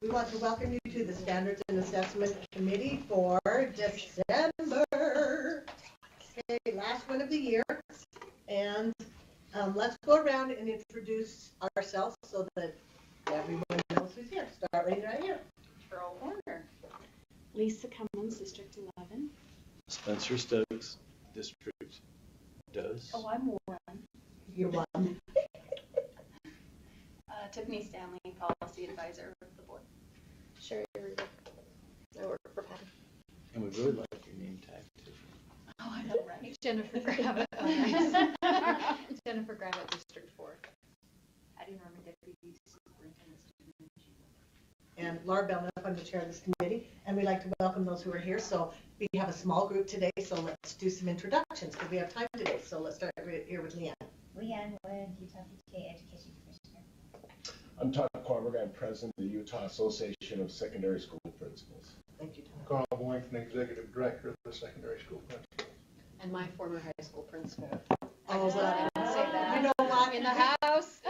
We want to welcome you to the Standards and Assessment Committee for December. Okay, last one of the year. And let's go around and introduce ourselves so that everyone knows who's here. Start right here. Earl Horner. Lisa Cummins, District 11. Spencer Stokes, District Dos. Oh, I'm one. You're one. Tiffany Stanley, Policy Advisor of the Board. Sherry Rubik. I work for Patty. And we really like your name tag, too. Oh, I know, right? Jennifer Gravitt. Oh, nice. Jennifer Gravitt, District 4. Patty Norman, Deputy Superintendent. And Laura Belknap, I'm the chair of this committee, and we'd like to welcome those who are here. So we have a small group today, so let's do some introductions because we have time today. So let's start here with Leanne. Leanne Wood, Utah PTA Education Commissioner. I'm Todd Korberg. I'm president of the Utah Association of Secondary School Principals. Thank you, Tom. Carl Boynton, Executive Director of the Secondary School Principals. And my former high school principal. Oh, Say that. you know what? In the house.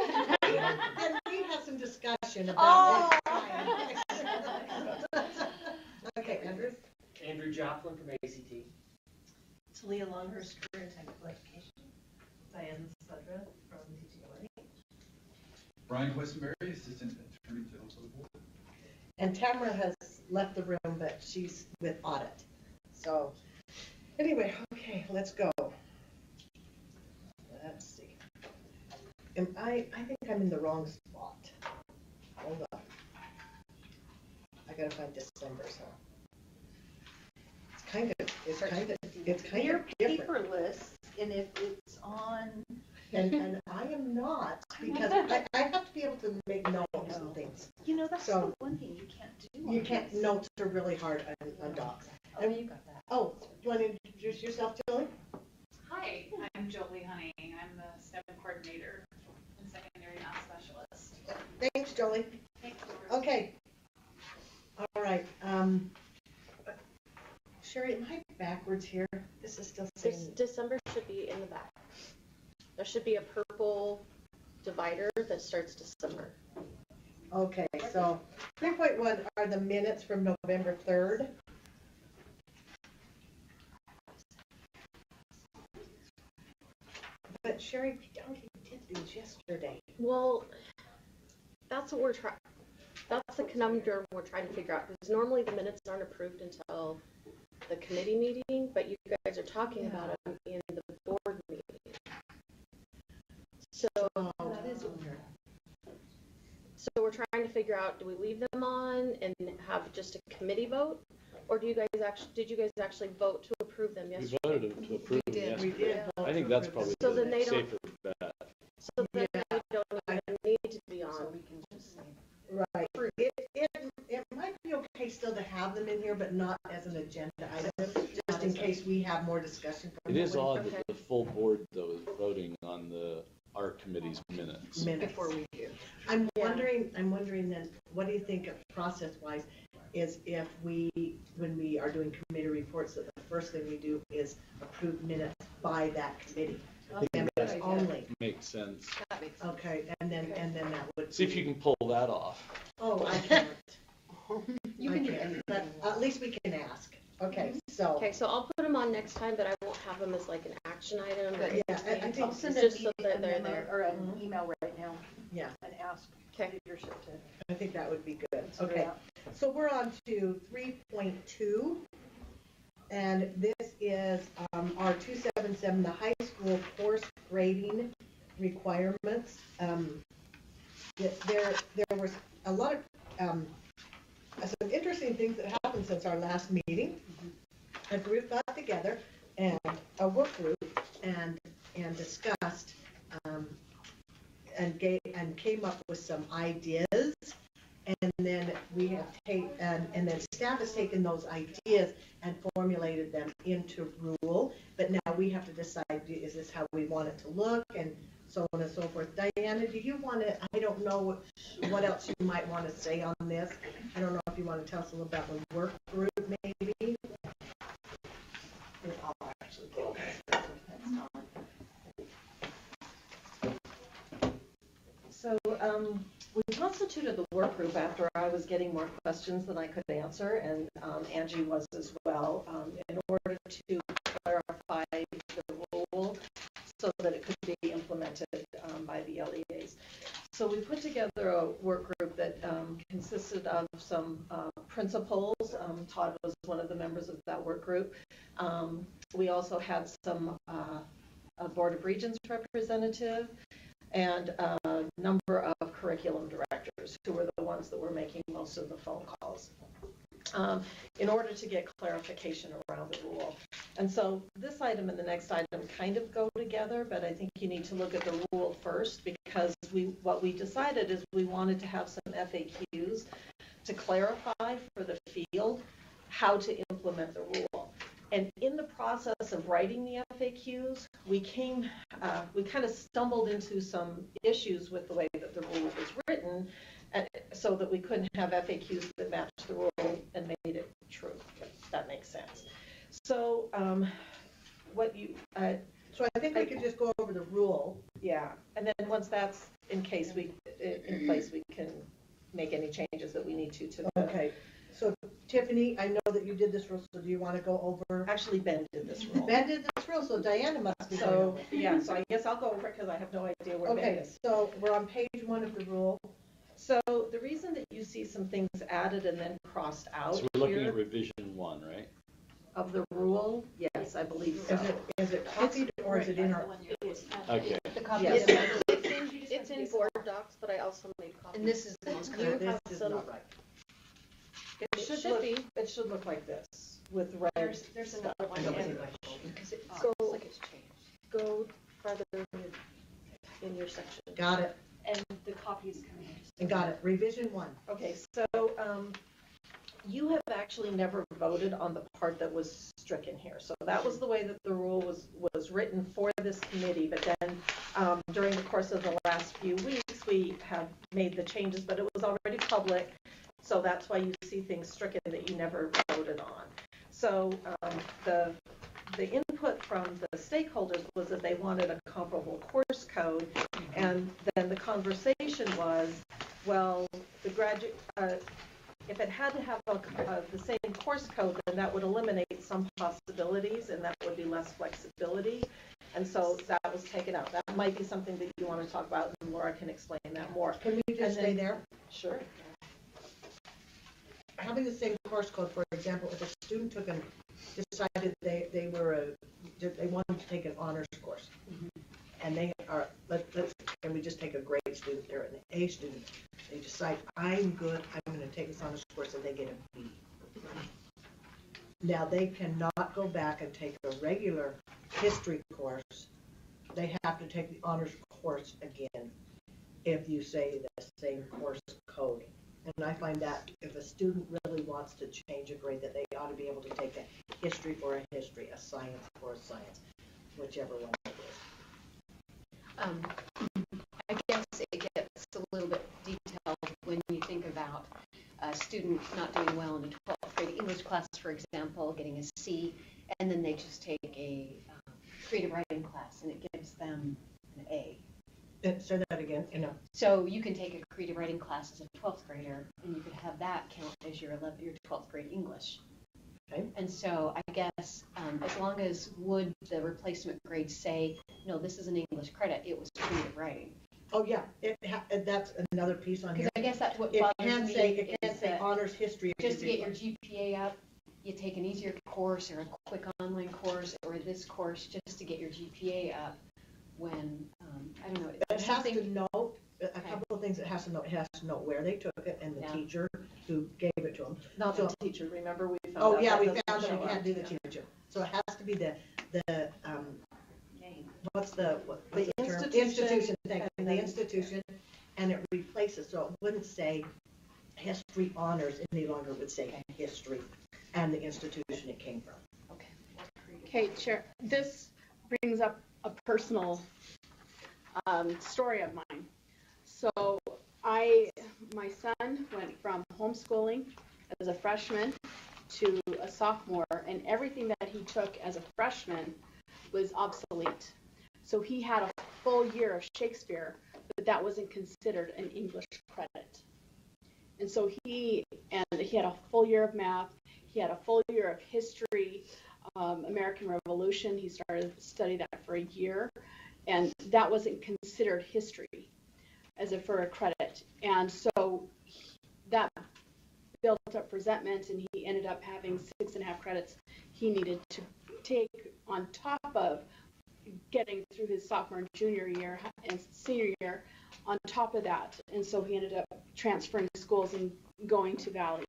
Then we have some discussion about this. Okay, Andrew. Andrew Joplin from ACT. Talia Longhurst, Career and Technical Education. Diane Sudra from TGLA. Brian Westenberry, Assistant Attorney General for the Board. And Tamara has left the room, but she's with audit. So anyway, okay, let's go. Let's see. I think I'm in the wrong spot. Hold on. I gotta find December, so. It's kind of Your different. paperless, and if it's on. And I am not, because I have to be able to make notes and things. You know, that's So, the one thing you can't do. You can't, notes are really hard on docs. Oh, you got that. Oh, do you want to introduce yourself, Julie? Hi, I'm Jolie Honey. I'm the STEM coordinator and secondary math specialist. Thanks, Jolie. Thanks, Laura. Okay. All right. Sherry, am I backwards here? This is still saying. December should be in the back. There should be a purple divider that starts December. Okay, so 3.1 are the minutes from November 3rd. But Sherry, we did these yesterday. Well, that's what we're trying. That's the conundrum we're trying to figure out, because normally the minutes aren't approved until the committee meeting, but you guys are talking about them in the board meeting. So, That is weird. so we're trying to figure out, do we leave them on and have just a committee vote? Or do you guys did you guys actually vote to approve them We yesterday? voted to approve them We yesterday. did. I think that's probably So then the they don't- safer bet. So then we don't even need to be on. We can just say. Right. It might be okay still to have them in here, but not as an agenda item, just in case we have more discussion. It is odd Okay. that the full board, though, is voting on our committee's minutes. Before we do. I'm wondering then, what do you think of process-wise is if when we are doing committee reports, that the first thing we do is approve minutes by that committee? And That only. makes sense. That makes sense. Okay, and then that would. See if you can pull that off. Oh, I can't. You can do anything. But at least we can ask. Okay, so. Okay, so I'll put them on next time, but I won't have them as like an action item. Or Yeah, I anything. think I'll send Just an so that they're memo there. or an email right now. Yeah. And ask Okay. leadership to. I think that would be good. consider Okay, that. so we're on to 3.2, and this is our 277, the high school course grading requirements. There was a lot of some interesting things that happened since our last meeting. A group got together, and a work group, and discussed and came up with some ideas, and then we have and then staff has taken those ideas and formulated them into rule. But now we have to decide, is this how we want it to look, and so on and so forth. Diana, do you want to? I don't know what else you might want to say on this. I don't know if you want to tell us a little about the work group, maybe. I'll actually go. So We constituted the work group after I was getting more questions than I could answer, and Angie was as well, in order to clarify the rule so that it could be implemented by the LEAs. So we put together a work group that consisted of some principals. Todd was one of the members of that work group. We also had some a Board of Regents representative and a number of curriculum directors who were the ones that were making most of the phone calls in order to get clarification around the rule. And so this item and the next item kind of go together, but I think you need to look at the rule first, because what we decided is we wanted to have some FAQs to clarify for the field how to implement the rule. And in the process of writing the FAQs, we kind of stumbled into some issues with the way that the rule was written, so that we couldn't have FAQs that matched the rule and made it true, if that makes sense. So So I think we could just go over the rule. yeah, and then once that's in place, we can make any changes that we need to the. Okay, so Tiffany, I know that you did this rule, so do you want to go over? Actually, Ben did this rule. Ben did this rule, so Diana must be. So, yeah, so I guess I'll go over it because I have no idea where Ben Okay, is. so we're on page 1 of the rule. So the reason that you see some things added and then crossed out So we're looking here at revision 1, right? of the rule, yes, I believe so. Is it copied or is it in our? Okay. The copy Yes. is- It's in board docs, but I also made copies. And this is the most You current. have This is some- not right. It should be. It should look like this with red. There's stuff. another one. I know, in- it's in my Because it So- looks like it's changed. Go farther in your section. Got it, And the copy is coming. and got it. Revision 1. Okay, so you have actually never voted on the part that was stricken here. So that was the way that the rule was written for this committee. But then during the course of the last few weeks, we have made the changes, but it was already public. So that's why you see things stricken that you never voted on. So the input from the stakeholders was that they wanted a comparable course code. And then the conversation was, well, the graduate, if it had to have the same course code, then that would eliminate some possibilities and that would be less flexibility. And so that was taken out. That might be something that you want to talk about, and Laura can explain that more. Can we just stay there? Sure. Having the same course code, for example, if a student decided they wanted to take an honors course, and they are, can we just take a grade student, they're an A student, they decide, I'm good, I'm going to take this honors course, and they get a B. Now, they cannot go back and take a regular history course. They have to take the honors course again if you say the same course code. And I find that if a student really wants to change a grade, that they ought to be able to take a history for a history, a science for a science, whichever one it is. I guess it gets a little bit detailed when you think about a student not doing well in a 12th grade English class, for example, getting a C, and then they just take a creative writing class and it gives them an A. Say that again, So you can take a creative writing class as a 12th grader, and you could have that count as your 12th grade English. Okay. And so I guess as long as would the replacement grade say, no, this is an English credit, it was creative writing. Oh, yeah, that's another piece on here. Because I guess that's what It bothers can't me. say is that honors history. just to get your GPA up, you take an easier course or a quick online course or this course just to get your GPA up when, I don't know. It has to know, a couple of things it has to know. It has to know where they took it and the Yeah. teacher who gave it to them. Not So- the teacher, remember we found out. Oh, yeah, that we doesn't found that show we up. can't do the teacher. So it has to be the what's the term? Institution, thank you, and the then- institution, and it replaces, so it wouldn't say history honors any longer, it would say history and the institution it came from. Okay, Chair, this brings up a personal story of mine. So my son went from homeschooling as a freshman to a sophomore, and everything that he took as a freshman was obsolete. So he had a full year of Shakespeare but that wasn't considered an English credit. And so he had a full year of math, he had a full year of history, American Revolution. He started to study that for a year, and that wasn't considered history for a credit. And so that built up resentment, and he ended up having 6.5 credits he needed to take on top of getting through his sophomore and junior year and senior year on top of that. And so he ended up transferring schools and going to Valley.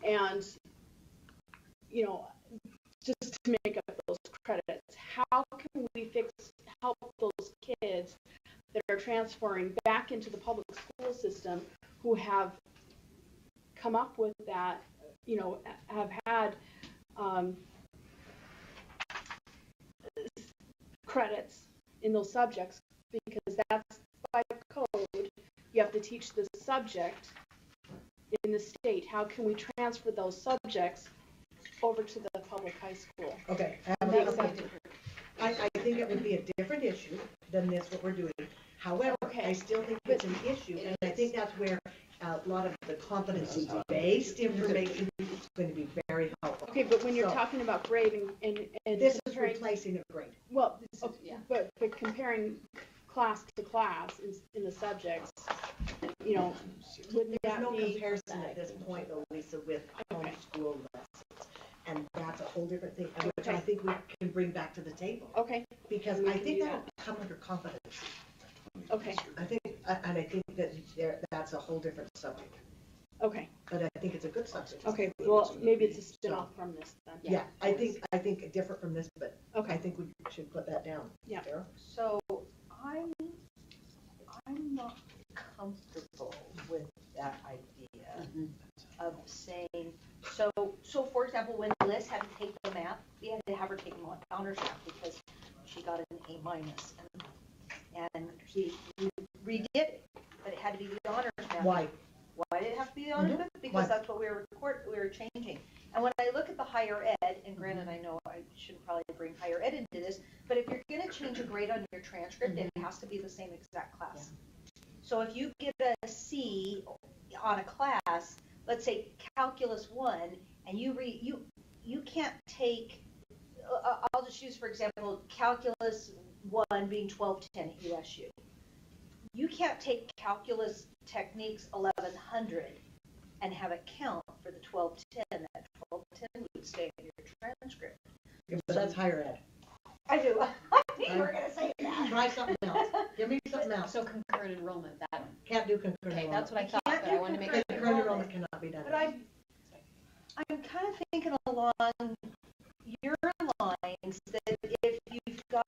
And, you know, just to make up those credits, how can we help those kids that are transferring back into the public school system who have come up with that, you know, have had credits in those subjects, because that's by code, you have to teach the subject in the state. How can we transfer those subjects over to the public high school? Okay, I think it would be a different issue than this, what we're doing. However, I still think it's an issue, and I think that's where a lot of the competency-based information is going to be very helpful. Okay, but when you're talking about grade and this is replacing a grade. Well, but comparing class to class in the subjects, you know, wouldn't There's that no be comparison at this point, though, Lisa, with homeschool lessons. And that's a whole different thing, which I think we can bring back to the table. Okay. Because I think that'll come under competency. Okay. I think that that's a whole different subject. Okay. But I think it's a good subject. Okay, well, maybe it's a spin-off from this then. Yeah, I think different from this, but I think we should put that down. Yeah. Sarah? So I'm not comfortable with that idea of saying, so for example, when Liz had to take the math, we had to have her take honors math because she got an A-, and we redid it, but it had to be the honors math. Why? Why did it have to be the honors math? Because that's what we were changing. And when I look at the higher ed, and granted, I know I shouldn't probably bring higher ed into this, but if you're going to change a grade on your transcript, it has to be the same exact class. So if you get a C on a class, let's say Calculus 1, and you can't take, I'll just use, for example, Calculus 1 being 1210 at USU. You can't take Calculus Techniques 1100 and have it count for the 1210. That 1210 would stay in your transcript. Yeah, but that's higher ed. I do. I knew you were going to say that. Try something else. Give me something else. So concurrent enrollment, that. Can't do concurrent enrollment. That's what I thought, but I wanted to make Concurrent sure. enrollment cannot be done. But I'm kind of thinking along your lines that if you've got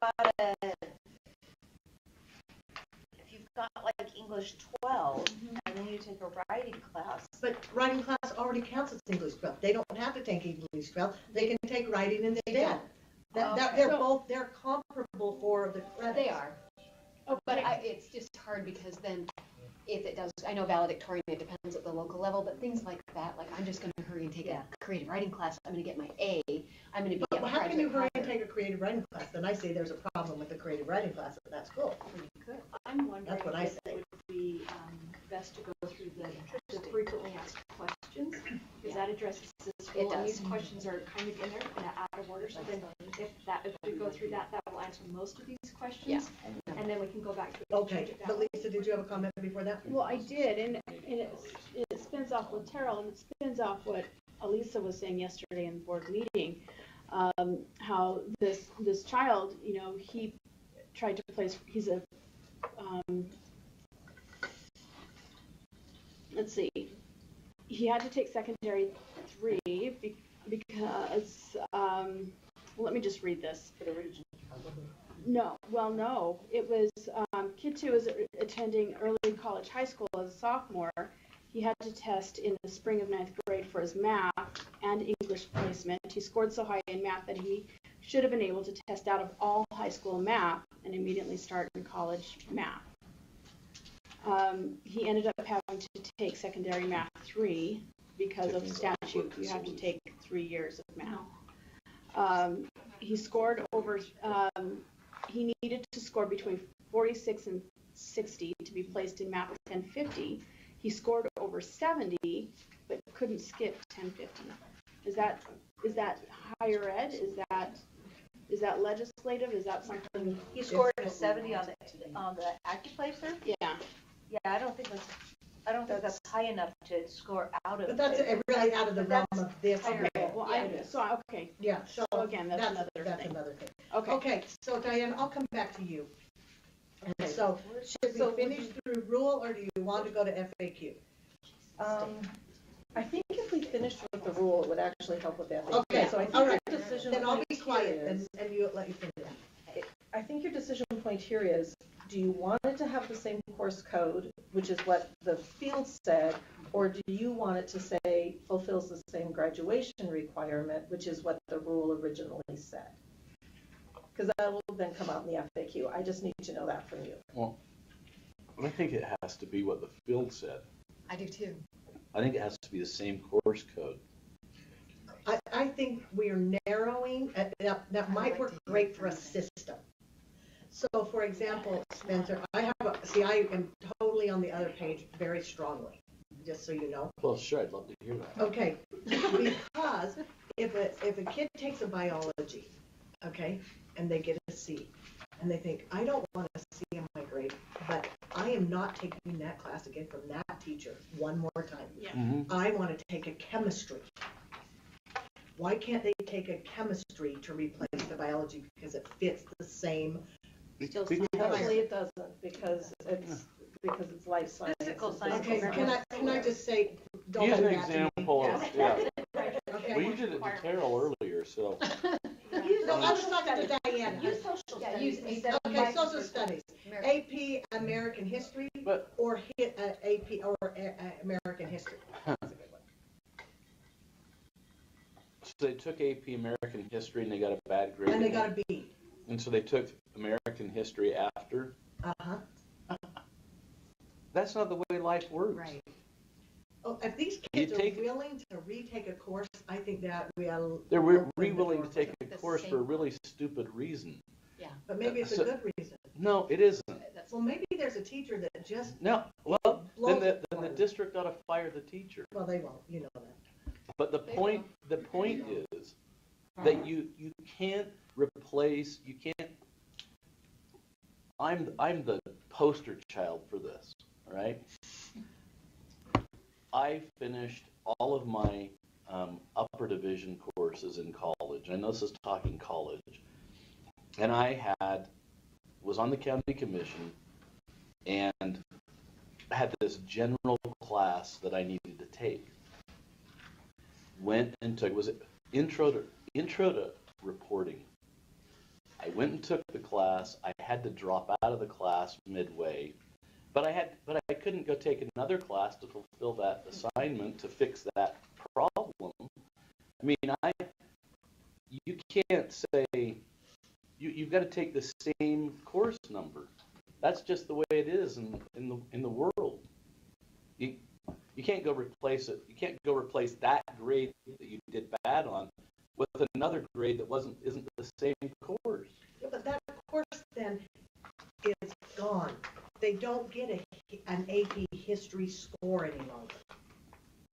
like English 12, and then you take a writing class. But writing class already counts as English 12. They don't have to take English 12. They can take writing instead. They're comparable for the credits. They are. But it's just hard because then if it does, I know valedictorian, it depends at the local level, but things like that, like I'm just going to hurry and take a creative writing class. I'm going to get my A. I'm going to be But how can you hurry and take a creative writing class? Then I say there's a problem with the creative writing class at that school. I'm wondering That's what I if say. it would be best to go through the frequently asked questions, because that addresses the school, and these questions are kind of in there, kind of out of order, so then if we go through that will answer most of these questions, and then we can go back to it. Okay, but Lisa, did you have a comment before that? Well, I did, and it spins off what Terrell, and it spins off what Elisa was saying yesterday in the board meeting, how this child, you know, he tried to place, he's a, let's see, he had to take secondary 3 because, let me just read this. For the region. No, it was, kid 2 was attending early college high school as a sophomore. He had to test in the spring of 9th grade for his math and English placement. He scored so high in math that he should have been able to test out of all high school math and immediately start in college math. He ended up having to take secondary math 3 because of statute. You have to take 3 years of math. He scored over, he needed to score between 46 and 60 to be placed in MAP 1050. He scored over 70, but couldn't skip 1050. Is that higher ed? Is that legislative? Is that something? He scored a 70 on the AccuPlacer? Yeah. Yeah, I don't think that's high enough to score out of. But that's really out of the realm of this. higher ed. Well, okay. Yeah, so again, that's another that's thing. another thing. Okay. Okay, so Diane, I'll come back to you. And so, should we finish through rule, or do you want to go to FAQ? I think if we finished with the rule, it would actually help with that. Okay, So I think all right. your decision Then I'll be point quiet here is- and you let you finish. I think your decision point here is, do you want it to have the same course code, which is what the field said, or do you want it to say fulfills the same graduation requirement, which is what the rule originally said? Because that will then come out in the FAQ. I just need to know that from you. Well, I think it has to be what the field said. I do too. I think it has to be the same course code. I think we are narrowing, that might work great for a system. So, for example, Spencer, I am totally on the other page very strongly, just so you know. Well, sure, I'd love to hear that. Okay, because if a kid takes a biology, okay, and they get a C, and they think, I don't want a C in my grade, but I am not taking that class again from that teacher one more time. Yeah. I want to take a chemistry. Why can't they take a chemistry to replace the biology because it fits the same? Actually, it doesn't, because it's life science. Physical science. Okay, can I just say, don't Use do an that to me. example of, yeah. Okay. Well, you did it to Carol earlier, so. No, I was talking to Diana. Use social use studies instead of Okay, life social studies. studies, AP American history, But- or AP or American history. So they took AP American History and they got a bad grade. And they in got it. a B. And so they took American History after. Uh-huh. That's not the way life works. Right. Oh, if these You kids are take- willing to retake a course, I think that we are. They're open the willing door to take for a them. The course for a same- really stupid reason. Yeah. But maybe it's a So- good reason. No, it isn't. That's Well, maybe there's a teacher that just, No, well, blows then it the for district ought to fire the teacher. well, they won't, you know that. But the point is that you can't replace, you can't, I'm the poster child for this, all right? I finished all of my upper division courses in college. I know this is talking college. And I was on the county commission and had this general class that I needed to take. Went and took, was it intro to reporting. I went and took the class. I had to drop out of the class midway, but I couldn't go take another class to fulfill that assignment to fix that problem. I mean, you can't say you've got to take the same course number. That's just the way it is in the world. You can't go replace it. You can't go replace that grade that you did bad on with another grade that isn't the same course. Yeah, but that course then is gone. They don't get an AP history score any longer.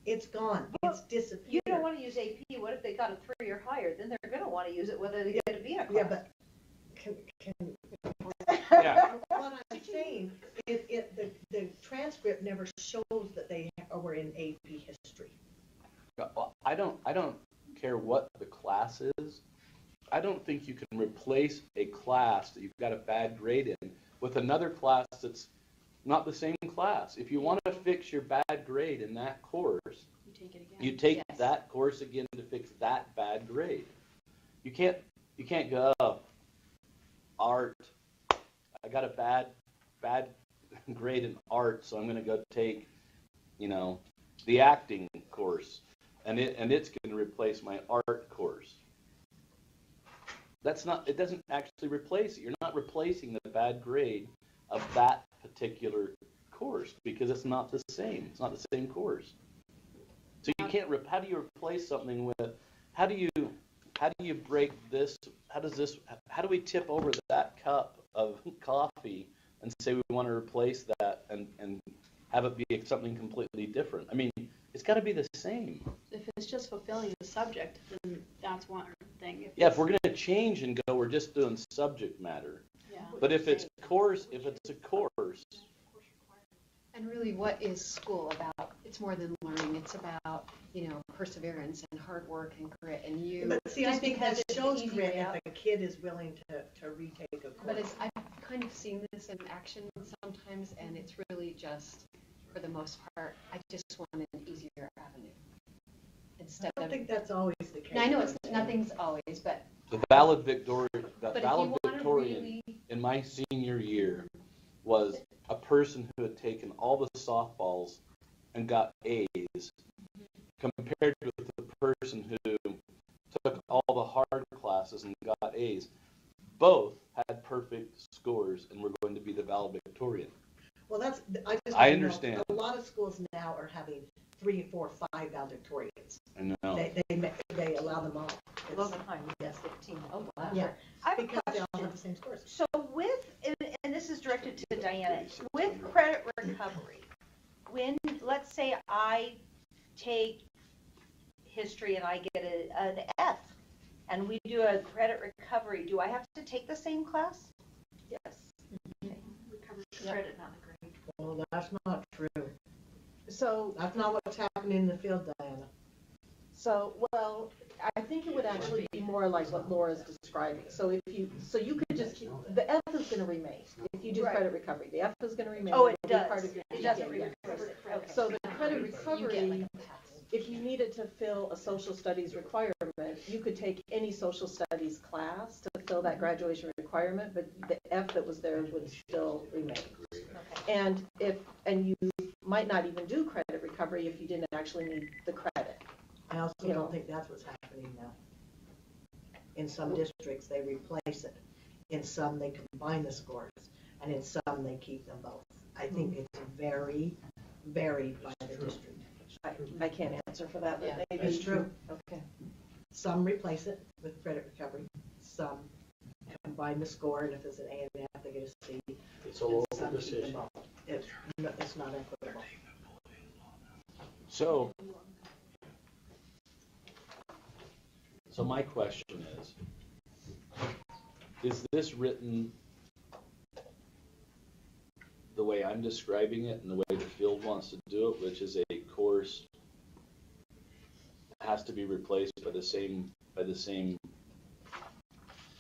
It's gone. It's disappeared. You don't want to use AP. What if they got a 3 or higher? Then they're going to want to use it whether they get a B in a class. Yeah, but Yeah. what I'm saying is the transcript never shows that they were in AP history. I don't care what the class is. I don't think you can replace a class that you've got a bad grade in with another class that's not the same class. If you want to fix your bad grade in that course, You take it again. you take Yes. that course again to fix that bad grade. You can't go, oh, art. I got a bad grade in art, so I'm going to go take, the acting course, and it's going to replace my art course. It doesn't actually replace it. You're not replacing the bad grade of that particular course because it's not the same. It's not the same course. So you can't. How do you replace something with? How do you break this? How do we tip over that cup of coffee and say we want to replace that and have it be something completely different. I mean, it's got to be the same. If it's just fulfilling the subject, then that's one thing. Yeah, if we're going to change and go, we're just doing subject matter. Yeah. But if it's a course, And really, what is school about? It's more than learning. It's about, perseverance and hard work and grit. And But see, I just think that because it's the shows easy grit way if out. a kid is willing to retake a course. But I've kind of seen this in action sometimes, and it's really just, for the most part, I just want an easier avenue. Instead I don't of, think that's always the case. now, I know nothing's always, but the valedictorian if you wanna really- in my senior year was a person who had taken all the softballs and got A's, compared with the person who took all the hard classes and got A's. Both had perfect scores and were going to be the valedictorian. Well, I I understand. A lot of schools now are having 3, 4, 5 valedictorians. I know. They allow them all. Lovenheim, Yes. 15. Oh, wow. Yeah, I have a because they all question. have the same scores. So and this is directed to Diana, with credit recovery, when, let's say I take history and I get an F, and we do a credit recovery, do I have to take the same class? Yes. Recover the credit, not the grade. Well, that's not true. So, That's not what's happening in the field, Diana. well, I think it would actually be more like what Laura's describing. So you could just keep, the F is gonna remain. If you do Right. credit recovery, the F is gonna remain. Oh, it It'll be does. part of your It doesn't GPA, yeah. replace it. Okay. So the credit you get like recovery, a pass. if you needed to fill a social studies requirement, you could take any social studies class to fill that graduation requirement, but the F that was there would still remain. And you might not even do credit recovery if you didn't actually need the credit. I also You know. don't think that's what's happening now. In some districts, they replace it. In some, they combine the scores. And in some, they keep them both. I think it's very varied by the district. I can't answer for that, but Yeah. maybe. That's true. Okay. Some replace it with credit recovery. Some combine the score, and if it's an A and F, they get a C. It's a local And some keep them decision. both. It's not equitable. So my question is this written the way I'm describing it and the way the field wants to do it, which is a course has to be replaced by the same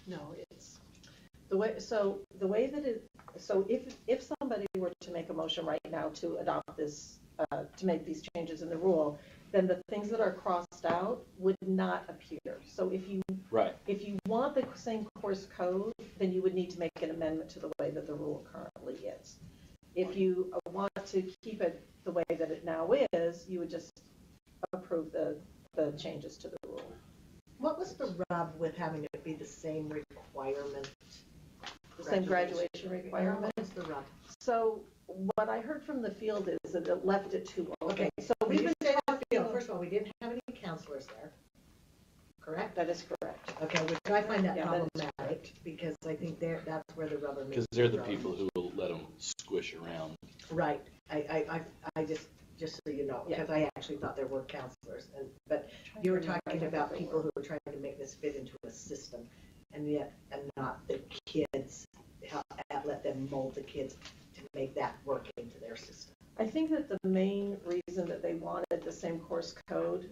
No, it's the way that if somebody were to make a motion right now to adopt this, to make these changes in the rule, then the things that are crossed out would not appear. So if you want the same course code, then you would need to make an amendment to the way that the rule currently is. If you want to keep it the way that it now is, you would just approve the changes to the rule. What was the rub with having it be the same requirement? The same graduation requirement? What was the rub? So what I heard from the field is that it left it too open. Okay, So we we've been didn't say the talking, field. First of all, we didn't have any counselors there. Correct? that is correct. Okay, which I find that Yeah, that is problematic, because I think that's where the rubber meets because they're the road. people who will let them squish around. Right, I just so you know, because I actually thought there were counselors, but you were talking about people who were trying to make this fit into a system, and not the kids, let them mold the kids to make that work into their system. I think that the main reason that they wanted the same course code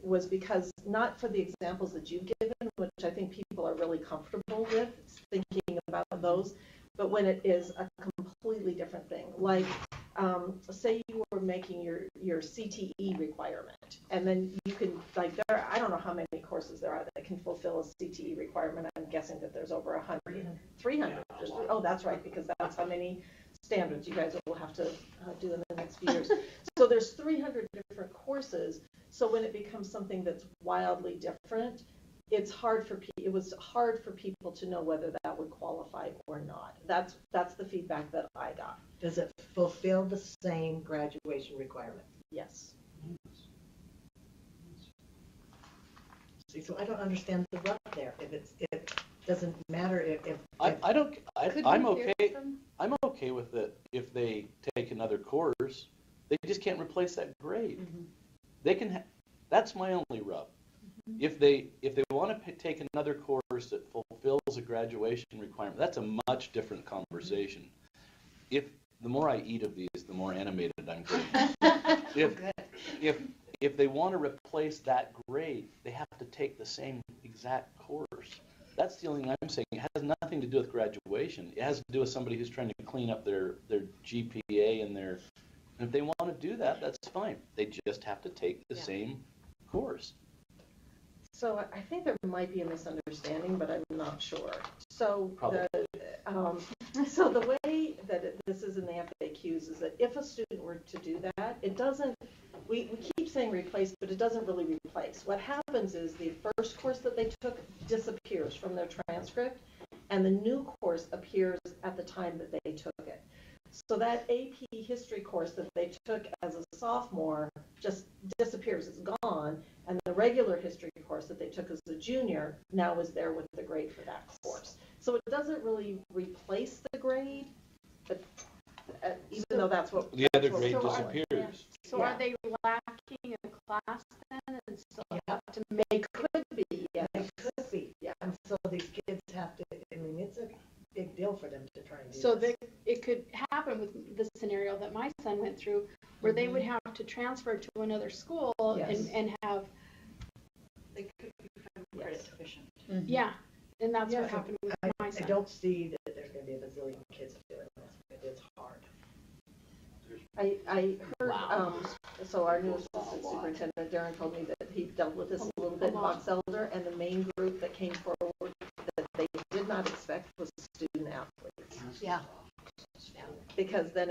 was because, not for the examples that you've given, which I think people are really comfortable with thinking about those, but when it is a completely different thing. Like, say you were making your CTE requirement, and then you can, like, I don't know how many courses there are that can fulfill a CTE requirement. I'm guessing that there's over 100, 300. Oh, that's right, because that's how many standards you guys will have to do in the next few years. So there's 300 different courses. So when it becomes something that's wildly different, it was hard for people to know whether that would qualify or not. That's the feedback that I got. Does it fulfill the same graduation requirement? Yes. See, so I don't understand the rub there. If doesn't matter if. I don't, Could I'm we hear okay, them? I'm okay with it if they take another course. They just can't replace that grade. They can, that's my only rub. If they want to take another course that fulfills a graduation requirement, that's a much different conversation. If, the more I eat of these, the more animated I'm getting. If they want to replace that grade, they have to take the same exact course. That's the only thing I'm saying. It has nothing to do with graduation. It has to do with somebody who's trying to clean up their GPA and their, and if they want to do that, that's fine. They just have to take the same course. So I think there might be a misunderstanding, but I'm not sure. So Probably. so the way that this is in the FAQs is that if a student were to do that, it doesn't, we keep saying replace, but it doesn't really replace. What happens is the first course that they took disappears from their transcript, and the new course appears at the time that they took it. So that AP history course that they took as a sophomore just disappears, it's gone, and the regular history course that they took as a junior now is there with the grade for that course. So it doesn't really replace the grade, but even though that's what The other what grade we're calling it. disappears. So are they lacking a class then and still have to They could be, yeah. It could be, yeah, and so these kids have to, I mean, it's a big deal for them to try and do So this. it could happen with the scenario that my son went through, where they would have to transfer to another school Yes. and have, They could become credit deficient. yeah, and that's Yeah, what happened with I my son. don't see that there's gonna be a bazillion kids doing this, but it's hard. I heard, Wow. so our new assistant superintendent, Darren, told me that he dealt with this a little bit in Box Elder, and the main group that came forward that they did not expect was student athletes. Yeah. Because then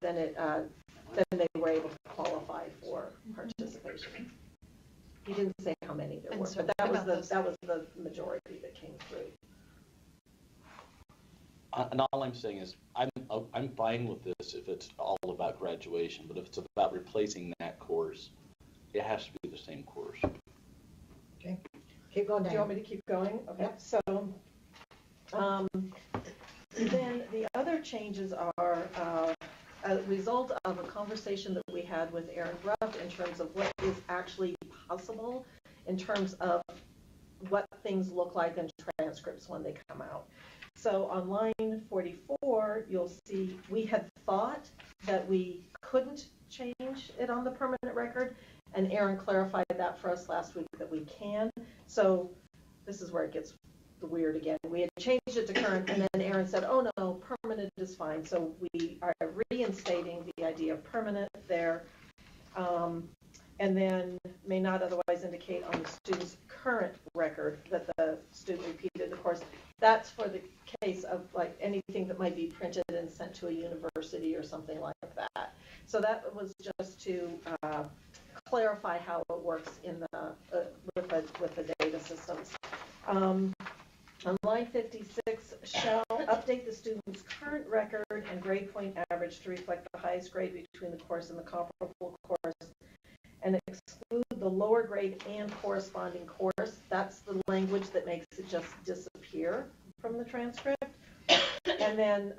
they were able to qualify for participation. He didn't say how many there And were, so but that what was about the majority that came through. And all I'm saying is, I'm fine with this if it's all about graduation, but if it's about replacing that course, it has to be the same course. Okay, keep going Do down. you want me to keep going? Okay, so, then the other changes are a result of a conversation that we had with Aaron Ruff in terms of what is actually possible in terms of what things look like in transcripts when they come out. So on line 44, you'll see we had thought that we couldn't change it on the permanent record, and Aaron clarified that for us last week that we can. So this is where it gets weird again. We had changed it to current, and then Aaron said, oh no, permanent is fine. So we are reinstating the idea of permanent there. And then may not otherwise indicate on the student's current record that the student repeated the course. That's for the case of like anything that might be printed and sent to a university or something like that. So that was just to clarify how it works in the with the data systems. On line 56, shall update the student's current record and grade point average to reflect the highest grade between the course and the comparable course, and exclude the lower grade and corresponding course. That's the language that makes it just disappear from the transcript. And then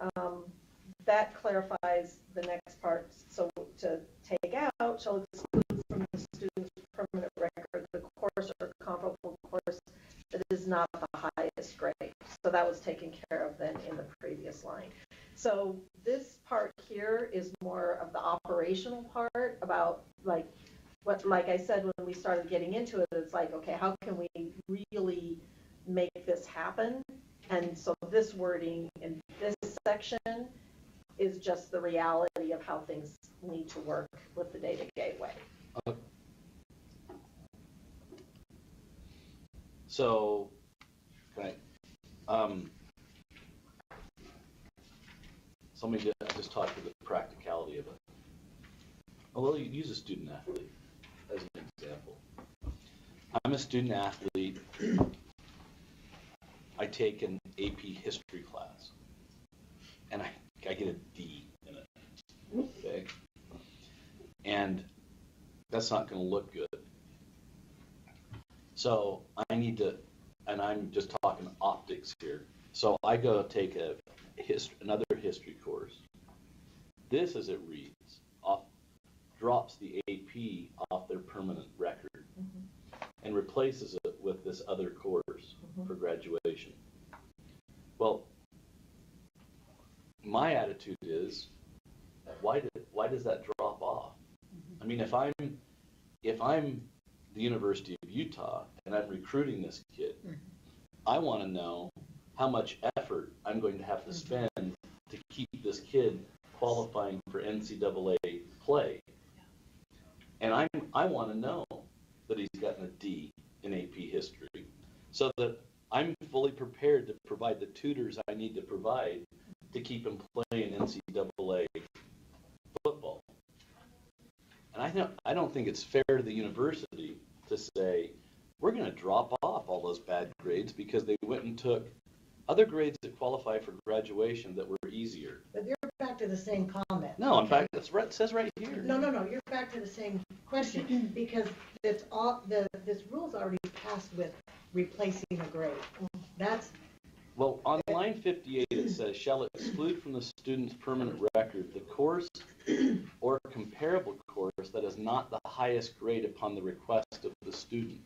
that clarifies the next part. So to take out, shall exclude from the student's permanent record the course or comparable course that is not the highest grade. So that was taken care of then in the previous line. So this part here is more of the operational part about like I said, when we started getting into it, it's like, okay, how can we really make this happen? And so this wording in this section is just the reality of how things need to work with the data gateway. So, okay, so let me just talk to the practicality of it. Well, you use a student athlete as an example. I'm a student athlete. I take an AP history class, and I get a D in it. Okay, and that's not going to look good. So I need to and I'm just talking optics here. So I go take another history course. This, as it reads, drops the AP off their permanent record and replaces it with this other course for graduation. Well, my attitude is, why does that drop off? I mean, if I'm the University of Utah and I'm recruiting this kid, I want to know how much effort I'm going to have to spend to keep this kid qualifying for NCAA play. And I want to know that he's gotten a D in AP history so that I'm fully prepared to provide the tutors I need to provide to keep him playing NCAA football. And I don't think it's fair to the university to say, we're going to drop off all those bad grades because they went and took other grades that qualify for graduation that were easier. But you're back to the same comment. No, in fact, it says right here. No, you're back to the same question, because this rule's already passed with replacing a grade. Well, on line 58, it says, shall exclude from the student's permanent record the course or comparable course that is not the highest grade upon the request of the student.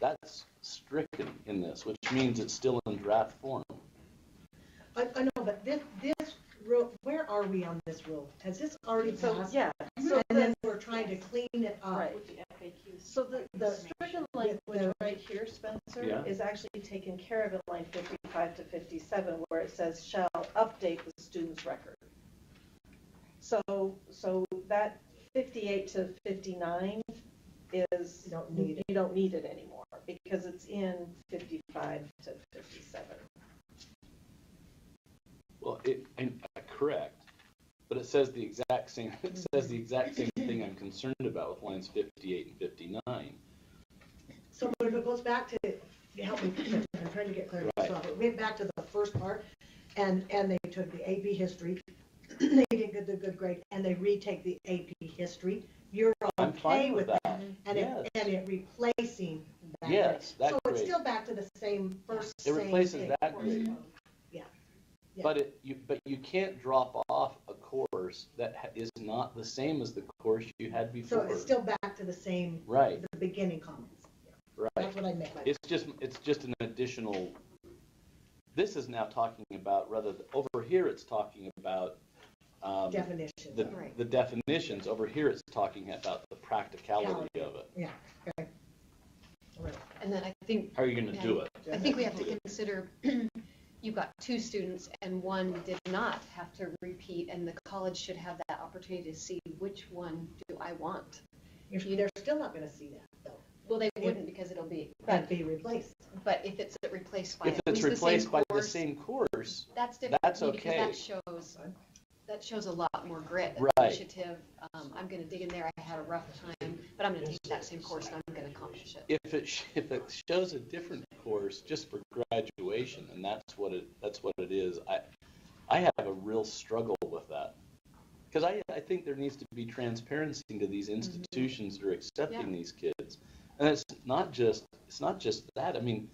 That's stricken in this, which means it's still in draft form. I know, but this rule, where are we on this rule? Has this already passed? Yeah. So and then we're trying to clean it up. Right. With the FAQs. So the stricken language right here, Spencer, Yeah. is actually taken care of in line 55 to 57, where it says shall update the student's record. So that 58 to 59 is you don't need it anymore because it's in 55 to 57. Well, correct, but it says the exact same. It says the exact same thing I'm concerned about with lines 58 and 59. So, but if it goes back to help me, I'm trying to get clarity. Right. So if it went back to the first part, and they took the AP history, they did the good grade, and they retake the AP history. You're I'm okay fine with that. and Yes. it replacing that. Yes, grade. that So it's grade. still back to the same first. It replaces same that thing. grade. Yeah. But you can't drop off a course that is not the same as the course you had before. So it's still back to the same. Right. The beginning comments. Right. That's what I meant. It's just an additional. This is now talking about over here it's talking about definitions. The definitions. Over here it's talking about the practicality of it. Yeah. Okay. Right. And then I think. How are you going to do it? I think we have to consider, you've got two students and one did not have to repeat, and the college should have that opportunity to see which one do I want. They're still not going to see that, though. Well, they wouldn't because it'll be. That'd be replaced. But if it's replaced by If at it's least replaced by the course, same course, that's different. that's to me because okay. that shows a lot more grit, Right. initiative. I'm going to dig in there. I had a rough time, but I'm going to take that same course and I'm going to accomplish it. If it shows a different course just for graduation, and that's what it is, I have a real struggle with that. Because I think there needs to be transparency to these institutions that are accepting these kids. And it's not just that. I mean,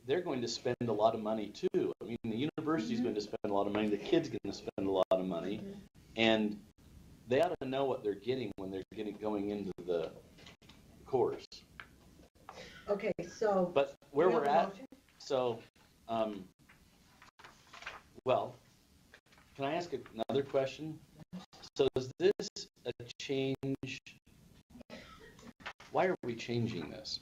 they're going to spend a lot of money too. I mean, the university's going to spend a lot of money, the kid's going to spend a lot of money, and they ought to know what they're getting when they're going into the course. Okay, so. But where we have we're a at, motion? so, well, can I ask another question? So is this a change? Why are we changing this?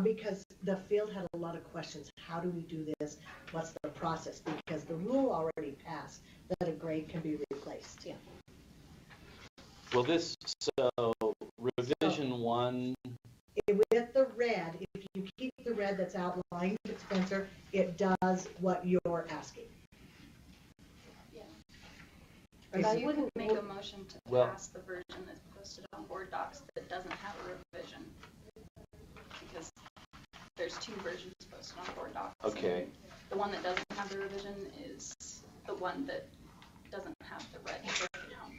Because the field had a lot of questions. How do we do this? What's the process? Because the rule already passed that a grade can be replaced. Yeah. Well, so revision 1. With the red, if you keep the red that's outlined, Spencer, it does what you're asking. But I wouldn't make a motion to pass the version that's posted on board docs that doesn't have a revision. Because there's two versions posted on board docs. Okay. The one that doesn't have the revision is the one that doesn't have the red breakdown.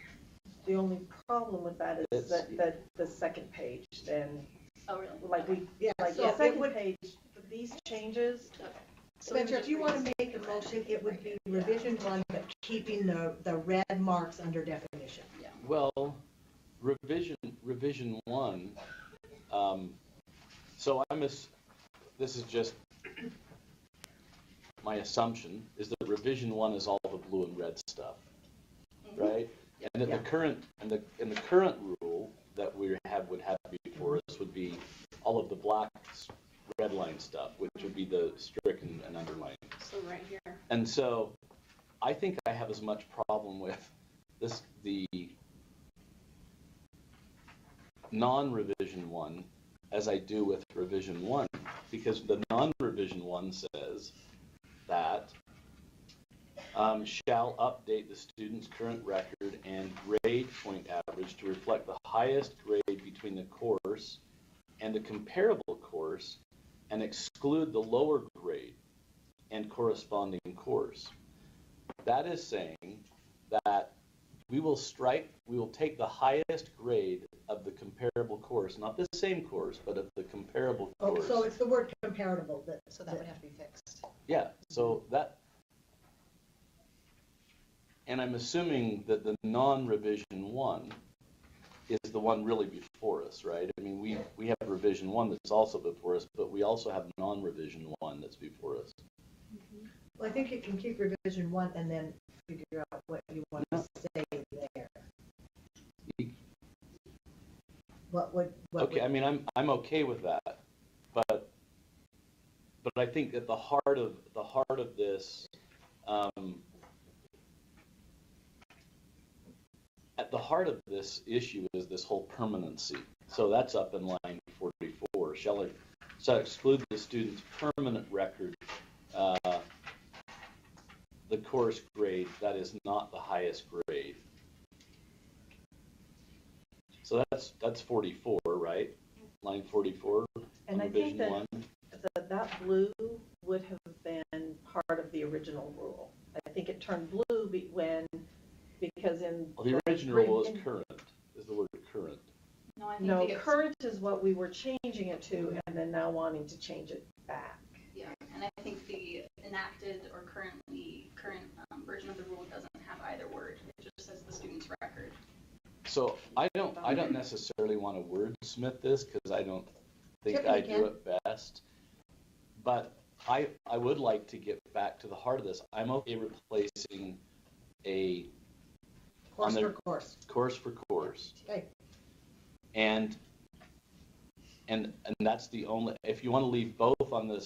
The only problem with that is that the second page then Oh, really? Like we, Yeah, like so the it second would, page, these changes. Spencer, if you want to make a motion, it would be revision 1, but keeping the red marks under definition. Well, revision 1, so this is just my assumption, is that revision 1 is all the blue and red stuff, right? And that the current, in the current rule that would have before us would be all of the black red line stuff, which would be the stricken and underlined. So right here. And so I think I have as much problem with this, the non-revision 1, as I do with revision 1, because the non-revision 1 says that shall update the student's current record and grade point average to reflect the highest grade between the course and a comparable course, and exclude the lower grade and corresponding course. That is saying that we will take the highest grade of the comparable course, not the same course, but of the comparable course. So it's the word comparable that. So that would have to be fixed. Yeah, so that, and I'm assuming that the non-revision 1 is the one really before us, right? I mean, we have revision 1 that's also before us, but we also have non-revision 1 that's before us. Well, I think you can keep revision 1 and then figure out what you want to say there. Okay, I mean, I'm okay with that, but I think at the heart of this, at the heart of this issue is this whole permanency. So that's up in line 44. Shall exclude the student's permanent record, the course grade that is not the highest grade. So that's 44, right? Line 44. And I revision think that 1. that blue would have been part of the original rule. I think it turned blue because in Well, the original rule is current. Is the word current? No, I think No, the current is what we were changing it to, and then now wanting to change it back. Yeah, and I think the enacted or current version of the rule doesn't have either word. It just says the student's record. So I don't necessarily want to wordsmith this because I don't think Tiffany I do it best. But I would like to get back to the heart of this. I'm okay replacing a Course for course. Course for course. Okay. And that's the only, if you want to leave both on the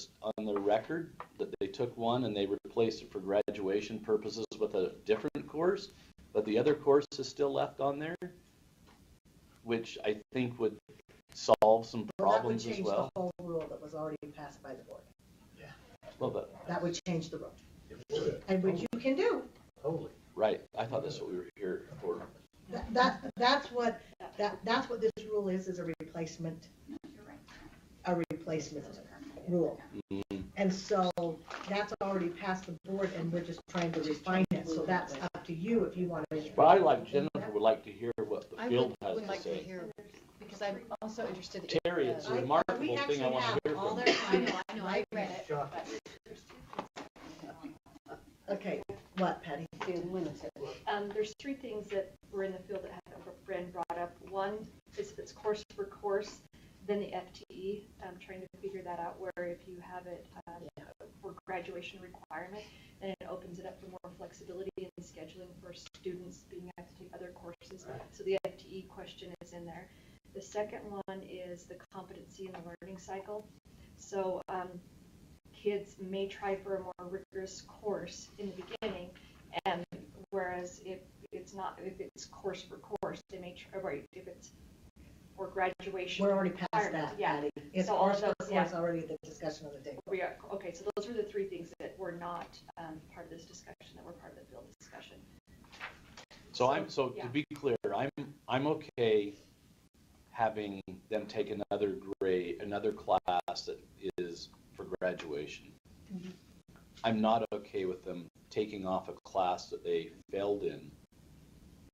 record, that they took one and they replaced it for graduation purposes with a different course, but the other course is still left on there, which I think would solve some problems as well. That would change the whole rule that was already passed by the board. Yeah. Well, that would change the rule. And which you can do. Totally. Right. I thought that's what we were here for. That's what this rule is a replacement. A replacement rule. Mm-hmm. And so that's already passed the board and we're just trying to refine it. So that's up to you if you want to. But I like, Jennifer would like to hear what the field has would to like to say. hear, because I'm also interested in. Terry, it's a remarkable thing I want to hear from you. I know, I read it, but Okay, what, Patty? There's 3 things that were in the field that Bren brought up. One is if it's course for course, then the FTE. I'm trying to figure that out where if you have it for graduation requirement, then it opens it up for more flexibility in scheduling for students being able to take other courses. So the FTE question is in there. The second one is the competency in the learning cycle. So kids may try for a more rigorous course in the beginning, and whereas if it's course for course, they may try, right, if it's for graduation. We're already past that, Yeah. Patty. It's So all course of for those, course already the discussion on the table. Okay, so those were the 3 things that were not part of this discussion, that were part of the field discussion. So to be clear, I'm okay having them take another class that is for graduation. Mm-hmm. I'm not okay with them taking off a class that they failed in,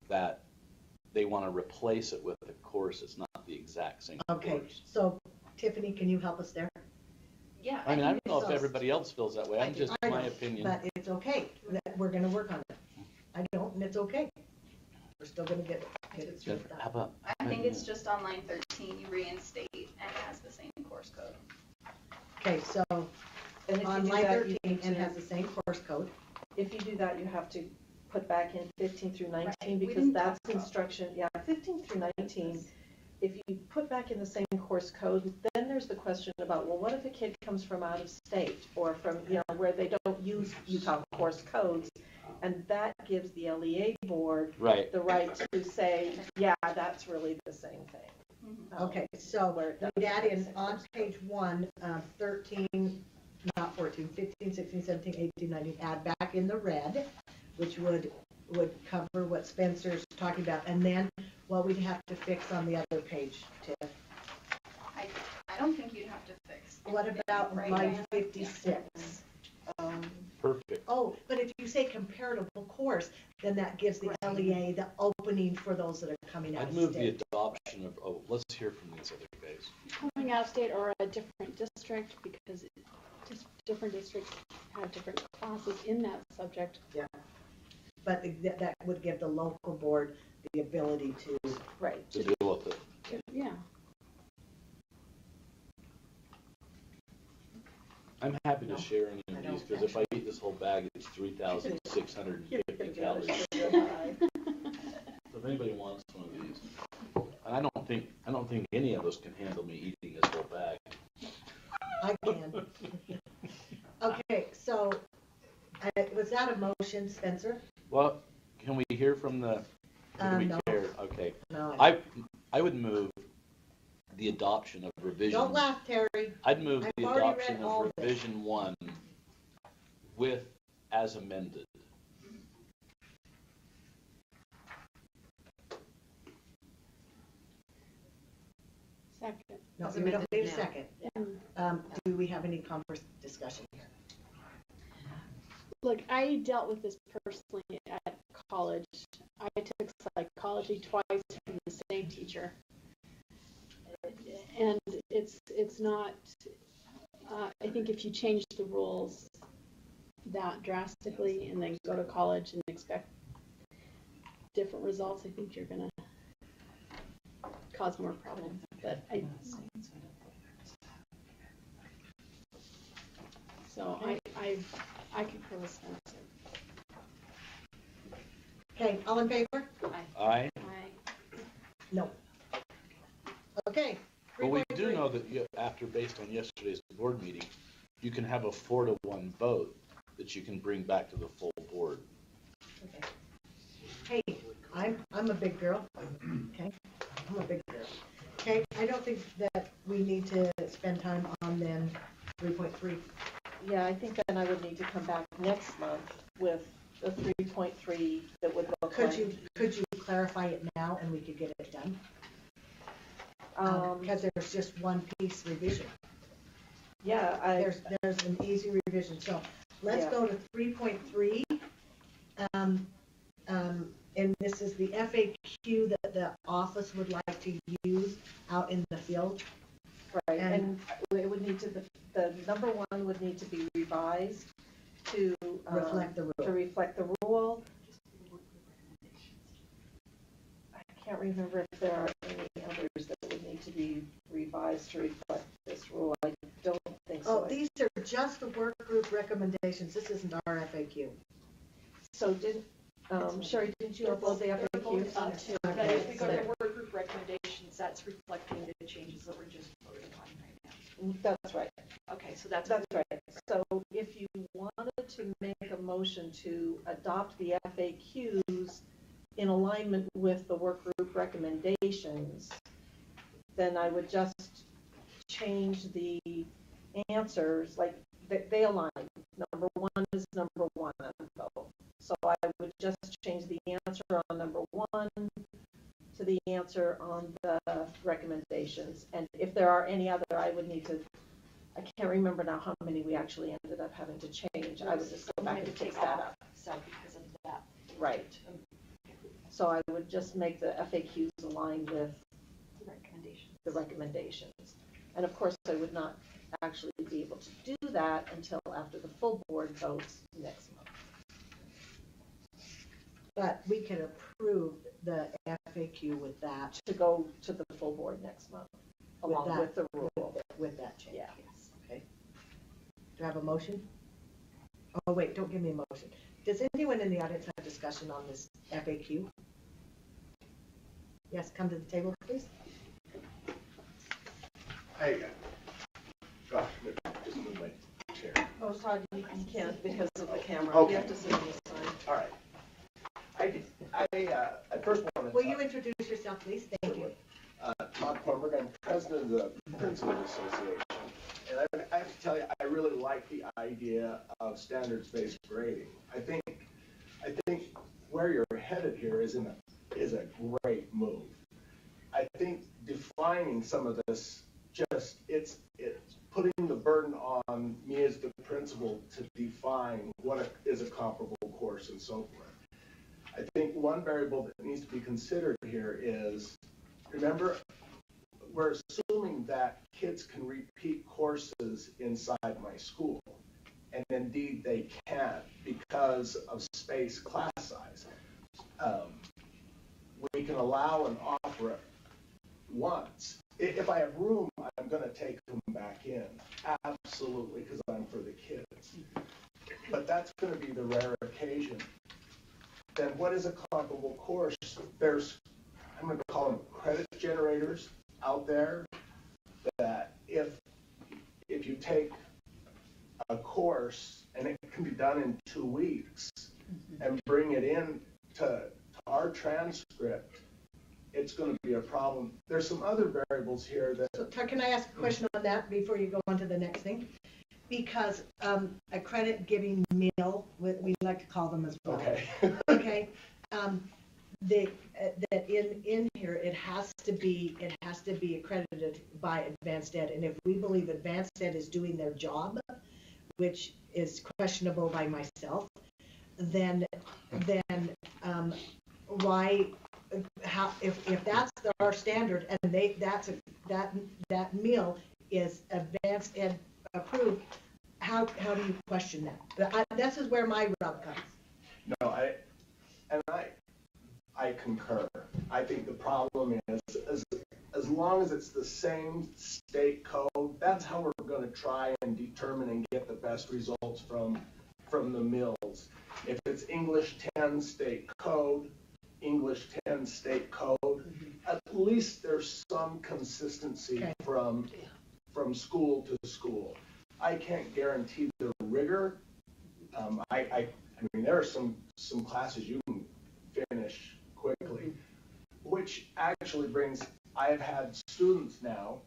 that they want to replace it with a course that's not the exact same Okay, course. so Tiffany, can you help us there? Yeah. I mean, I don't know if so. everybody else feels that way. I'm just, I my don't, opinion. But it's okay, that we're gonna work on it. I don't, and it's okay. We're still gonna get it through. Jennifer, how about? I think it's just on line 13, you reinstate and it has the same course code. Okay, so And if you on do line that, you 13, need and to- has the same course code. If you do that, you have to put back in 15 through 19 Right, we because didn't that's talk about instruction, yeah, 15 through 19. If you put back in the same course code, then there's the question about, well, what if a kid comes from out of state or from, where they don't use Utah course codes? And that gives the LEA board Right. the right to say, yeah, that's really the same thing. Okay, so Where it we'd doesn't add make in sense. on page 1, 13, not 14, 15, 16, 17, 18, 19, add back in the red, which would cover what Spencer's talking about. And then what we'd have to fix on the other page, Tiff. I don't think you'd have to fix. What about Right. line 56? Perfect. Oh, but if you say comparable course, then that gives the LEA the opening for those that are coming out I'd of move the state. adoption of, let's hear from these other guys. Coming out of state or a different district, because just different districts have different classes in that subject. Yeah. But that would give the local board the ability to. Right. To deal with it. Yeah. I'm happy to share any of these, because if I eat this whole bag, it's 3,650 calories. So if anybody wants one of these, and I don't think any of us can handle me eating this whole bag. I can. Okay, so, was that a motion, Spencer? Well, can we hear from the, do we No. care? Okay. No. I would move the adoption of revision. Don't laugh, Terry. I'd move I've the already adoption read all of this. revision 1 with, as amended. Second. No, As we don't amended need a now. second. Do we have any discussion here? Look, I dealt with this personally at college. I took psychology twice from the same teacher. And it's not, I think if you change the rules that drastically and then go to college and expect different results, I think you're gonna cause more problems. But I concur with Spencer. Okay, all in favor? Aye. No. Okay. But we do 3.3. know that after, based on yesterday's board meeting, you can have a 4-to-1 vote that you can bring back to the full board. Okay. Hey, I'm a big girl. Okay, I'm a big girl. Okay, I don't think that we need to spend time on then 3.3. Yeah, I think then I would need to come back next month with the 3.3 that would look Could like. you clarify it now and we could get it done? Because there's just one piece revision. Yeah, There's an easy revision, so let's Yeah. go to 3.3. And this is the FAQ that the office would like to use out in the field. Right, And- and it would need to, the number 1 would need to be revised to. Reflect the rule. To reflect the rule. I can't remember if there are any others that would need to be revised to reflect this rule. I don't think so. Oh, these are just the work group recommendations. This isn't our FAQ. So Sherry, didn't you upload the FAQ? But if we go to work group recommendations, that's reflecting the changes that were just voted on right now. That's right. Okay, so that's. That's right. So if you wanted to make a motion to adopt the FAQs in alignment with the work group recommendations, then I would just change the answers, like they align. Number 1 is number 1 on both. So I would just change the answer on number 1 to the answer on the recommendations. And if there are any other, I would need to, I can't remember now how many we actually ended up having to change. I would just go back and fix that up. So because of that. Right. So I would just make the FAQs align with Recommendations. the recommendations. And of course, I would not actually be able to do that until after the full board votes next month. But we can approve the FAQ with that. To go to the full board next month, along that- with the rule. With that change. Yeah. Yes. Okay. Do I have a motion? Oh, wait, don't give me a motion. Does anyone in the audience have discussion on this FAQ? Yes, come to the table, please. Hey, gosh, just move my chair. Oh, sorry, you can't because of the camera. Okay. You have to sit on this side. All right. I first want to. Will you introduce yourself, please? Thank you. Todd Kornberg, I'm president of the Principals Association. And I have to tell you, I really like the idea of standards-based grading. I think where you're headed here is a great move. I think defining some of this, it's putting the burden on me as the principal to define what is a comparable course and so forth. I think one variable that needs to be considered here is, remember, we're assuming that kids can repeat courses inside my school. And indeed they can because of space class size. We can allow and offer it once. If I have room, I'm going to take them back in. Absolutely, because I'm for the kids. But that's going to be the rare occasion. Then what is a comparable course? There's, I'm going to call them credit generators out there that if you take a course and it can be done in 2 weeks and bring it in to our transcript, it's going to be a problem. There's some other variables here that... So, can I ask a question on that before you go on to the next thing? Because a credit giving meal, we like to call them as well. Okay. Okay. That in here it has to be accredited by Advanced Ed, and if we believe Advanced Ed is doing their job, which is questionable by myself, then why? How if that's our standard and that meal is Advanced Ed approved, how do you question that? This is where my rub comes. No, I concur. I think the problem is as long as it's the same state code, that's how we're going to try and determine and get the best results from the mills. If it's English 10 state code, English 10 state code, at least there's some consistency from school to school. I can't guarantee the rigor. I mean, there are some classes you can finish quickly, which actually brings, I've had students now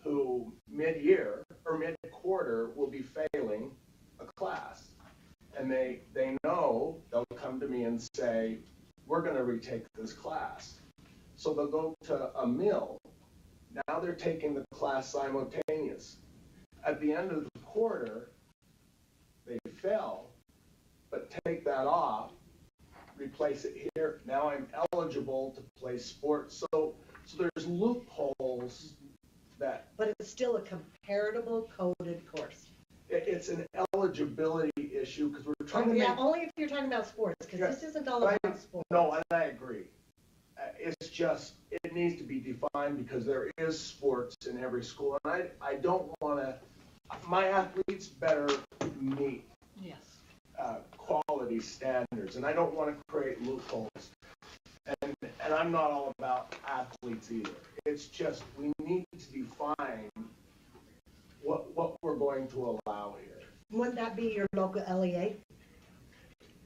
who mid-year or mid-quarter will be failing a class. And they know they'll come to me and say, we're going to retake this class. So they'll go to a mill. Now they're taking the class simultaneous. At the end of the quarter, they fail, but take that off, replace it here. Now I'm eligible to play sports. So there's loopholes that... But it's still a comparable coded course. It's an eligibility issue because we're trying to make... only if you're talking about sports, because this isn't all about sports. No, and I agree. It's just, it needs to be defined because there is sports in every school. And I don't want to... My athletes better meet quality standards, and I don't want to create loopholes. And I'm not all about athletes either. It's just we need to define what we're going to allow here. Wouldn't that be your local LEA?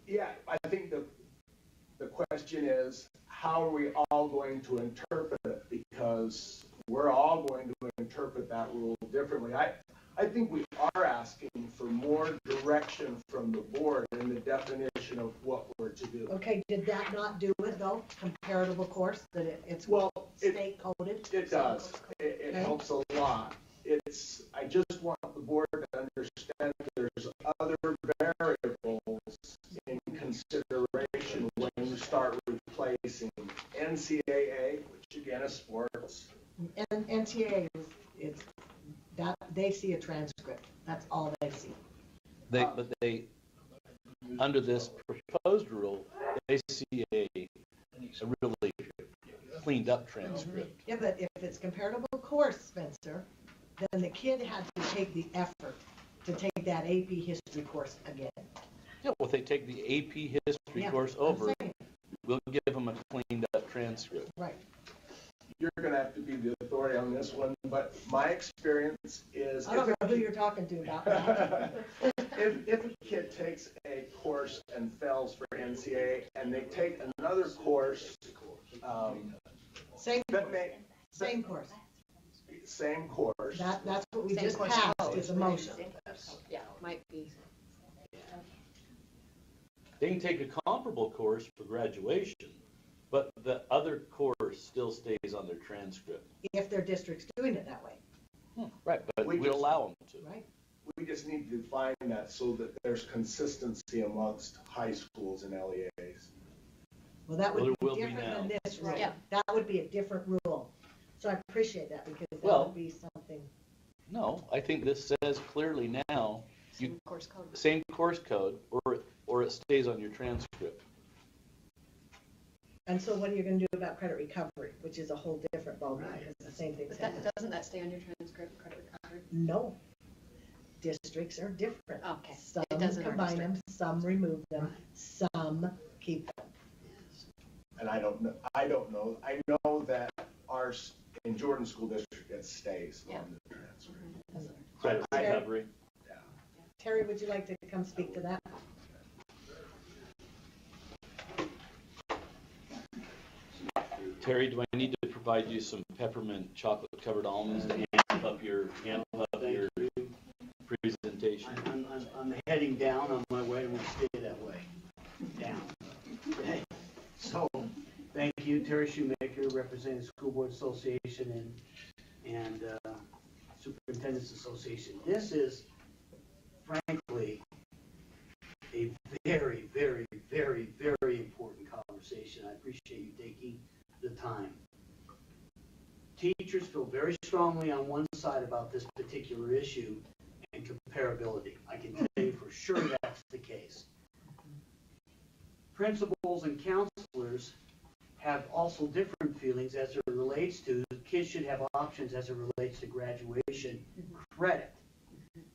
Yeah, I think the question is, how are we all going to interpret it? Because we're all going to interpret that rule differently. I think we are asking for more direction from the board in the definition of what we're to do. Okay, did that not do it though? Comparable course, that it's state coded? It does. It helps a lot. I just want the board to understand that there's other variables in consideration when you start replacing NCAA, which again is sports. And NCAA is They see a transcript, that's all they see. But they, under this proposed rule, they see a really cleaned up transcript. Yeah, but if it's comparable course, Spencer, then the kid had to take the effort to take that AP history course again. Yeah, well, if they take the AP history Yeah, course I'm over, saying. we'll give them a cleaned up transcript. Right. You're gonna have to be the authority on this one, but my experience is. I don't know who you're talking to about that. If a kid takes a course and fails for NCAA, and they take another course, Same that course, may, same course. same course. That's what we Same just course passed, is a motion. Yeah, might be. They can take a comparable course for graduation, but the other course still stays on their transcript. If their district's doing it that way, Right, but We we'll just- allow them to. right? We just need to define that so that there's consistency amongst high schools and LEAs. Well, that Well, would there will be be different than now. this rule. Yeah. That would be a different rule. So I appreciate that, because that Well- would be something. No, I think this says clearly now, Same course code. same course code, or it stays on your transcript. And so what are you gonna do about credit recovery, which is a whole different ballgame, because the same thing's But that, happening. doesn't that stay on your transcript, credit recovery? No, districts are different. Okay, Some it doesn't in our combine them, some remove them, some keep them. And I don't know, I know that ours, in Jordan School District, it stays Yeah. on the transcript. Credit I- recovery. Terry, would you like to come speak to that? Terry, do I need to provide you some peppermint chocolate covered almonds to amp up your presentation? I'm heading down on my way, and we'll stay that way, down. Okay. So, thank you, Terry Shoemaker, representing the School Board Association and Superintendent's Association. This is, frankly, a very, very, very, very important conversation. I appreciate you taking the time. Teachers feel very strongly on one side about this particular issue and comparability. I can tell you for sure that's the case. Principals and counselors have also different feelings as it relates to, kids should have options as it relates to graduation credit,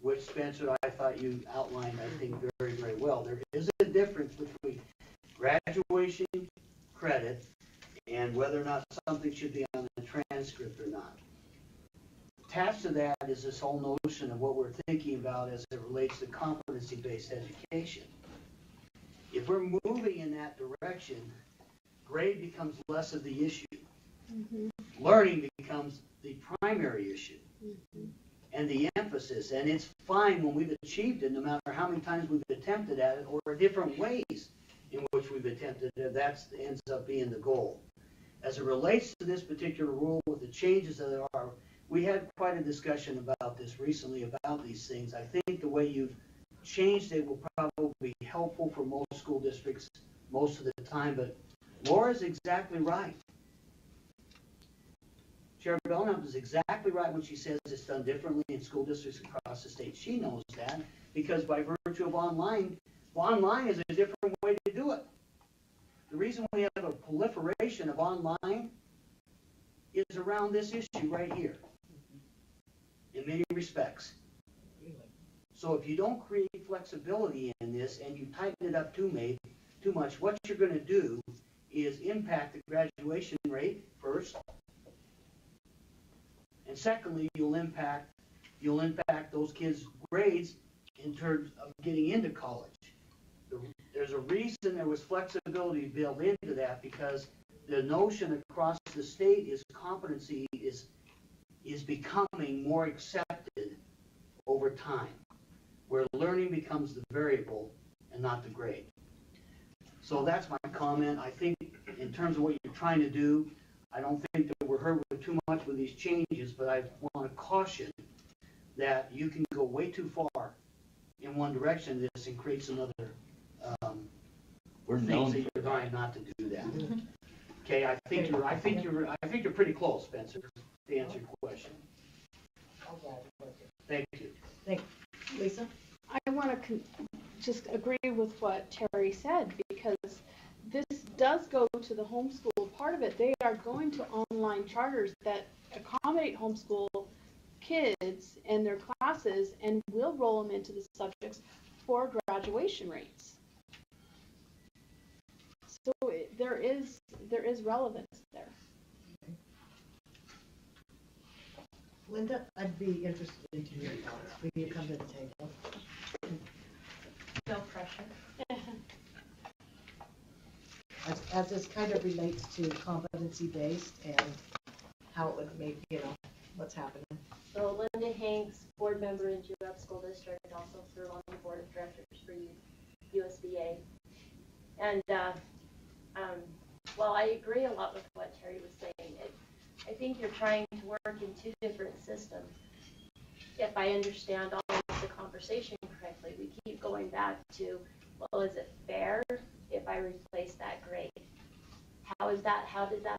which Spencer, I thought you outlined, I think, very, very well. There is a difference between graduation credit and whether or not something should be on the transcript or not. Attached to that is this whole notion of what we're thinking about as it relates to competency-based education. If we're moving in that direction, grade becomes less of the issue. Learning becomes the primary issue and the emphasis, and it's fine when we've achieved it, no matter how many times we've attempted at it or different ways in which we've attempted it. That ends up being the goal. As it relates to this particular rule with the changes that there are, we had quite a discussion about this recently, about these things. I think the way you've changed it will probably be helpful for most school districts most of the time, but Laura's exactly right. Chair Belknap is exactly right when she says it's done differently in school districts across the state. She knows that because by virtue of online is a different way to do it. The reason we have a proliferation of online is around this issue right here, in many respects. So if you don't create flexibility in this and you tighten it up too much, what you're going to do is impact the graduation rate first, and secondly, you'll impact those kids' grades in terms of getting into college. There's a reason there was flexibility built into that, because the notion across the state is competency is becoming more accepted over time, where learning becomes the variable and not the grade. So that's my comment. I think in terms of what you're trying to do, I don't think that we're hurt with too much with these changes, but I want to caution that you can go way too far in one direction of this and create some other things that you're trying not to do that. Okay, I think you're pretty close, Spencer, to answer your question. Okay. Thank you. Lisa? I want to just agree with what Terry said, because this does go to the homeschool part of it. They are going to online charters that accommodate homeschool kids and their classes and will roll them into the subjects for graduation rates. So there is relevance there. Linda, I'd be interested in your thoughts when you come to the table. No pressure. As this kind of relates to competency-based and how it would make, what's happening. So Linda Hanks, board member in Juab School District, also serve on the board of directors for USBA. And while I agree a lot with what Terry was saying, I think you're trying to work in two different systems. If I understand all of the conversation correctly, we keep going back to, well, is it fair if I replace that grade? How does that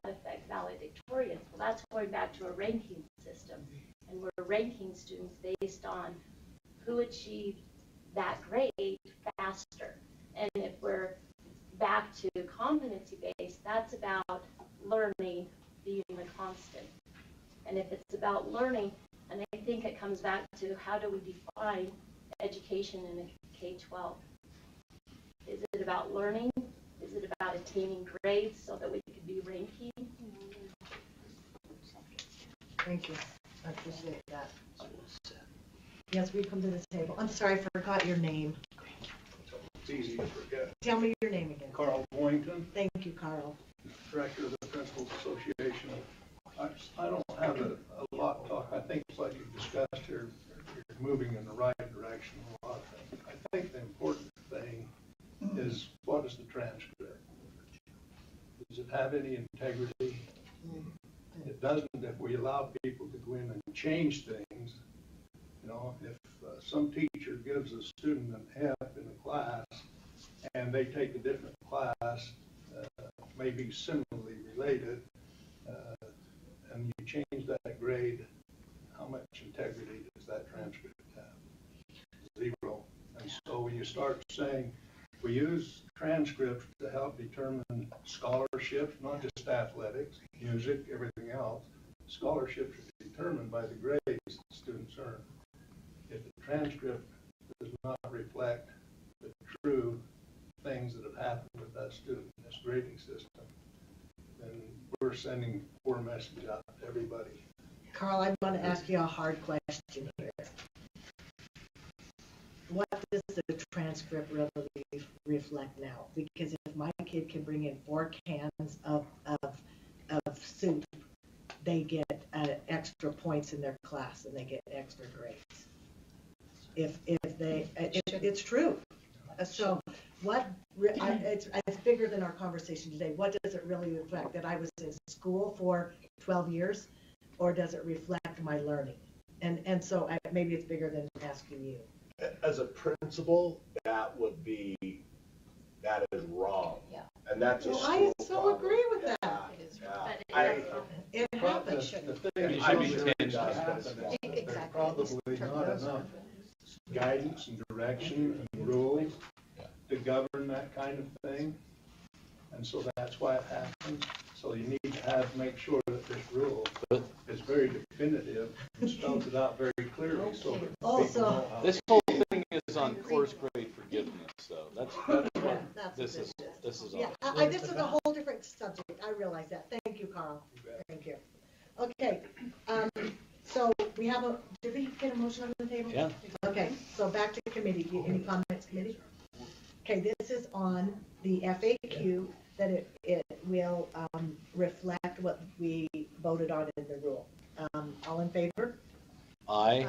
affect valedictorians? Well, that's going back to a ranking system. And we're ranking students based on who achieved that grade faster. And if we're back to competency-based, that's about learning being the constant. And if it's about learning, and I think it comes back to how do we define education in a K-12? Is it about learning? Is it about attaining grades so that we can be ranking? Thank you. I appreciate that. Yes, we come to the table. I'm sorry, I forgot your name. It's easy to forget. Tell me your name again. Carl Boynton, Thank you, Carl. Director of the Principals Association. I don't have a lot to talk. I think it's like you discussed here, you're moving in the right direction on a lot of things. I think the important thing is, what is the transcript? Does it have any integrity? It doesn't if we allow people to go in and change things. If some teacher gives a student an F in a class and they take a different class, maybe similarly related, and you change that grade, how much integrity does that transcript have? Zero. And so when you start saying, we use transcripts to help determine scholarships, not just athletics, music, everything else. Scholarships are determined by the grades students earn. If the transcript does not reflect the true things that have happened with that student in this grading system, then we're sending a poor message out to everybody. Carl, I want to ask you a hard question here. What does the transcript really reflect now? Because if my kid can bring in 4 cans of soup, they get extra points in their class and they get extra grades. It's true. So it's bigger than our conversation today. What does it really reflect? That I was in school for 12 years, or does it reflect my learning? And so maybe it's bigger than asking you. As a principal, that is wrong. Yeah. And that's a Well, school I so problem. agree with that. It happens. The thing is, should be I'm sure it changed. happens. There's probably not enough guidance and direction and rules to govern that kind of thing. And so that's why it happens. So you need to make sure that this rule is very definitive and spells it out very clearly so that people know how. This whole thing is on course grade forgiveness, so that's what this is Yeah, on. this is a whole different subject. I realize that. Thank you, Carl. Thank you. Okay, so we have did we get a motion on the table? Yeah. Okay, so back to committee. Any comments, committee? Okay, this is on the FAQ, that it will reflect what we voted on in the rule. All in favor? Aye.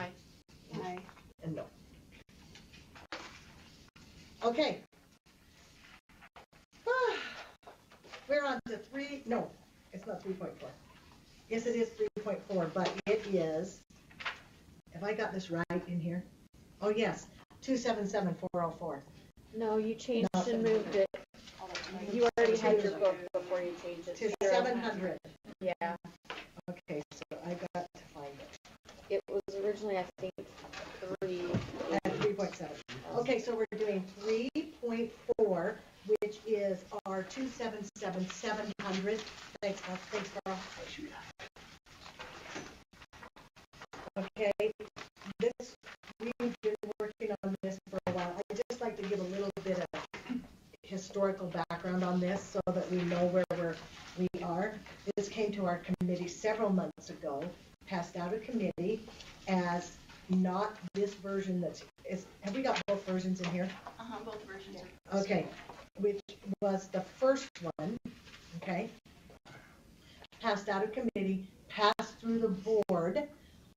Aye. And no. Okay. We're on to no, it's not 3.4. Yes, it is 3.4, but it is, have I got this right in here? Oh, yes, 277404. No, you changed and moved it. You already had your book before you changed it. To 700. Yeah. Okay, so I got to find it. It was originally, I think, Okay, so we're doing 3.4, which is our 277,700. Thanks, Carl. Thanks, Carl. Okay, this, we've been working on this for a while. I'd just like to give a little bit of historical background on this so that we know where we are. This came to our committee several months ago, passed out of committee as not this version have we got both versions in here? Both versions are. Okay, which was the first one, okay? Passed out of committee, passed through the board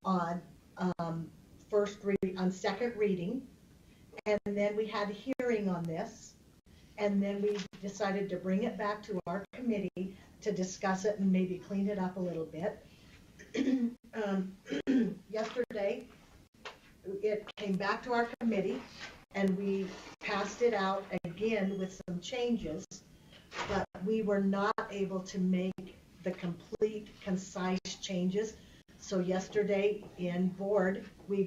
on second reading, and then we had a hearing on this, and then we decided to bring it back to our committee to discuss it and maybe clean it up a little bit. Yesterday, it came back to our committee, and we passed it out again with some changes, but we were not able to make the complete, concise changes. So yesterday in board, we're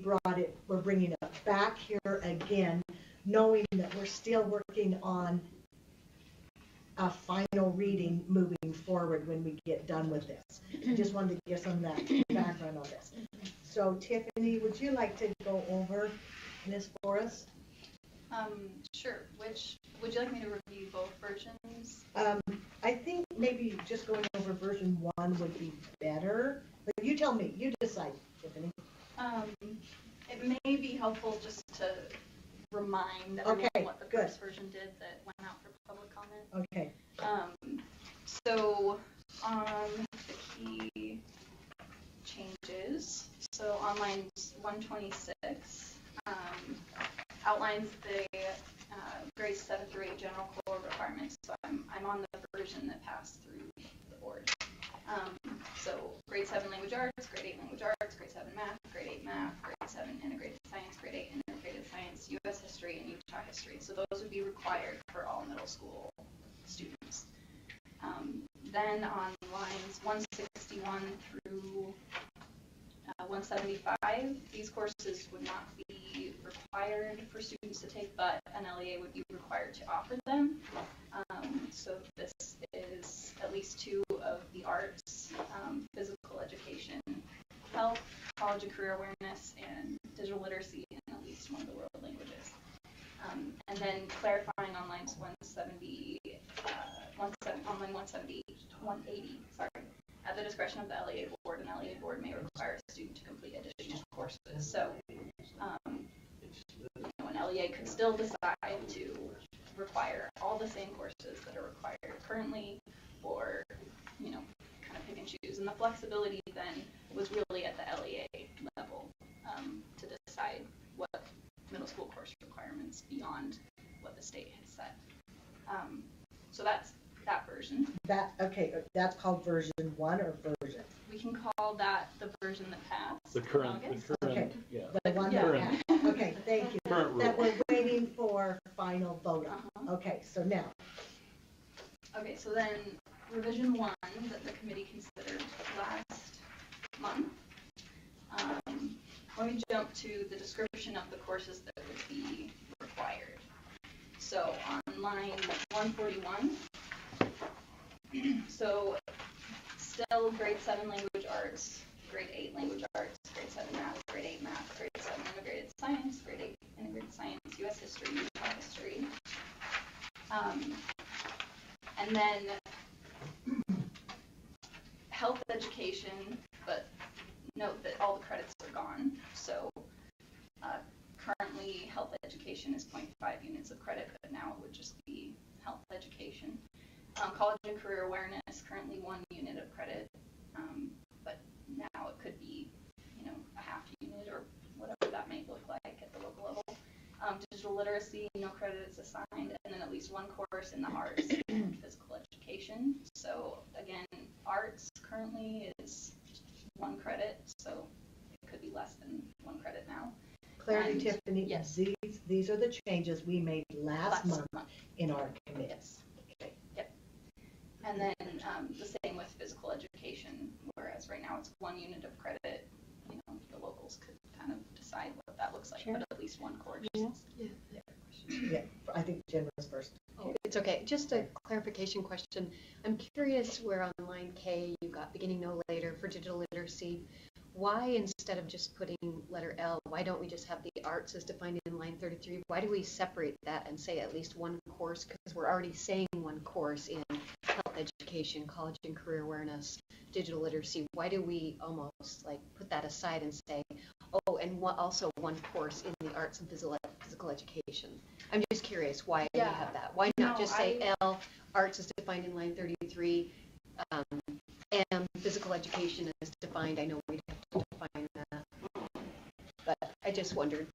bringing it back here again, knowing that we're still working on a final reading moving forward when we get done with this. I just wanted to give some of that background on this. So Tiffany, would you like to go over this for us? Sure. Would you like me to review both versions? I think maybe just going over version 1 would be better. But you tell me. You decide, Tiffany. It may be helpful just to remind everyone what the first version did that went out for public comment. Okay. So on the key changes, so on line 126, outlines the grades 7 through 8 general core requirements. So I'm on the version that passed through the board. So grade 7 language arts, grade 8 language arts, grade 7 math, grade 8 math, grade 7 integrated science, grade 8 integrated science, U.S. history, and Utah history. So those would be required for all middle school students. Then on lines 161 through 175, these courses would not be required for students to take, but an LEA would be required to offer them. So this is at least 2 of the arts, physical education, health, college and career awareness, and digital literacy, and at least 1 of the world languages. And then clarifying on lines 180, sorry. At the discretion of the LEA board, an LEA board may require a student to complete additional courses. So, an LEA could still decide to require all the same courses that are required currently, or, kind of pick and choose. And the flexibility then was really at the LEA level to decide what middle school course requirements beyond what the state has set. So that's that version. That's called version 1 or version? We can call that the version that passed. The current, yeah. The one that passed. Okay, thank you. That we're waiting for final vote on. Okay, so now. Okay, so then revision 1 that the committee considered last month. Let me jump to the description of the courses that would be required. So on line 141, so still grade 7 language arts, grade 8 language arts, grade 7 math, grade 8 math, grade 7 integrated science, grade 8 integrated science, U.S. history, Utah history. And then health education, but note that all the credits are gone. So currently health education is 0.5 units of credit, but now it would just be health education. College and career awareness, currently 1 unit of credit, but now it could be, a half unit or whatever that may look like at the local level. Digital literacy, no credit is assigned, and then at least 1 course in the arts and physical education. So again, arts currently is 1 credit, so it could be less than 1 credit now. Clarity, Tiffany, yes. These are the changes we made last month in our committee. Okay. Yep. And then the same with physical education, whereas right now it's 1 unit of credit. The locals could kind of decide what that looks like, but at least 1 course. Yeah. I think Jen was first. Oh, it's okay. Just a clarification question. I'm curious where on line K you got beginning no later for digital literacy. Why, instead of just putting letter L, why don't we just have the arts as defined in line 33? Why do we separate that and say at least one course? Because we're already saying one course in health education, college and career awareness, digital literacy. Why do we almost like put that aside and say, oh, and also one course in the arts and physical education? I'm just curious why we have that. Why not just say L, arts is defined in line 33, and physical education is defined. I know we'd have to define that, but I just wondered.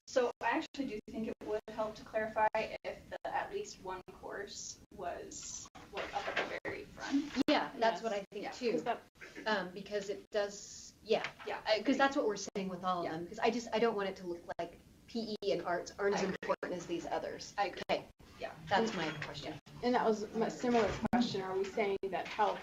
So I actually do think it would help to clarify if the at least one course was like up at the very front. Yeah, that's what I think too. Because it does, because that's what we're saying with all of them. Because I don't want it to look like PE and arts aren't as important as these others. Okay, that's my question. And that was a similar question. Are we saying that health,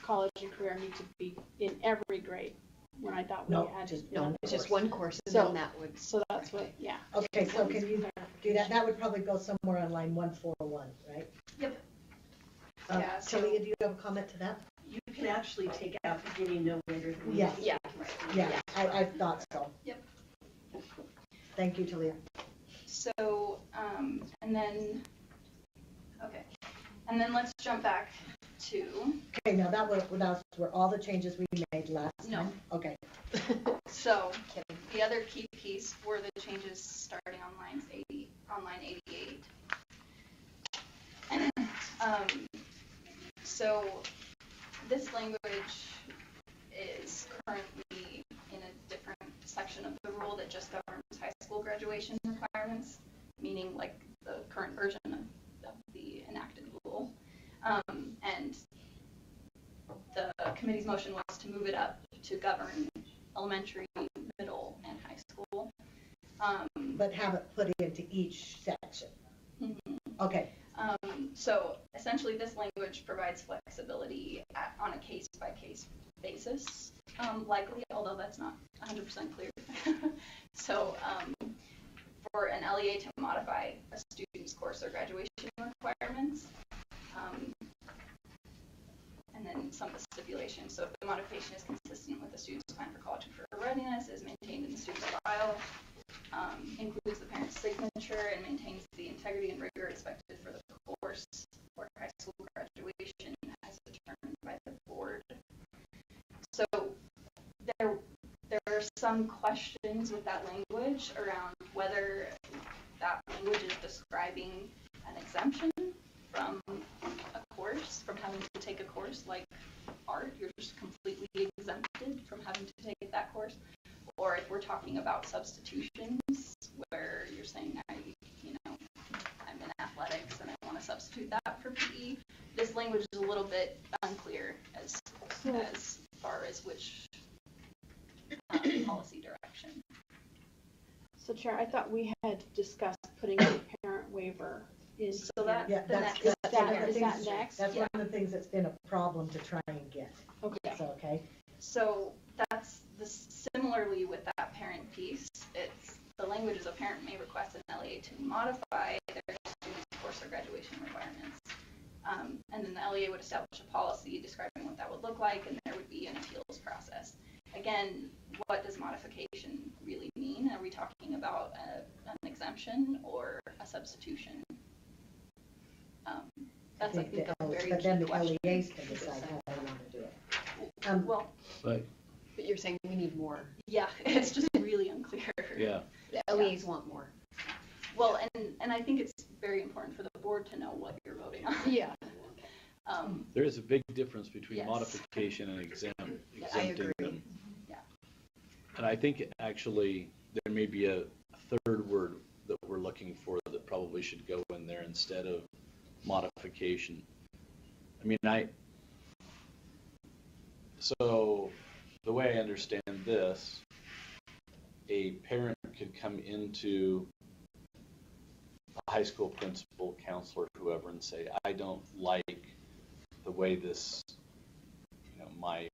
college, and career need to be in every grade? When I thought we had it's just one course, and so, then that would. So that's what, Okay, so can you do that? That would probably go somewhere on line 141, right? Yep. Talia, do you have a comment to that? You can actually take out beginning no later than. Yeah. I thought so. Yep. Thank you, Talia. So, and then let's jump back to. Okay, now that were all the changes we made last time? Okay. So, the other key piece were the changes starting on line 88. So, this language is currently in a different section of the rule that just governs high school graduation requirements, meaning like the current version of the enacted rule. And the committee's motion was to move it up to govern elementary, middle, and high school. But have it put into each section. Okay. So essentially this language provides flexibility on a case-by-case basis, likely, although that's not 100% clear. So for an LEA to modify a student's course or graduation requirements, and then some of the stipulations. So if the modification is consistent with the student's plan for college and career readiness, is maintained in the student's file, includes the parent's signature, and maintains the integrity and rigor expected for the course or high school graduation as determined by the board. So there are some questions with that language around whether that language is describing an exemption from a course, from having to take a course like art. You're just completely exempted from having to take that course. Or if we're talking about substitutions, where you're saying, I'm in athletics and I want to substitute that for PE, this language is a little bit unclear as far as which policy direction. So Chair, I thought we had discussed putting a parent waiver in. So that's next. Is that next? That's one of the things that's been a problem to try and get. Okay. So, okay. So that's similarly with that parent piece. It's the language is a parent may request an LEA to modify their student's course or graduation requirements. And then the LEA would establish a policy describing what that would look like, and there would be an appeals process. Again, what does modification really mean? Are we talking about an exemption or a substitution? That's, I think, a very but then key the question. LEAs can decide how they want to do it. But you're saying we need more. Yeah, it's just really unclear. Yeah. The LEAs want more. Well, and I think it's very important for the board to know what you're voting on. Yeah. There is a big difference between Yes. modification and exempting I agree. them. Yeah. And I think actually there may be a third word that we're looking for that probably should go in there instead of modification. I mean, so the way I understand this, a parent could come into a high school principal, counselor, whoever, and say, I don't like the way this, my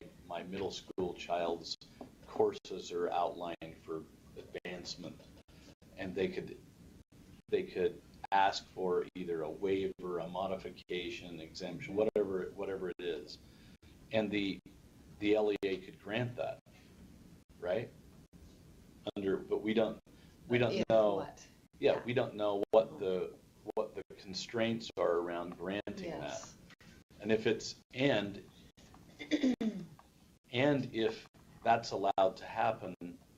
middle school child's courses are outlined for advancement, and they could ask for either a waiver, a modification, exemption, whatever it is. And the LEA could grant that, right? But we don't know. What? Yeah, we don't know what the constraints are around granting that. Yes. And if it's, and if that's allowed to happen,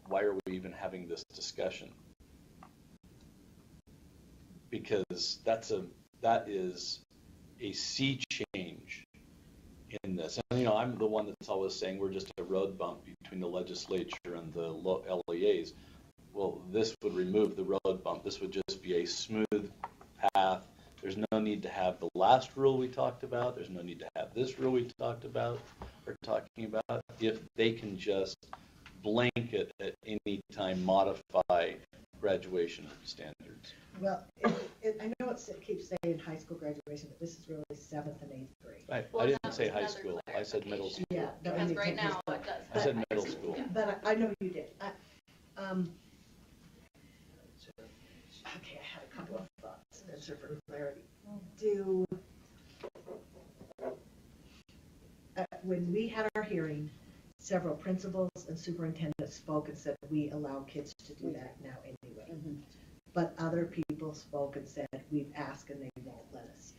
why are we even having this discussion? Because that is a sea change in this. And, I'm the one that's always saying we're just a road bump between the legislature and the LEAs. Well, this would remove the road bump. This would just be a smooth path. There's no need to have the last rule we talked about. There's no need to have this rule we talked about or talking about. If they can just blanket at any time modify graduation standards. Well, I know it keeps saying high school graduation, but this is really 7th and 8th grade. I Well, didn't that say was high another school. I said middle school. Yeah. Because right now it does. I said middle school. But I know you did. Okay, I had a couple of thoughts, Spencer, for clarity. When we had our hearing, several principals and superintendents spoke and said, we allow kids to do that now anyway. But other people spoke and said, we've asked and they won't let us.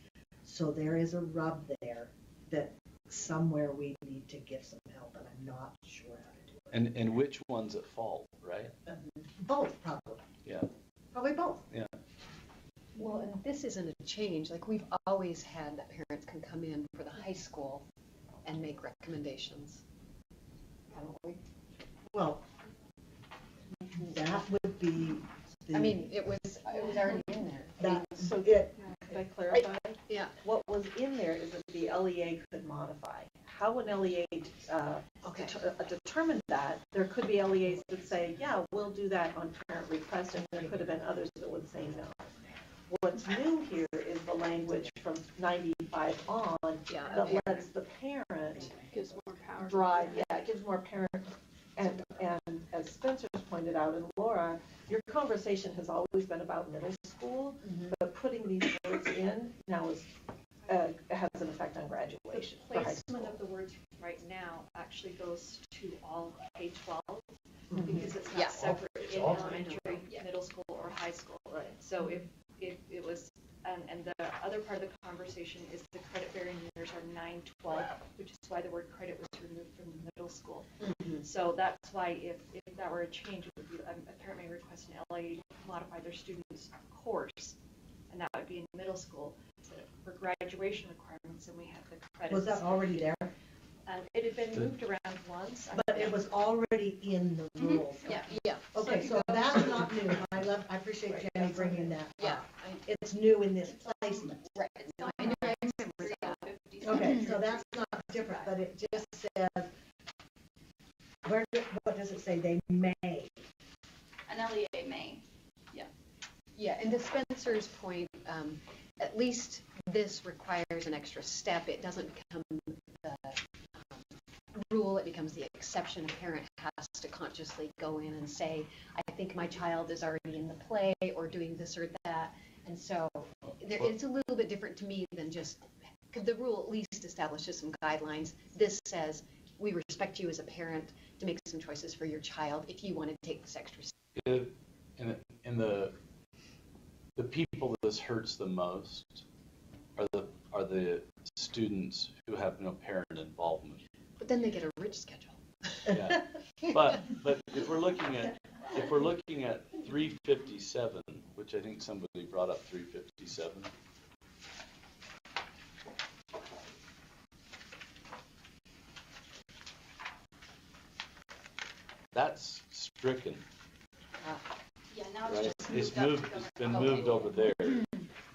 So there is a rub there that somewhere we need to give some help, and I'm not sure how to do it. And which one's at fault, right? Both, probably. Yeah. Probably both. Yeah. Well, and this isn't a change. Like, we've always had that parents can come in for the high school and make recommendations. Haven't we? Well, that would be I mean, it was already in there. So it, could I clarify? Yeah. What was in there is that the LEA could modify. How would LEA determine that? There could be LEAs that say, yeah, we'll do that on parent request, and there could have been others that would say no. What's new here is the language from 95 on that lets the parent Gives more power. drive. Yeah, it gives more parent. And as Spencer's pointed out, and Laura, your conversation has always been about middle school, but putting these words in now has an effect on graduation. The placement of the words right now actually goes to all K-12 because it's not separate in elementary, middle school, or high school. Right. So if it was, and the other part of the conversation is the credit-bearing years are 9-12, which is why the word credit was removed from the middle school. So that's why if that were a change, it would be a parent may request an LA to modify their student's course, and that would be in middle school. So for graduation requirements, and we have the credits. was that already there? It had been moved around once. But it was already in the rules. Yeah. Okay, so that's not new. I appreciate Jenny bringing that up. It's new in this placement. Right. I remember that. Okay, so that's not different, but it just says, what does it say? They may. An LEA may. Yeah, and to Spencer's point, at least this requires an extra step. It doesn't become the rule, it becomes the exception. A parent has to consciously go in and say, I think my child is already in the play or doing this or that. And so it's a little bit different to me than just, the rule at least establishes some guidelines. This says, we respect you as a parent to make some choices for your child if you want to take this extra step. And the people that this hurts the most are the students who have no parent involvement. But then they get a rich schedule. Yeah. But if we're looking at 357, which I think somebody brought up 357. That's stricken. Yeah, now Right? it's just moved. It's been moved over there.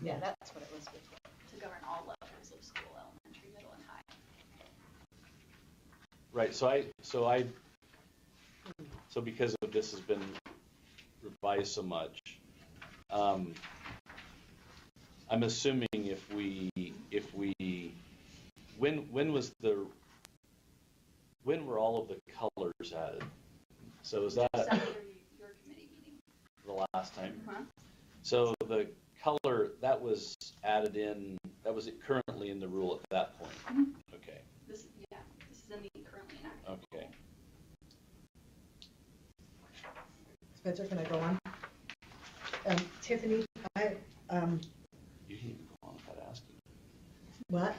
Yeah, that's what it was before. To govern all levels of school, elementary, middle, and high. Right, so because of this has been revised so much, I'm assuming when were all of the colors added? So is that Your committee meeting. the last time? Uh-huh. So the color, that was added in, that was currently in the rule at that point. Okay, This is in the currently enacted. okay. Spencer, can I go on? Tiffany, You can even go on without asking. what?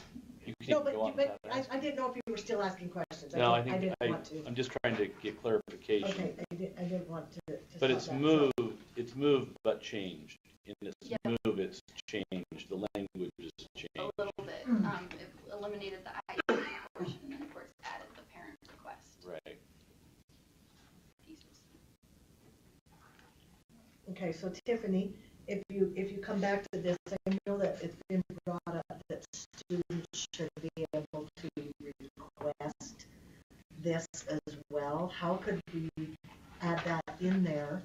You can No, even go on but without asking. I didn't know if you were still asking questions. No, I didn't think, want to. I'm just trying to get clarification. Okay, I didn't want to. But stop it's moved but changed. In its Yeah. move, it's changed, the language is A changed. little bit. It eliminated the ID portion and then of course added the parent request Right. pieces. Okay, so Tiffany, if you come back to this, I know that it's been brought up that students should be able to request this as well. How could we add that in there?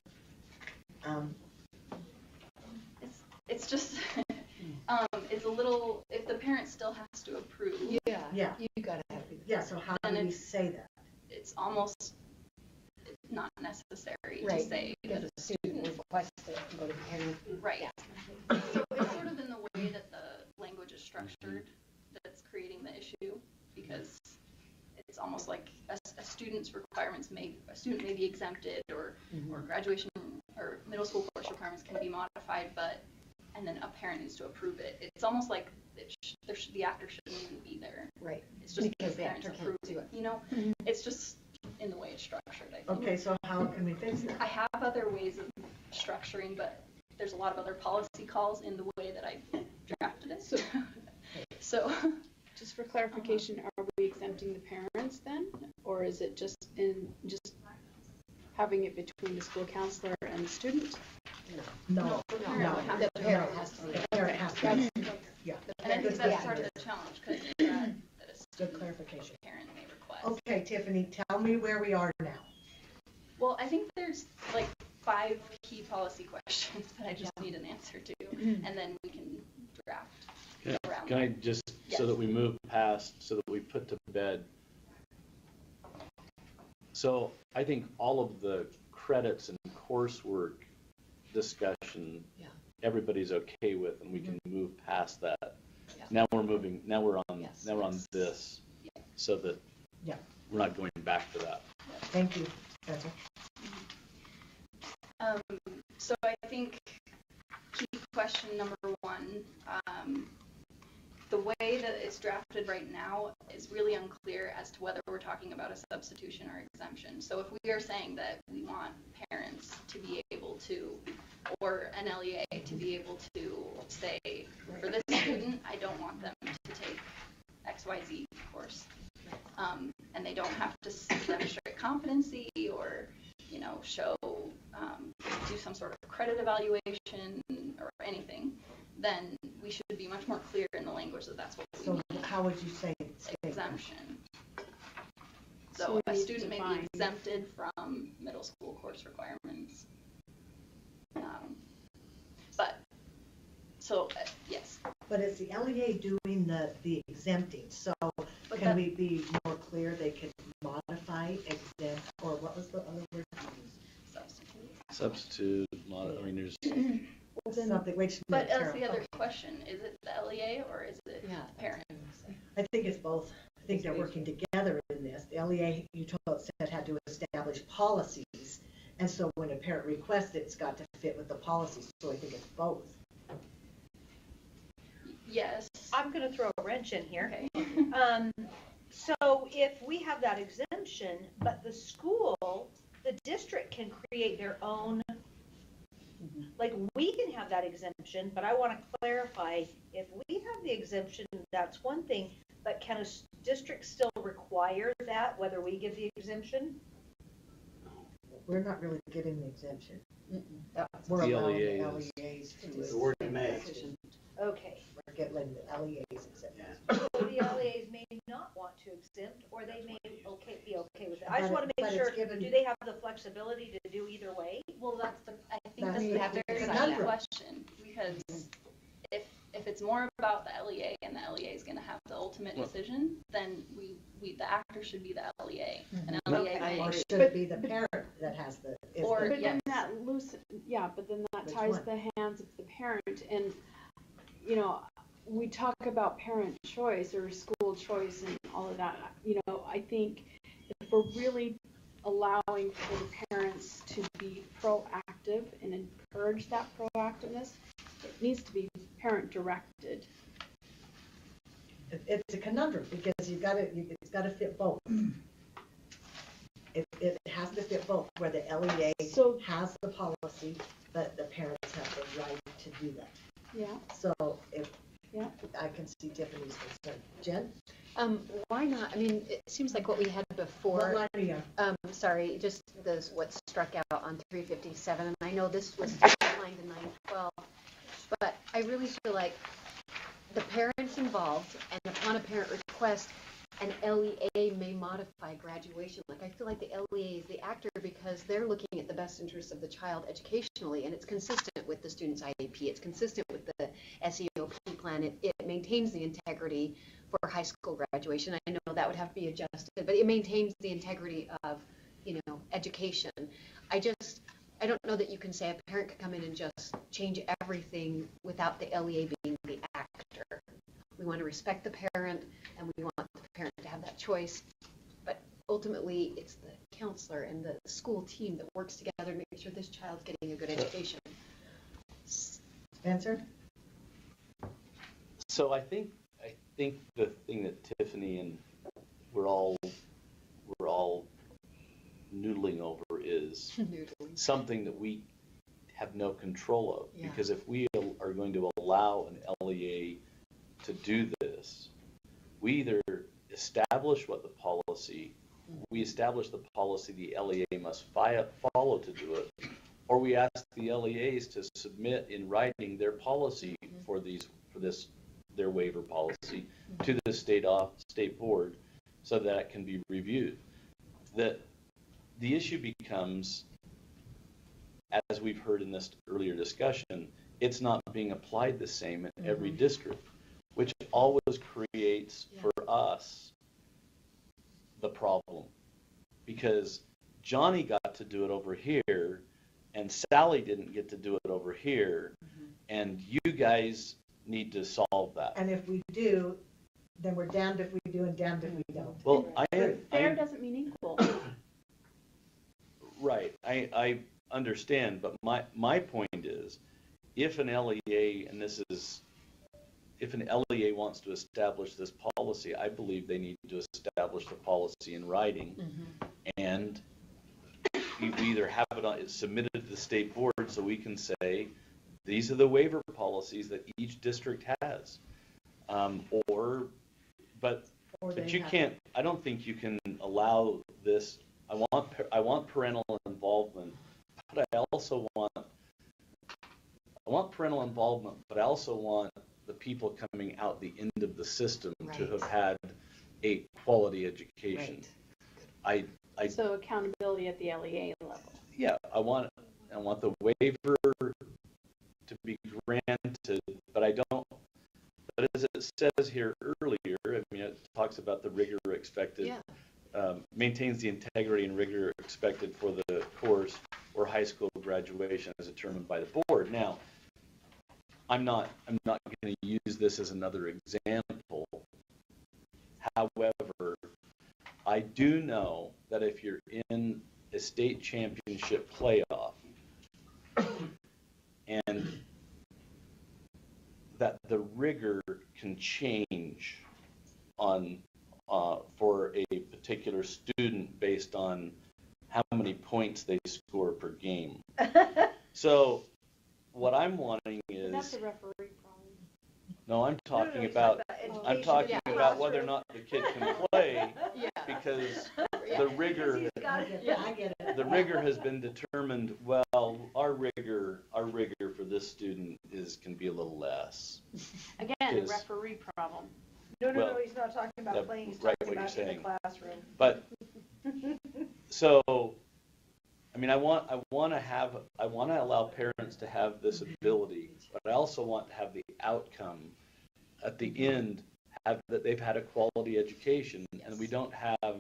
It's just, it's a little, if the parent still has to approve. Yeah. You gotta have. Yeah, so how do Then we it's- say that? It's almost not necessary to Right. say If that a student requests it, go to parent. right. So it's sort of in the way that the language is structured that's creating the issue, because it's almost like a student's requirements a student may be exempted, or graduation or middle school course requirements can be modified, and then a parent needs to approve it. It's almost like the actor shouldn't even be there. Right. It's just Because the the parents actor can't do approving, you know? It's just in the way it's structured, I think. Okay, so how can we fix that? I have other ways of structuring, but there's a lot of other policy calls in the way that I drafted it. So, Just for clarification, are we exempting the parents then? Or is it just having it between the school counselor and the student? No, the no, parent The parent has to. the parent has to, yeah. and I think that's part of the challenge, because that a Good student clarification. parent may request. Okay, Tiffany, tell me where we are now. Well, I think there's like 5 key policy questions that I just need an answer to, and then we can draft around Can I them. just, Yes. so that we move past, so that we put to bed. So I think all of the credits and coursework discussion, everybody's okay with, and we can move past that. Yeah. Now we're on Yes. this, so that Yeah. we're not going back to that. Thank you, Spencer. So I think key question number 1, the way that it's drafted right now is really unclear as to whether we're talking about a substitution or exemption. So if we are saying that we want parents to be able to, or an LEA to be able to say, for this student, I don't want them to take XYZ course. And they don't have to demonstrate competency or, show, do some sort of credit evaluation or anything, then we should be much more clear in the language that that's what we So mean. how would you say Exemption. So So we a need to student may define. be exempted from middle school course requirements. Yes. But it's the LEA doing the exempting, so But can that- we be more clear, they could modify, exempt, or what was the other word you used? Substitute, there's, Something, wait a But minute, that's the Carol. other question, is it the LEA or is it the parent? I think it's both. I think they're working together in this. The LEA, you said, had to establish policies, and so when a parent requests it, it's got to fit with the policies, so I think it's both. Yes. I'm gonna throw a wrench in here. Okay. So if we have that exemption, but the school, the district can create their own, like, we can have that exemption, but I wanna clarify, if we have the exemption, that's one thing, but can a district still require that, whether we give the exemption? We're not really getting the exemption. That's We're The allowing LEA the is. LEAs to. The word may. Okay, We're getting the LEAs exempted. so the LEAs may not want to exempt, or they may be okay with it. I just wanna But make it's sure, given- do they have the flexibility to do either way? Well, I think That's that's the a very conundrum. key question, because if it's more about the LEA and the LEA is gonna have the ultimate decision, then the actor should be the LEA. And LEA may. Or should it be the parent that has the, is Or- the- But then that but then that Which ties one? the hands of the parent, and, you know, we talk about parent choice or school choice and all of that, you know, I think if we're really allowing for the parents to be proactive and encourage that proactiveness, it needs to be parent directed. It's a conundrum, because it's gotta fit both. It has to fit both, where the LEA So- has the policy, but the parents have the right to do that. Yeah. So if, Yeah. I can see Tiffany's concern. Jen? Why not? I mean, it seems like what we had before. What line are you on? Sorry, just what struck out on 357, and I know this was outlined in 912, but I really feel like the parents involved, and upon a parent request, an LEA may modify graduation. Like, I feel like the LEA is the actor because they're looking at the best interests of the child educationally, and it's consistent with the student's IEP, it's consistent with the SEOP plan, it maintains the integrity for high school graduation. I know that would have to be adjusted, but it maintains the integrity of, you know, education. I don't know that you can say a parent could come in and just change everything without the LEA being the actor. We want to respect the parent, and we want the parent to have that choice, but ultimately it's the counselor and the school team that works together to make sure this child's getting a good education. Spencer? So I think the thing that Tiffany and we're all noodling over is something that we have no control of. Yeah. Because if we are going to allow an LEA to do this, we either establish what the policy, we establish the policy the LEA must follow to do it, or we ask the LEAs to submit in writing their policy for their waiver policy to the state board so that it can be reviewed. The issue becomes, as we've heard in this earlier discussion, it's not being applied the same in every district, which always creates for us the problem. Because Johnny got to do it over here, and Sally didn't get to do it over here, and you guys need to solve that. And if we do, then we're damned if we do and damned if we don't. Well, Fair doesn't mean equal. Right, I understand, but my point is, if an LEA, and if an LEA wants to establish this policy, I believe they need to establish the policy in writing, and we either have it submitted to the state board so we can say, these are the waiver policies that each district has, but you can't. I don't think you can allow this. I want parental involvement, but I also want parental involvement, but I also want the people coming out the end of the system to have had a quality education. So accountability at the LEA level. Yeah, I want the waiver to be granted, but I don't. But as it says here earlier, I mean, it talks about the rigor expected. Yeah. Maintains the integrity and rigor expected for the course or high school graduation as determined by the board. Now, I'm not going to use this as another example. However, I do know that if you're in a state championship playoff and that the rigor can change on for a particular student based on how many points they score per game. So what I'm wanting is, That's a referee problem. no, I'm talking about whether or not the kid can play because the rigor the rigor has been determined. Well, our rigor for this student can be a little less. Again, a referee problem. No, he's not talking about playing, he's right, talking what you're about in the saying. classroom. But so, I mean, I want to allow parents to have this ability, but I also want to have the outcome at the end that they've had a quality education, and we don't have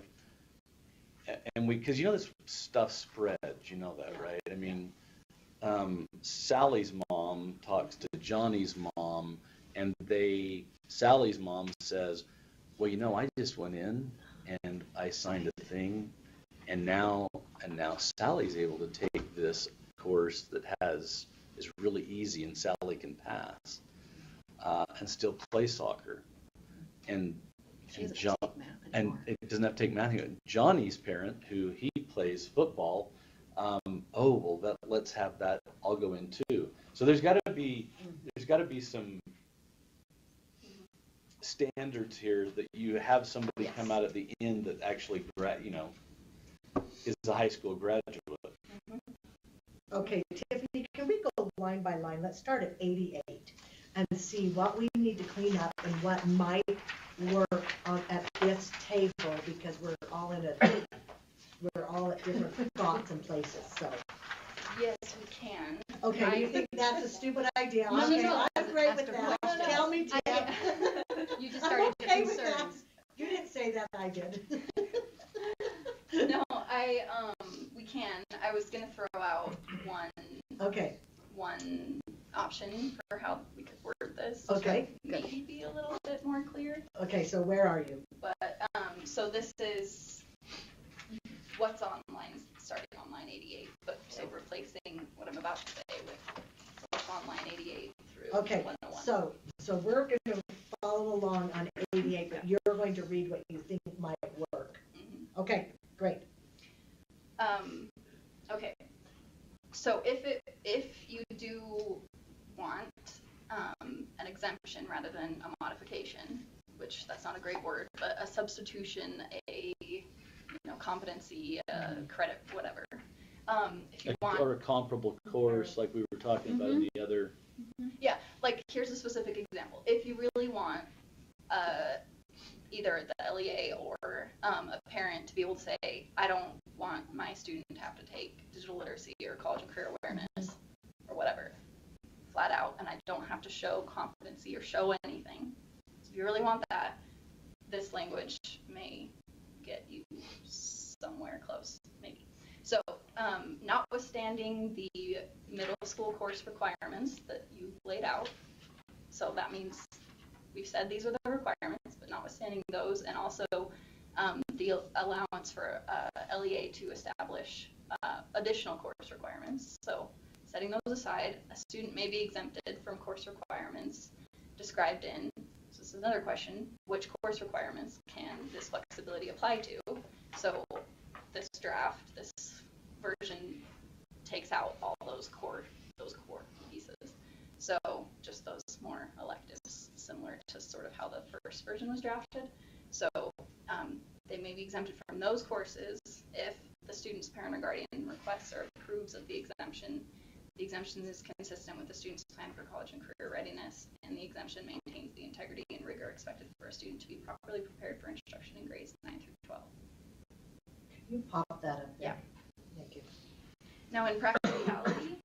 and because this stuff spreads, you know that, right? I mean, Sally's mom talks to Johnny's mom, and Sally's mom says, well, I just went in and I signed a thing, and now Sally's able to take this course that is really easy, and Sally can pass and still play soccer, and John, and it doesn't have to take math. Johnny's parent, who he plays football, let's have that. I'll go in too. So there's got to be some standards here that you have somebody come out at the end that actually is a high school graduate. Okay, Tiffany, can we go line by line? Let's start at 88 and see what we need to clean up and what might work at this table, because we're all at different thoughts and places. So. Yes, we can. Okay, you think that's a stupid idea? No, Okay, no, I'm great with that. No. Tell me, Tim. You just started I'm okay your with that. concerns. You didn't say that, I did. No, we can. I was gonna throw out one option for how we could word this. Okay. To maybe be a little bit more clear. Okay, so where are you? But, so this is what's online, starting on line 88, but so replacing what I'm about to say with what's on line 88 through Okay, 101. so we're going to follow along on 88, but you're going to read what you think might work. Mm-hmm. Okay, great. Okay, so if you do want an exemption rather than a modification, which that's not a great word, but a substitution, a competency, credit, whatever. If you want, or a comparable course like we were talking about in the other. Yeah, like here's a specific example. If you really want either the LEA or a parent to be able to say, I don't want my student to have to take digital literacy or college and career awareness or whatever, flat out, and I don't have to show competency or show anything. So if you really want that, this language may get you somewhere close, maybe. So, notwithstanding the middle school course requirements that you laid out, so that means we've said these are the requirements, but notwithstanding those, and also the allowance for LEA to establish additional course requirements. So, setting those aside, a student may be exempted from course requirements described in, so this is another question, which course requirements can this flexibility apply to? So this draft, this version takes out all those core pieces. So just those more electives, similar to sort of how the first version was drafted. So they may be exempted from those courses if the student's parent or guardian requests or approves of the exemption. The exemption is consistent with the student's plan for college and career readiness, and the exemption maintains the integrity and rigor expected for a student to be properly prepared for instruction in grades 9 through 12. Can you pop that up there? Yeah. Thank you. Now, in practicality,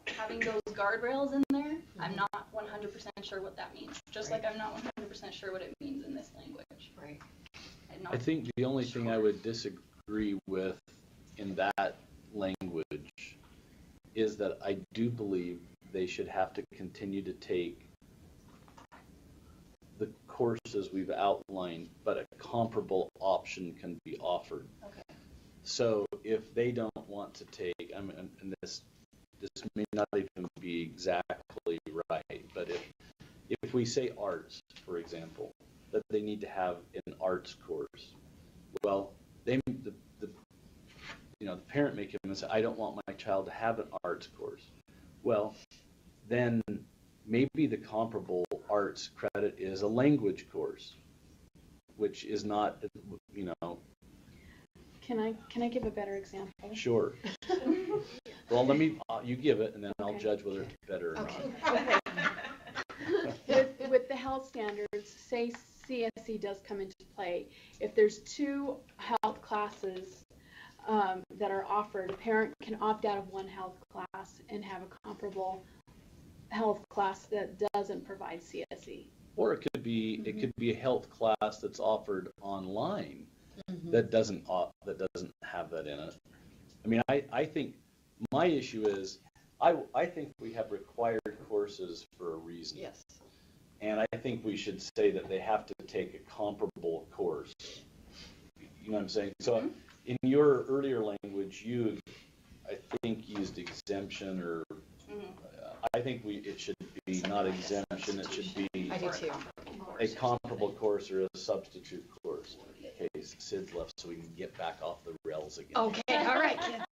having those guardrails in there, I'm not 100% sure what that means. Just like I'm not 100% sure what it means in this language. Right. I think the only thing I would disagree with in that language is that I do believe they should have to continue to take the courses we've outlined, but a comparable option can be offered. Okay. So if they don't want to take, I mean, and this may not even be exactly right, but if we say arts, for example, that they need to have an arts course, well, the parent may come and say, I don't want my child to have an arts course. Well, then maybe the comparable arts credit is a language course, which is not, Can I give a better example? Sure. Well, you give it, and then I'll judge whether it's better or not. With the health standards, say CSE does come into play. If there's 2 health classes that are offered, a parent can opt out of one health class and have a comparable health class that doesn't provide CSE. Or it could be a health class that's offered online that doesn't have that in it. I mean, I think my issue is, I think we have required courses for a reason. Yes. And I think we should say that they have to take a comparable course. You know what I'm saying? So in your earlier language, you, I think, used exemption, or I think it should be not exemption, it should be I do too. a comparable course or a substitute course. Okay, Sid's left so we can get back off the rails again. Okay, all right, kids.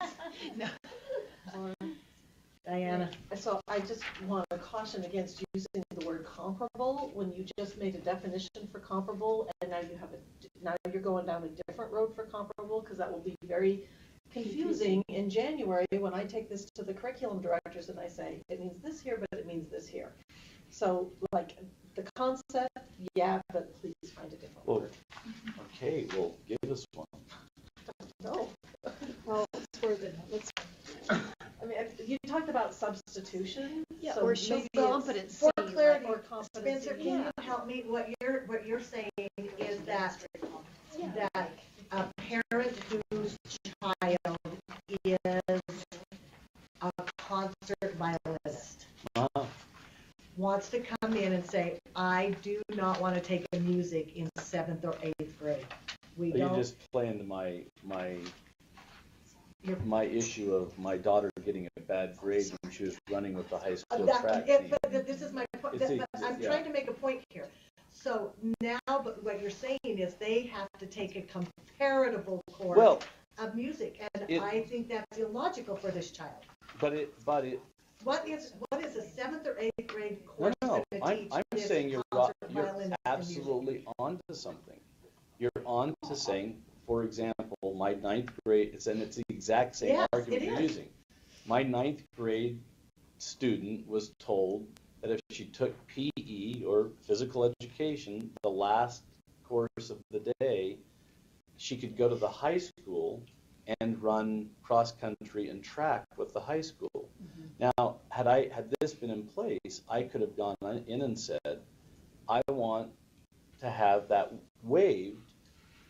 No. Diana? So I just want to caution against using the word comparable when you just made a definition for comparable, and now you're going down a different road for comparable, because that will be very confusing in January when I take this to the curriculum directors and I say, it means this here, but it means this here. So, like, the concept, yeah, but please find a different word. Okay, well, give us one. No. Well, it's for the, let's, I mean, you talked about substitution. Yeah, so or show maybe competency. For clarity, or competency. Spencer, can you help me? What you're saying is that a parent whose child is a concert violinist wants to come in and say, I do not want to take a music in 7th or 8th grade. We You don't. just play into my issue of my daughter getting a bad grade when she was running with the high school track team. But this is my point. I'm trying to make a point here. So now, but what you're saying is they have to take a comparable course of music, and I think that's illogical for this child. But it. What is a 7th or 8th grade course? No, gonna teach I'm this saying you're concert you're violinist absolutely onto something. You're onto saying, for example, my 9th grade, it's the exact same Yes, argument it you're is. using. My 9th grade student was told that if she took PE or physical education, the last course of the day, she could go to the high school and run cross country and track with the high school. Now, had this been in place, I could have gone in and said, I want to have that waived,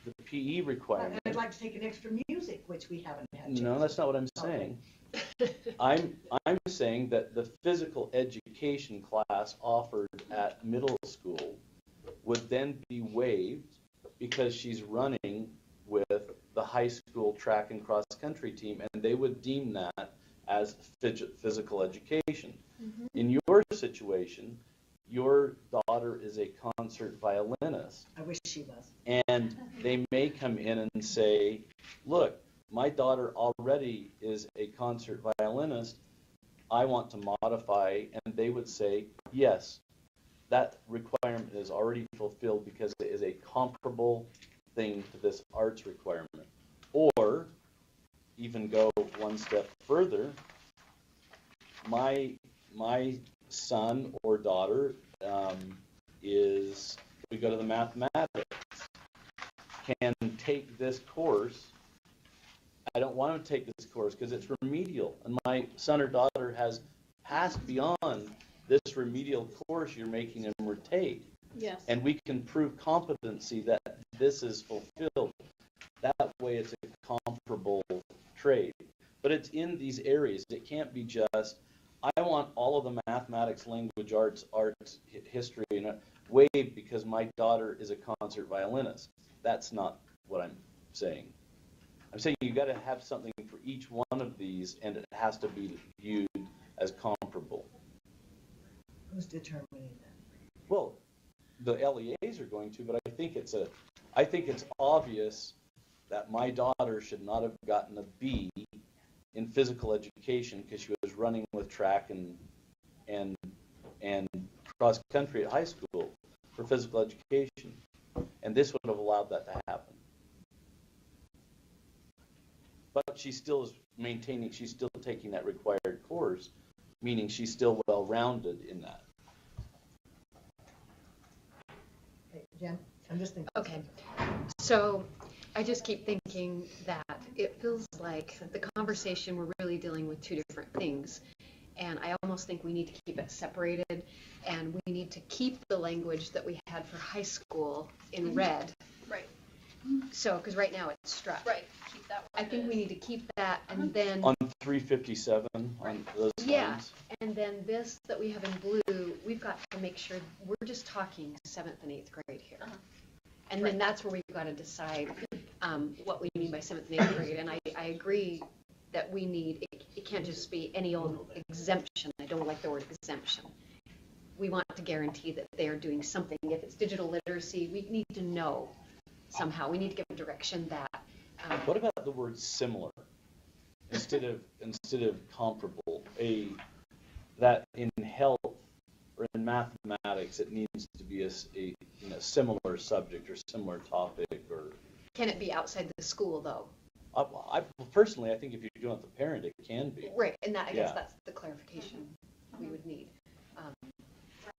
the PE requirement. I'd like to take an extra music, which we haven't had. No, that's not what I'm saying. I'm saying that the physical education class offered at middle school would then be waived because she's running with the high school track and cross country team, and they would deem that as physical education. In your situation, your daughter is a concert violinist. I wish she was. And they may come in and say, look, my daughter already is a concert violinist. I want to modify. And they would say, yes, that requirement is already fulfilled because it is a comparable thing to this arts requirement. Or even go one step further, my son or daughter we go to the mathematics, can take this course. I don't want to take this course because it's remedial, and my son or daughter has passed beyond this remedial course you're making them take. Yes. And we can prove competency that this is fulfilled. That way it's a comparable trade. But it's in these areas. It can't be just, I want all of the mathematics, language arts, history, and waived because my daughter is a concert violinist. That's not what I'm saying. I'm saying you got to have something for each one of these, and it has to be viewed as comparable. Who's determining that? Well, the LEAs are going to, but I think it's obvious that my daughter should not have gotten a B in physical education because she was running with track and cross country at high school for physical education, and this would have allowed that to happen. But she still is maintaining, she's still taking that required course, meaning she's still well-rounded in that. Okay, Jen, I'm just thinking. Okay, so I just keep thinking that it feels like the conversation, we're really dealing with two different things. And I almost think we need to keep it separated, and we need to keep the language that we had for high school in red. Right. So, because right now it's struck. Right, keep that I one. think we need to keep that and then, On 357, on those yeah, lines. and then this that we have in blue, we've got to make sure, we're just talking 7th and 8th grade here. And then that's where we've got to decide what we mean by 7th and 8th grade. And I agree that we need, it can't just be any old exemption. I don't like the word exemption. We want to guarantee that they are doing something. If it's digital literacy, we need to know somehow. We need to give a direction that. What about the word similar instead of comparable? That in health or in mathematics, it needs to be a similar subject or similar topic, or. Can it be outside the school though? Personally, I think if you're doing it with the parent, it can be. Right, and that I guess Yeah. that's the clarification we would need.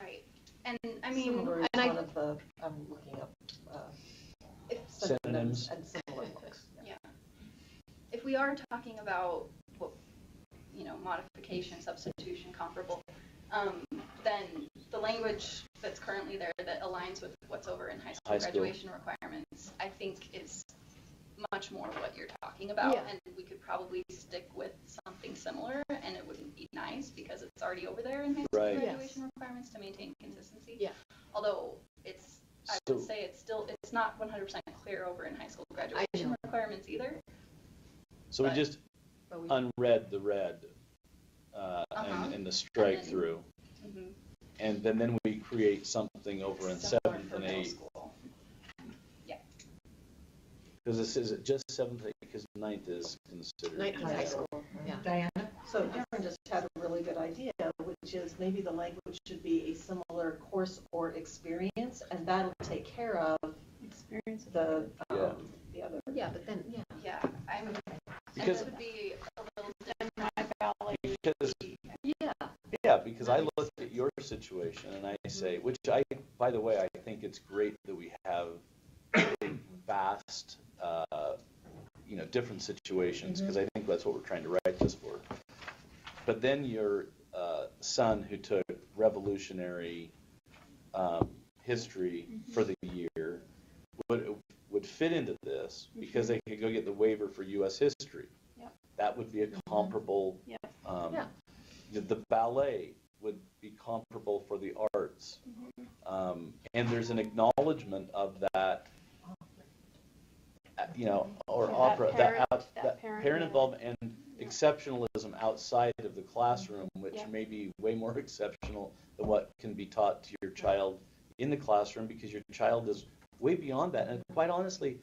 Right, and I mean, Similar is and one of the, I'm looking up, Synonyms. and similar books. yeah. If we are talking about, modification, substitution, comparable, then the language that's currently there that aligns with what's over in high school graduation requirements, I think is much more what you're talking about, Yeah. and we could probably stick with something similar, and it wouldn't be nice because it's already over there in high school Right. graduation requirements to maintain consistency. Yeah. Although I would say it's not 100% clear over in high school graduation requirements either. So we But- just But we- unread the red and the strike And then- through. Mhm. And then we create something over in Similar 7th for and middle 8th. school. Yeah. Because this is just 7th, because 9th is considered. 9th is high school, yeah. Diana? So Darren just had a really good idea, which is maybe the language should be a similar course or experience, and that'll take care of Experience. the Yeah. the other. Yeah, but then, yeah. Yeah, and Because- this would be a little different. Because, because I look at your situation and I say, by the way, I think it's great that we have a vast, different situations, because I think that's what we're trying to write this for. But then your son who took revolutionary history for the year would fit into this because they could go get the waiver for U.S. history. Yep. That would be a comparable. Yep. Yeah. The ballet would be comparable for the arts. And there's an acknowledgement of that, or That opera, parent- that that parent, parent yeah. involvement and exceptionalism outside of the classroom, which Yeah. may be way more exceptional than what can be taught to your child in the classroom, because your child is way beyond that. And quite honestly,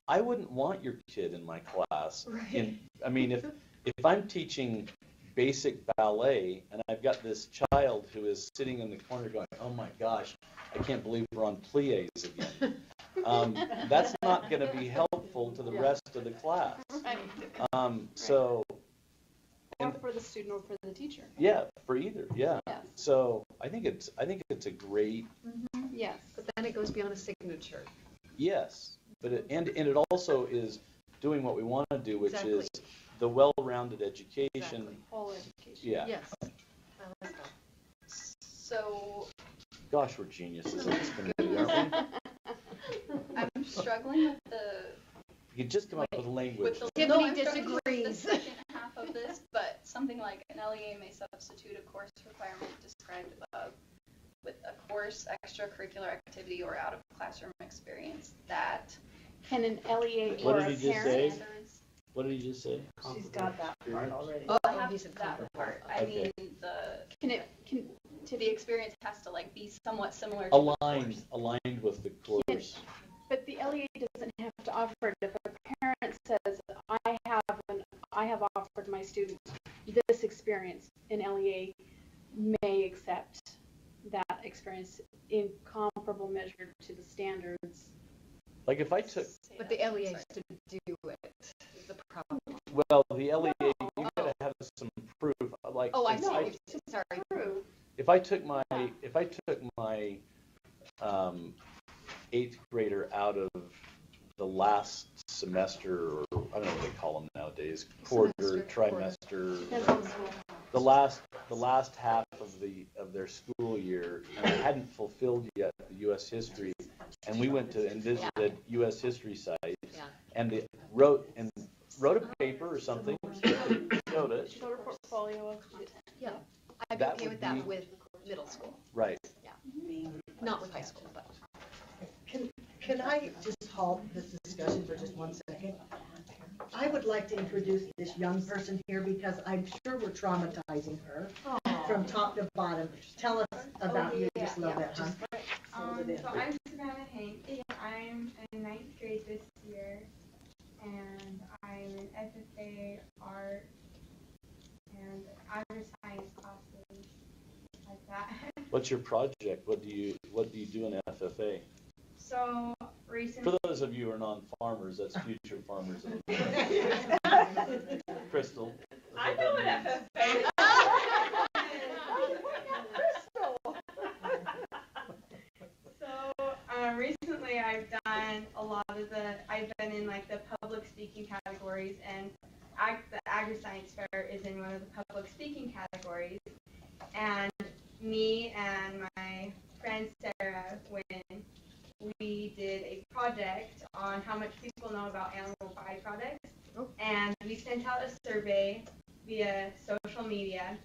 I wouldn't want your kid in my class. Right. If I'm teaching basic ballet and I've got this child who is sitting in the corner going, oh my gosh, I can't believe we're on plies again. That's not going to be helpful to the rest of the class. So, Or for the student or for the teacher. yeah, for either, yeah. Yes. So I think it's a great, Yes. But then it goes beyond a signature. yes, but it also is doing what we want to do, which Exactly. is the well-rounded education. Exactly. Whole education. Yeah. Yes. I like that. So Gosh, we're geniuses in this community, aren't we? I'm struggling with the You could just come up with language. Tiffany I'm struggling with disagrees. the second half of this, but something like an LEA may substitute a course requirement described above with a course, extracurricular activity, or out of classroom experience that Can an LEA What or did a he just say? parent? What did he just say? She's got that part already. Oh, I have he said that comparable. part. I Okay. mean, Can the experience has to be somewhat similar to the course. Aligned with the course. But the LEA doesn't have to offer it. If a parent says, I have offered my students this experience, an LEA may accept that experience in comparable measure to the standards. Like if I took, But the LEA has to do it, is the problem. well, the LEA, you gotta have some proof, like. Oh, I if see. Sorry. If I took my 8th grader out of the last semester, or I don't know what they call them nowadays, quarter, trimester, the last half of their school year, and I hadn't fulfilled yet the U.S. history, and we went to and visited U.S. history sites, Yeah. and they wrote a paper or something, showed it. Showed a portfolio of. Yeah, I'd be That okay would with that be- with middle school, Right. not with high school, but. Can I just halt this discussion for just 1 second? I would like to introduce this young person here because I'm sure we're traumatizing her from top to bottom. Tell us about you just a little bit, huh? So I'm Savannah Hank. I'm in 9th grade this year, and I'm in FFA art and other science classes like that. What's your project? What do you do in FFA? So recently, For those of you who are non-farmers, that's future farmers. Crystal. I know what FFA is. So recently I've done I've been in like the public speaking categories, and the Agri-Science Fair is in one of the public speaking categories. And me and my friend Sarah, when we did a project on how much people know about animal byproducts, and we sent out a survey via social media,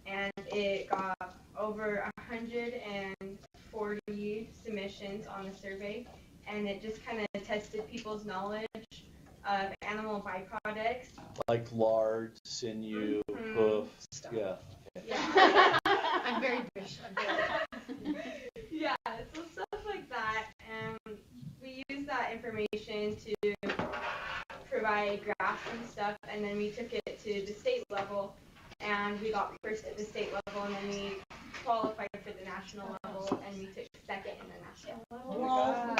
and it got over 140 submissions on the survey, and it just kind of tested people's knowledge of animal byproducts. Like lard, sinew, hoof, yeah. Yeah. I'm very British. Yeah, so stuff like that, and we use that information to provide graphs and stuff, and then we took it to the state level, and we got first at the state level, and then we qualified for the national level, and we took second in the national level. Wow.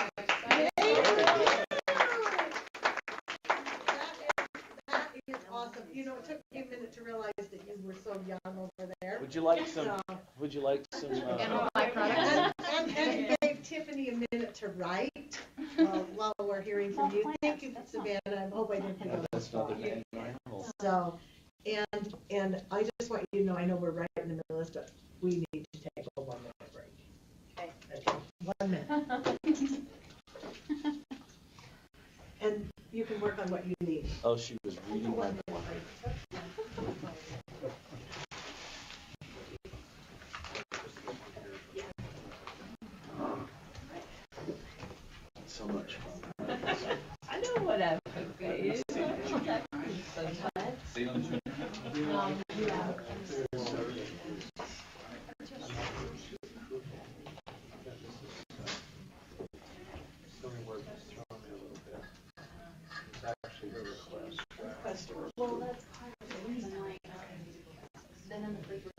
That is awesome. You know, it took me a minute to realize that you were so young over there. Would you like some? Would you like some? Animal byproducts. And gave Tiffany a minute to write while we're hearing from you. Thank you, Savannah. I hope I didn't put That's on not the the spot. animal. So, and I just want you to know, I know we're right in the middle of this, but we need to take a 1 minute break. Okay, 1 minute. And you can work on what you need. Oh, she was reading my book. So much fun. I know what FFA is. Well, that's part of the reason, like, then in the break room,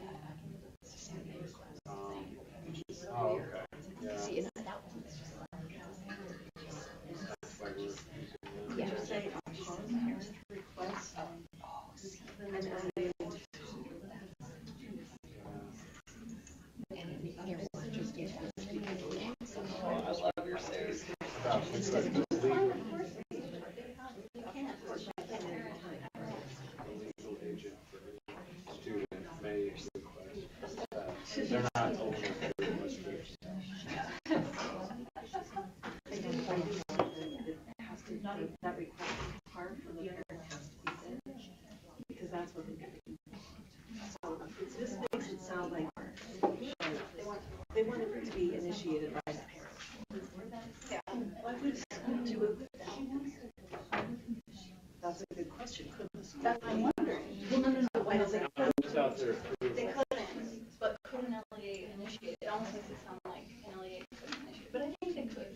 Oh, okay. Yeah. See, and that one is just Did you say upon parent request? I love your series. Student may request that they're not open to request. That request part from the parent has to be finished, because that's what they're doing. So this makes it sound like they want it to be initiated by the parent. Yeah. Why would someone do it without? That's a good question. That's what I'm wondering. Well, no. Why does it? Who's out there? They couldn't, but could an LEA initiate? It almost makes it sound like an LEA couldn't initiate, but I think they could.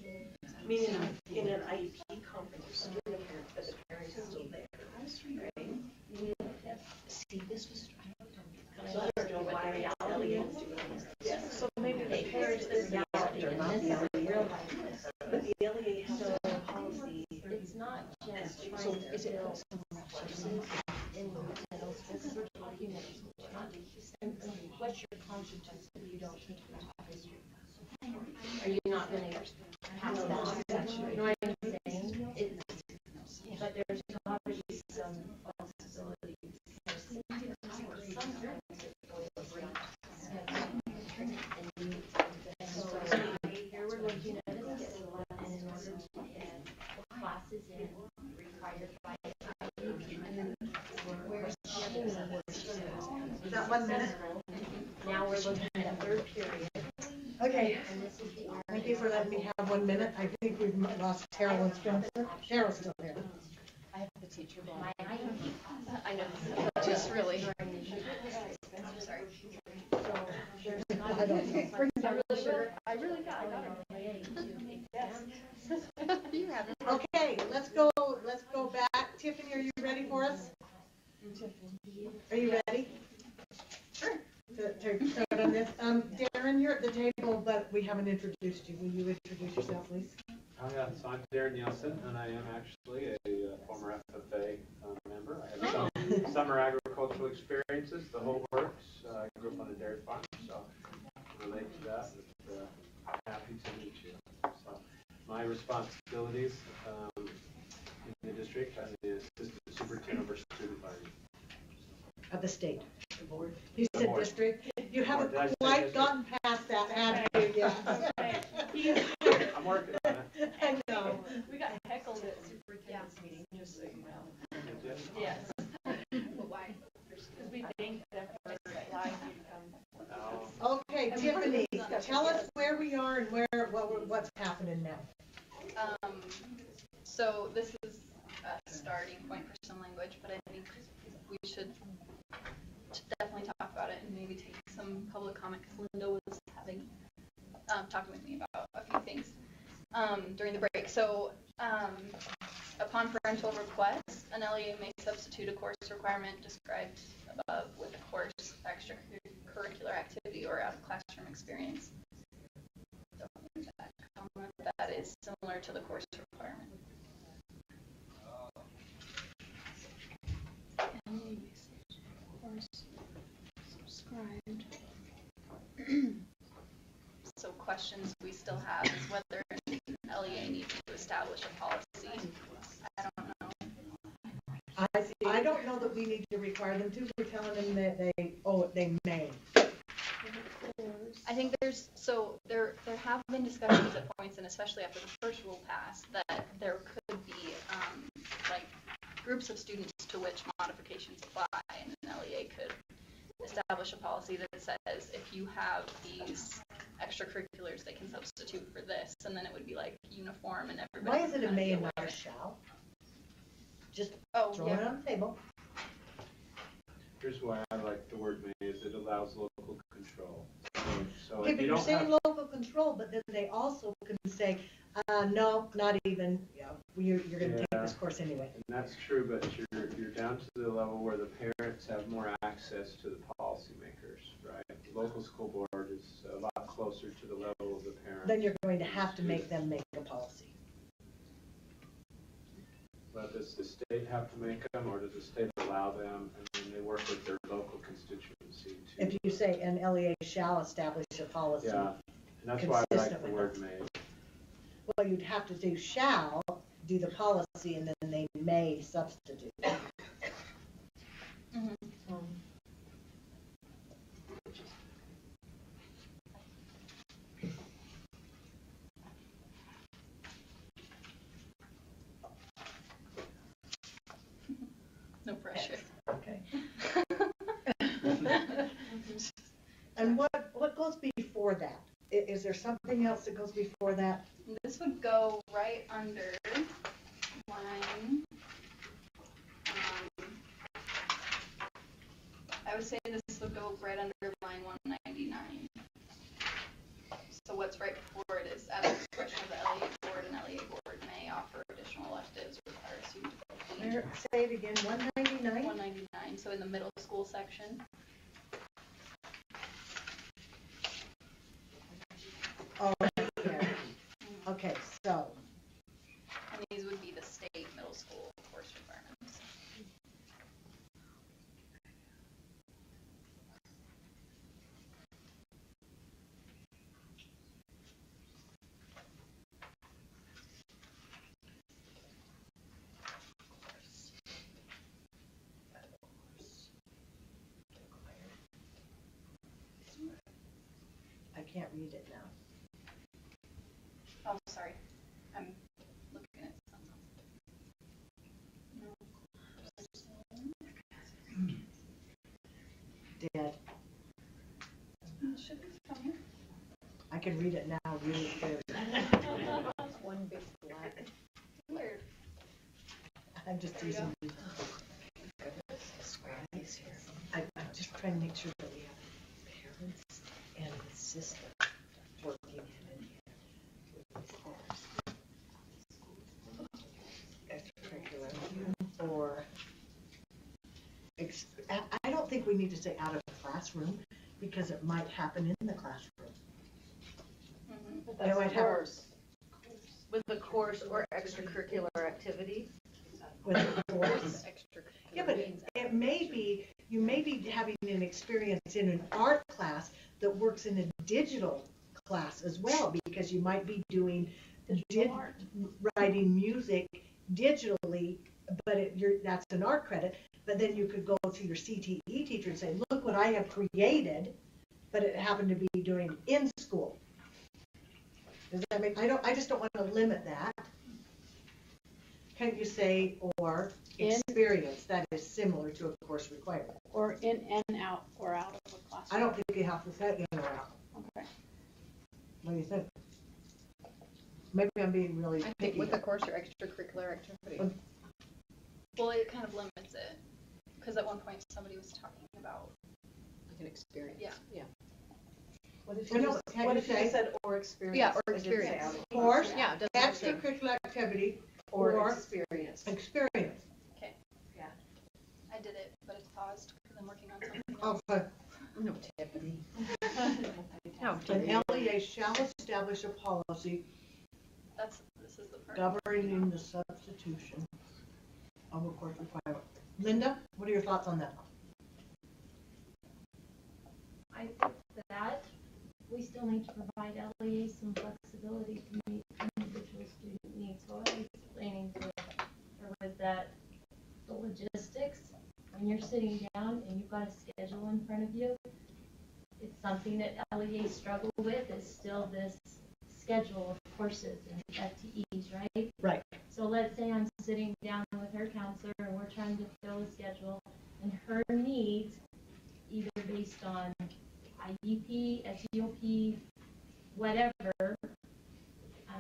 Meaning in an IEP conference, the parent, but the parent is still there. Right? See, this was. So I don't know what the reality is. Yes. So maybe the parents is the actor, not the LEA. But the LEA has a policy. It's not just So trying to is it build courses in middle school, because we're talking middle school, not what's your consequence if you don't teach them history? Are you not gonna pass that? No, I'm saying, but there's got to be some flexibility. So here we're looking at it again. Is that 1 minute? Now we're looking at third period. Okay. And this is the Thank you for letting me have 1 minute. I think we've lost Carol and Spencer. Carol's still here. I have the teacher blog. I know, just really. Sorry. I got it. Okay, let's go back. Tiffany, are you ready for us? Are you ready? Sure. To start on this. Darren, you're at the table, but we haven't introduced you. Will you introduce yourself, please? Oh, yeah, so I'm Darren Nielsen, and I am actually a former FFA member. I have some summer agricultural experiences, the whole works. I grew up on a dairy farm, so I relate to that. And, happy to meet you. So my responsibilities in the district, I'm the assistant superintendent over student learning. Of the state. The board. You The said board. district. You haven't Did I say quite district? gotten past that, have you? Yes. I'm working on it. I know. We got heckled at superintendent's meeting, just so you know. Yes. But why? Because we thanked them for allowing you to come. Okay, Tiffany, tell us where we are and what's happening now. So this is a starting point for some language, but I think we should definitely talk about it and maybe take some public comment, because Linda was talking with me about a few things during the break. So upon parental request, an LEA may substitute a course requirement described above with a course extracurricular activity or out of classroom experience. So that is similar to the course requirement. Subscribed. So questions we still have is whether an LEA needs to establish a policy. I don't know. I don't know that we need to require them to. We're telling them that they may. I think there have been discussions at points, and especially after the first rule passed, that there could be like groups of students to which modifications apply, and an LEA could establish a policy that says if you have these extracurriculars, they can substitute for this, and then it would be like uniform and everybody. Why is it a may and not a shall? Just throw it on the table. Here's why I like the word may, is it allows local control. So Okay, if but you you're don't saying have, local control, but then they also can say, no, not even, you're going to take this course anyway. and that's true, but you're down to the level where the parents have more access to the policymakers, right? The local school board is a lot closer to the level of the parents. Then you're going to have to make them make a policy. But does the state have to make them, or does the state allow them, and then they work with their local constituency to? If you say an LEA shall establish a policy. Yeah, and that's why I like consistent the with word that. may. Well, you'd have to do shall, do the policy, and then they may substitute. No pressure. Okay. And what goes before that? Is there something else that goes before that? This would go right under line. I would say this would go right under line 199. So what's right before it is at the discretion of the LEA board, and LEA board may offer additional electives or require a student to complete. Say it again, 199? 199, so in the middle school section. Oh, yeah. Okay, so. And these would be the state middle school course requirements. I can't read it now. Oh, sorry. I'm looking at something. No. dead. Should be fine. I can read it now really clearly. One big black. Weird. I'm just using. I'm just trying to make sure that we have parents and the system working hand in hand with extracurricular or I don't think we need to say out of the classroom because it might happen in the classroom. But They that's might the have- course. With the course or extracurricular activity. With the course. Yeah, but it may be, you may be having an experience in an art class that works in a digital class as well, because you might be doing writing music digitally, but that's an art credit. But then you could go to your CTE teacher and say, look what I have created, but it happened to be doing in school. Does that make, I just don't want to limit that. Can't you say, or experience that is similar to a course requirement? Or in and out, or out of a classroom. I don't think you have to say in or out. Okay. What do you think? Maybe I'm being really I think picky. with the course or extracurricular activity. Well, it kind of limits it, because at one point somebody was talking about. Like an experience. Yeah. What if I know, you what just if you said or experience? Yeah, or I didn't say experience. out of the Course, Yeah, it doesn't say. extracurricular activity, or experience. experience. Okay. Yeah. I did it, but it's paused because I'm working on something else. Okay. No, Tiffany. An LEA shall establish a policy This is the part. governing the substitution of a course requirement. Linda, what are your thoughts on that? I think that we still need to provide LEA some flexibility to meet individual student needs. So I was explaining to her with that the logistics, when you're sitting down and you've got a schedule in front of you, it's something that LEA struggle with is still this schedule of courses and FTEs, right? Right. So let's say I'm sitting down with her counselor and we're trying to fill a schedule and her needs, either based on IEP, SEOP, whatever,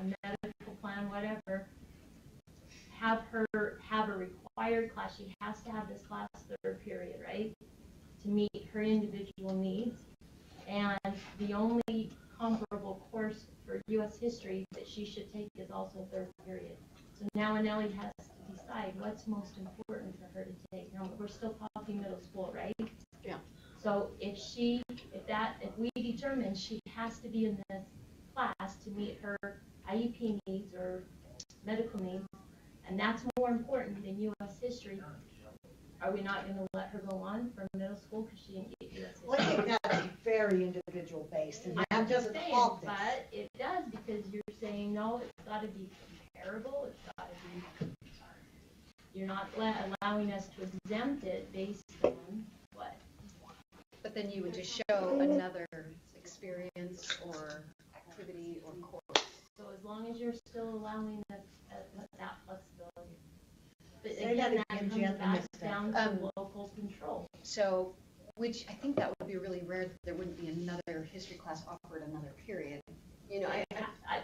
medical plan, whatever, have a required class. She has to have this class third period, right? To meet her individual needs. And the only comparable course for U.S. history that she should take is also third period. So now Anneli has to decide what's most important for her to take. Now, we're still talking middle school, right? Yeah. So if we determine she has to be in this class to meet her IEP needs or medical needs, and that's more important than U.S. history, are we not going to let her go on from middle school because she didn't get U.S. history? Well, I think that's very individual based, and that doesn't saying, fault this. but it does, because you're saying, no, it's got to be comparable, it's got to be, you're not allowing us to exempt it based on what? But then you would just show another experience or activity or course. So as long as you're still allowing us that flexibility. But Say that again, again, that Jen, comes I back missed that. down to local control. So, which I think that would be really rare, that there wouldn't be another history class offered another period. You know,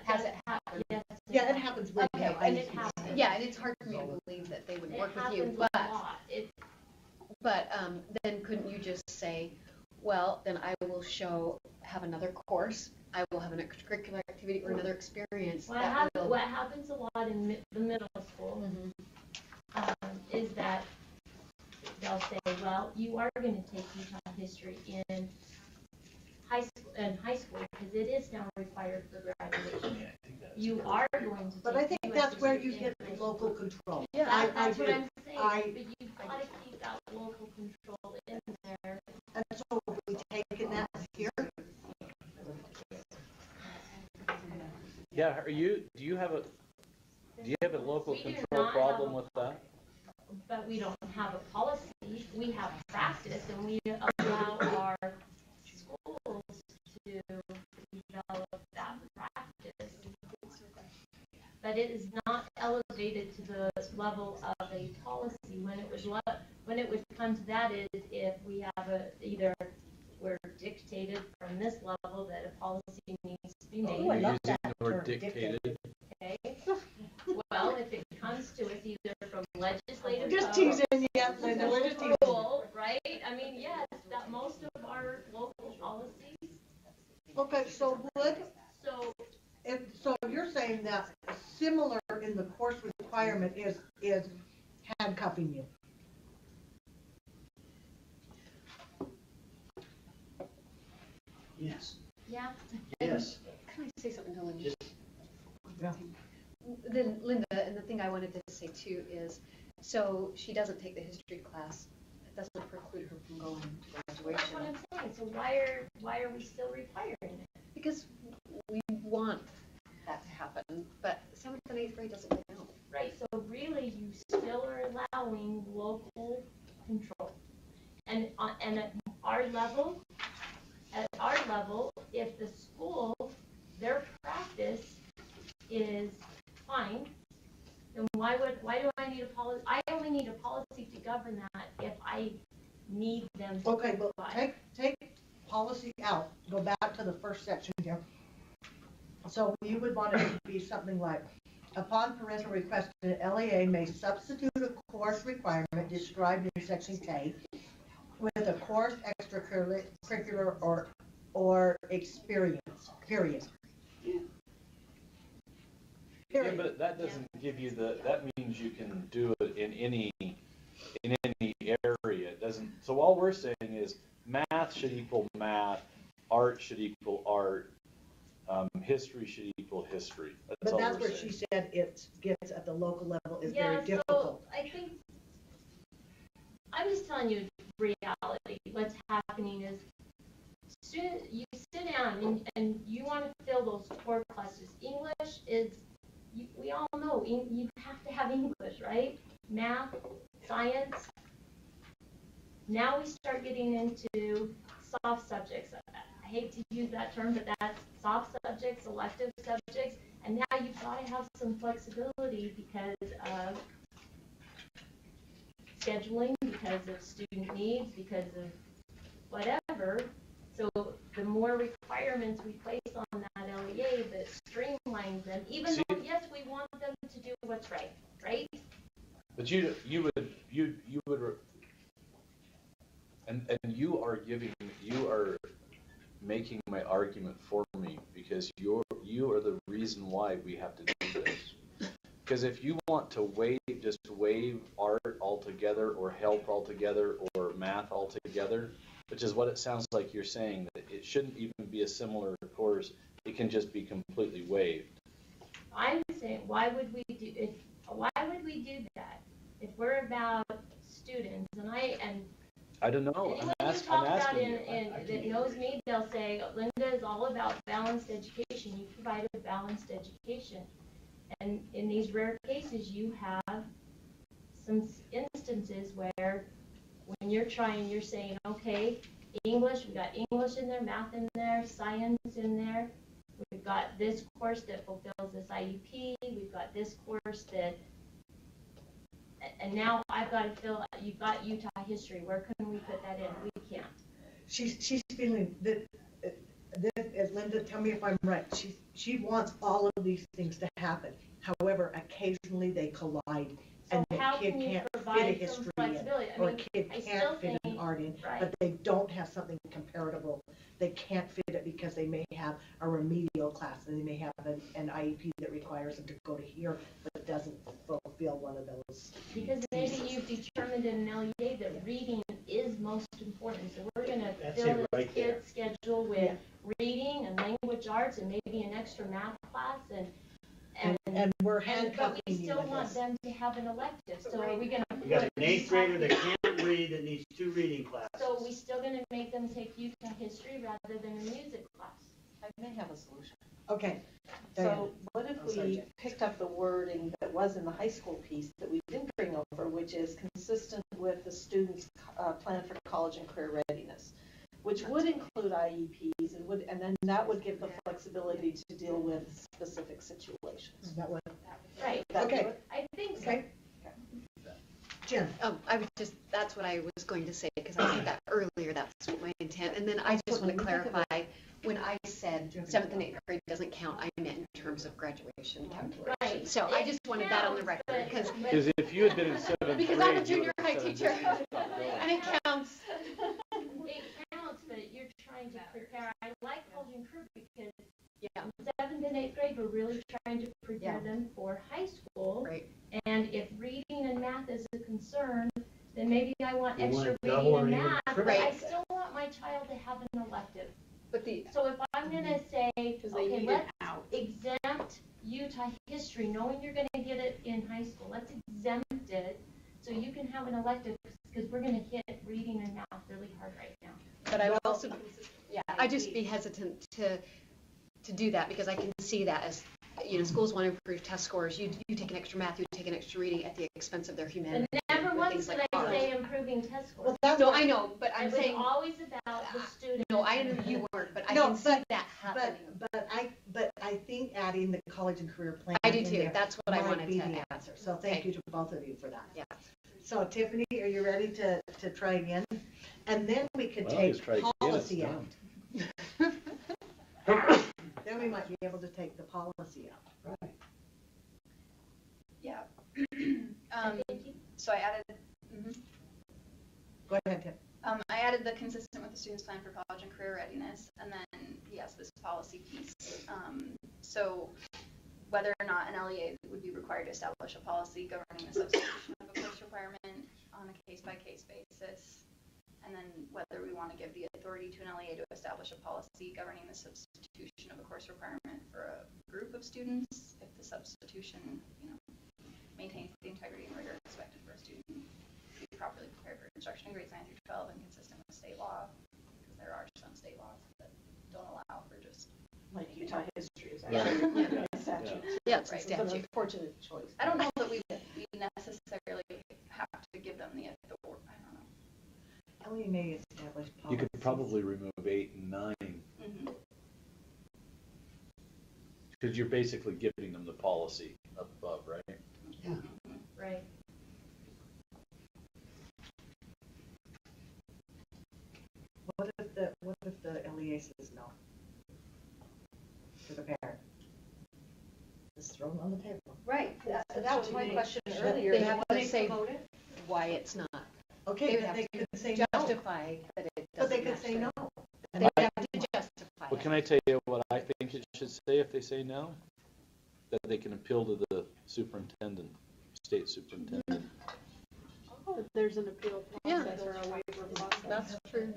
has it happened? Yes. Yeah, it happens when you Okay, have and it IEPs. happens. Yeah, and it's hard for me to believe that they would It work with you, happens but, a lot. then couldn't you just say, well, then I will have another course, I will have an extracurricular activity or another experience. What happens a lot in the middle school is that they'll say, well, you are going to take Utah history in high school because it is now required for graduation. You are going to take But I think US that's where history you in hit high the school. local control. Yeah, that's I what do. I'm saying, but you've got to keep that local control in there. And so have we taken that here? Yeah, do you have a local We do control not problem have with that? But we don't have a policy, we have practice, and we allow our schools to develop that practice. But it is not elevated to the level of a policy. When it would come to that, is if we have either we're dictated from this level that a policy needs to be made. Oh, I love Using that the word term, dictated. Okay. Well, if it comes to us either from legislative Just power teasing, yeah, Linda, we're just teasing. rule, right? I mean, yes, that most of our local policies. Okay, so So so you're saying that similar in the course requirement is handcuffing you? Yes. Yeah. Yes. Can I say something to Linda? Just- Yeah. Then Linda, and the thing I wanted to say too is, so she doesn't take the history class. It doesn't preclude her from going to that's graduation. what I'm saying. So why are we still requiring it? Because we want that to happen, but 7th and 8th grade doesn't count. Right, so really you still are allowing local control. And at our level, if the school, their practice is fine, then why do I need a policy? I only need a policy to govern that if I need them to. Okay, but comply. take policy out, go back to the first section here. So you would want it to be something like, upon parental request, the LEA may substitute a course requirement described in section K with a course extracurricular or experience, period. Yeah, but that doesn't give you that means you can do it in any area. It doesn't, so all we're saying is math should equal math, art should equal art, history should equal history. But all that's we're where saying. she said it gets at the local level is Yeah, very difficult. so I think, I'm just telling you reality. What's happening is you sit down and you want to fill those core classes. English is, we all know, you have to have English, right? Math, science. Now we start getting into soft subjects. I hate to use that term, but that's soft subjects, elective subjects, and now you've got to have some flexibility because of scheduling, because of student needs, because of whatever. So the more requirements we place on that LEA that streamlines them, even though, yes, we want them to do what's right, right? But you would, and you are making my argument for me because you are the reason why we have to do this. Because if you want to waive art altogether or health altogether or math altogether, which is what it sounds like you're saying, that it shouldn't even be a similar course, it can just be completely waived. I'm saying, why would we do that? If we're about students, I don't know. anyone I'm who talks about asking you. that knows me, they'll say, Linda is all about balanced education. You provide a balanced education. And in these rare cases, you have some instances where when you're saying, okay, English, we got English in there, math in there, science in there. We've got this course that fulfills this IEP. We've got this course that, and now I've got to you've got Utah history. Where can we put that in? We can't. She's feeling that, as Linda, tell me if I'm right, she wants all of these things to happen. However, occasionally they collide and the how kid can you can't fit a provide some history in, flexibility? I or a mean, kid I still can't fit an think- art in, right. but they don't have something comparable. They can't fit it because they may have a remedial class and they may have an IEP that requires them to go to here, but doesn't fulfill one of those. Because maybe you've determined in an LEA that reading is most important. So we're going to That's fill it this right there. kid's schedule with reading and language arts and maybe an extra math class And we're but handcuffing we you still with want this. them to have an elective. So are we going to? We got an 8th grader that can't read that needs 2 reading classes. So are we still going to make them take Utah history rather than a music class? I may have a solution. Okay. So what if Oh, sorry, we Jen. picked up the wording that was in the high school piece that we didn't bring over, which is consistent with the student's plan for college and career readiness, which would include IEPs and then that would give the flexibility to deal with specific situations. That one. Right. That Okay. do it? I think so. Okay. Jen? I was just, that's what I was going to say, because I said that earlier, that's what my intent. And then I just want to clarify, when I said 7th and 8th grade doesn't count, I meant in terms of graduation calculation. Right. So I just wanted that on the record, because if you had been in 7th grade. because I'm a you junior would high have said, teacher, "This is not going." and it counts. It counts, but you're trying to prepare. I like Elgin Crew because Yeah. in 7th and 8th grade, we're really trying to prepare them for high school. Right. And if reading and math is a concern, then maybe I want You extra want double reading or and even math, but triple I Right. still want my child to have an elective. But the, So if I'm gonna say, Because they okay, need it let's out. exempt Utah history, knowing you're gonna get it in high school, let's exempt it so you can have an elective, because we're gonna hit reading and math really hard right now. but I would also, yeah, I just be hesitant to do that, because I can see that as, schools want to improve test scores. You take an extra math, you take an extra reading at the expense of their And humanity. never and once things did like I art. say improving test scores. No, I know, but I'm It was saying, always about the student. no, I know you weren't, but I No, can see that But, happening. but I think adding the college and career plan. I do in too. there That's what I might wanted be to the add. answer. So thank Okay. you to both of you for that. Yeah. So Tiffany, are you ready to try again? And then we could Well, take just try again, policy it's out. Then we might be able to take the policy out. Right. Yeah. So I added, Go ahead, Tiff. I added the consistent with the student's plan for college and career readiness, and then, yes, this policy piece. So whether or not an LEA would be required to establish a policy governing the substitution of a course requirement on a case-by-case basis, and then whether we want to give the authority to an LEA to establish a policy governing the substitution of a course requirement for a group of students if the substitution, maintains the integrity and rigor expected for a student to be properly prepared for instruction in grades 9 through 12 and consistent with state law, because there are some state laws that don't allow for just Like Utah history is Yeah. actually Yeah. a statute. Yeah, it's a Right. It's an statute. unfortunate choice. I don't know that we necessarily have to give them the authority. I don't know. LEA may establish policies. You could probably remove 8 and 9, because you're basically giving them the policy above, right? Yeah. Right. What if the LEA says no? To the parent? Just throw them on the table. Right, that was my question Should earlier. They have What to they say promoted? why it's not. Okay, They would then have they to could say no. justify that it But they doesn't could match say their- no. They would have to justify Well, it. can I tell you what I think it should say if they say no? That they can appeal to the superintendent, state superintendent. That there's an appeal Yeah. process or a waiver process. That's true.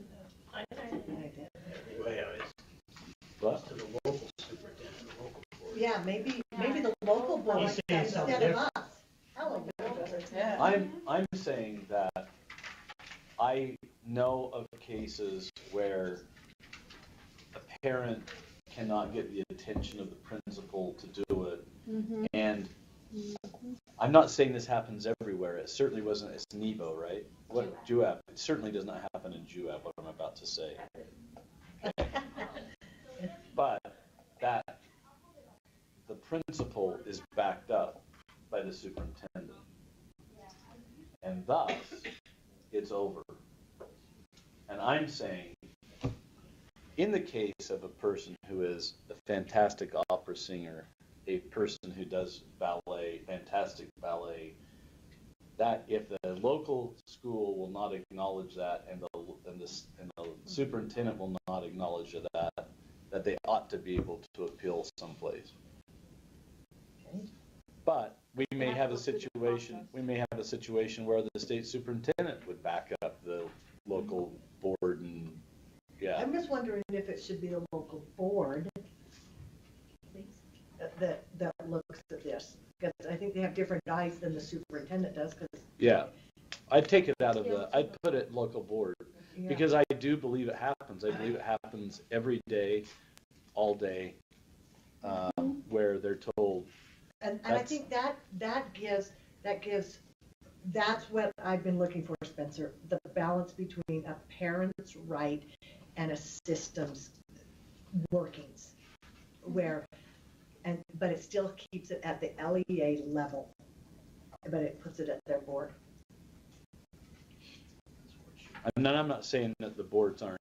What? To the local superintendent, the local board. Yeah, maybe the local board He's saying something instead of us. Hello. I'm saying that I know of cases where a parent cannot get the attention of the principal to do it. Mhm. And I'm not saying this happens everywhere. It certainly wasn't, it's NEBO, right? What, JUAP. It certainly does not happen in JUAP, what I'm about to say. But that the principal is backed up by the superintendent. And thus, it's over. And I'm saying, in the case of a person who is a fantastic opera singer, a person who does ballet, fantastic ballet, that if the local school will not acknowledge that and the superintendent will not acknowledge that they ought to be able to appeal someplace. But we may have a situation where the state superintendent would back up the local board and, yeah. I'm just wondering if it should be the local board that looks at this. Because I think they have different eyes than the superintendent does, because. Yeah, I'd take it out of I'd put it local board, Yeah. because I do believe it happens. I believe it happens every day, all day, where they're told. And I think that's what I've been looking for, Spencer, the balance between a parent's right and a system's workings, but it still keeps it at the LEA level, but it puts it at their board. I'm not saying that the boards aren't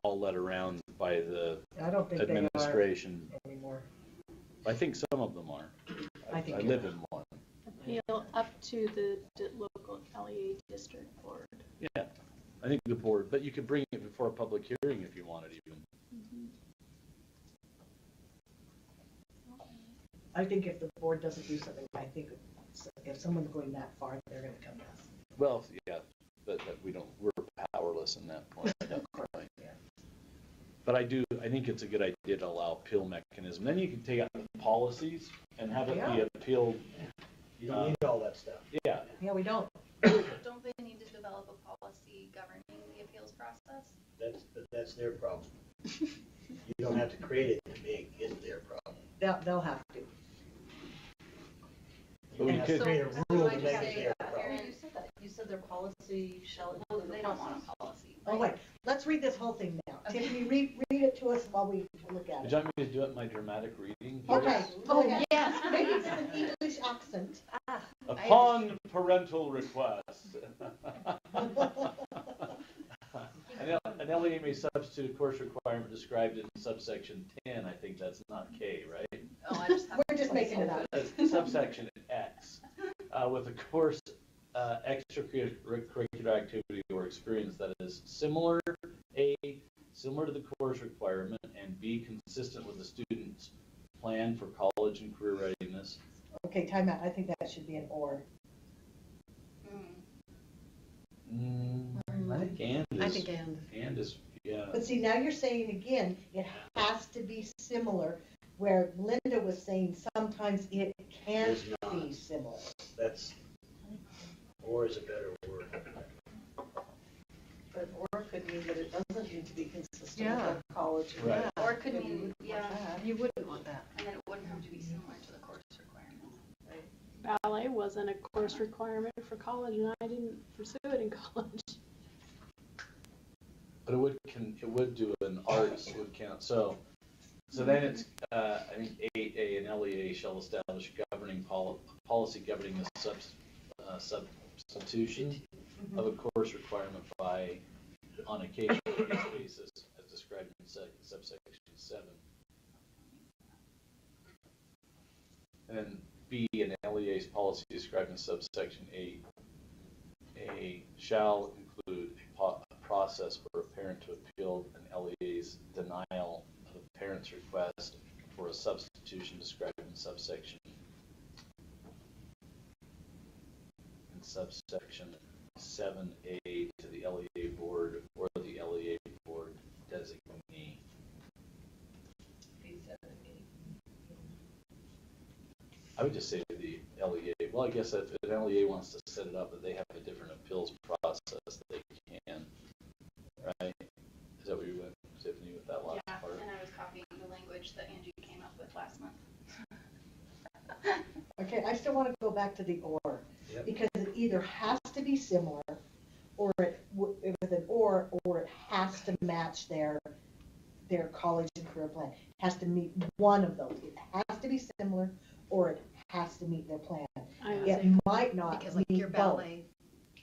all led around by the I don't think they are administration. anymore. I think some of them are. I think I you're live in one. Appeal up to the local LEA district board. Yeah, I think the board, but you could bring it before a public hearing if you wanted even. I think if the board doesn't do something, I think if someone's going that far, they're gonna come to us. Well, yeah, but we're powerless in that point. At that point. But I think it's a good idea to allow appeal mechanism. Then you can take out the policies and have it be appealed. You don't need all that stuff. Yeah. Yeah, we don't. Don't they need to develop a policy governing the appeals process? That's their problem. You don't have to create it to make it their problem. They'll have to. But we could create a rule to make it their problem. You said their policy shall Well, include they the don't process. want a policy. Oh, wait, let's read this whole thing now. Okay. Tiffany, read it to us while we look at Would it. you like me to do it in my dramatic reading? Okay. Oh, yes. Maybe it's an English accent. Upon parental request. An LEA may substitute a course requirement described in subsection 10. I think that's not K, right? Oh, I just have. We're just making it up. Subsection X, with a course extracurricular activity or experience that is similar, A, similar to the course requirement, and B, consistent with the student's plan for college and career readiness. Okay, time out. I think that should be an or. I think and is. I think and. Is, yeah. But see, now you're saying again, it has to be similar, where Linda was saying sometimes it can't It's not. be similar. That's, or is a better word. But or could mean that it doesn't need to be consistent Yeah. with the college. Right. Or it could mean, yeah, You wouldn't want that. and then it wouldn't have to be similar to the course requirement. Ballet wasn't a course requirement for college, and I didn't pursue it in college. But it would do an arts would count. So then it's I think 8A, an LEA shall establish governing policy governing the substitution of a course requirement by on a case-by-case basis as described in subsection 7. And then B, an LEA's policy described in subsection 8A shall include a process for a parent to appeal an LEA's denial of a parent's request for a substitution described in subsection 7A to the LEA board or the LEA board designee. I would just say to the LEA, well, I guess if an LEA wants to set it up, that they have a different appeals process that they can, right? Is that what you went, Tiffany, with that last Yeah, part? and I was copying the language that Angie came up with last month. Okay, I still want to go back to the or, Yep. because it either has to be similar, or it with an or it has to match their college and career plan. It has to meet one of those. It has to be similar, or it has to meet their plan. It might not Because like meet your both. ballet,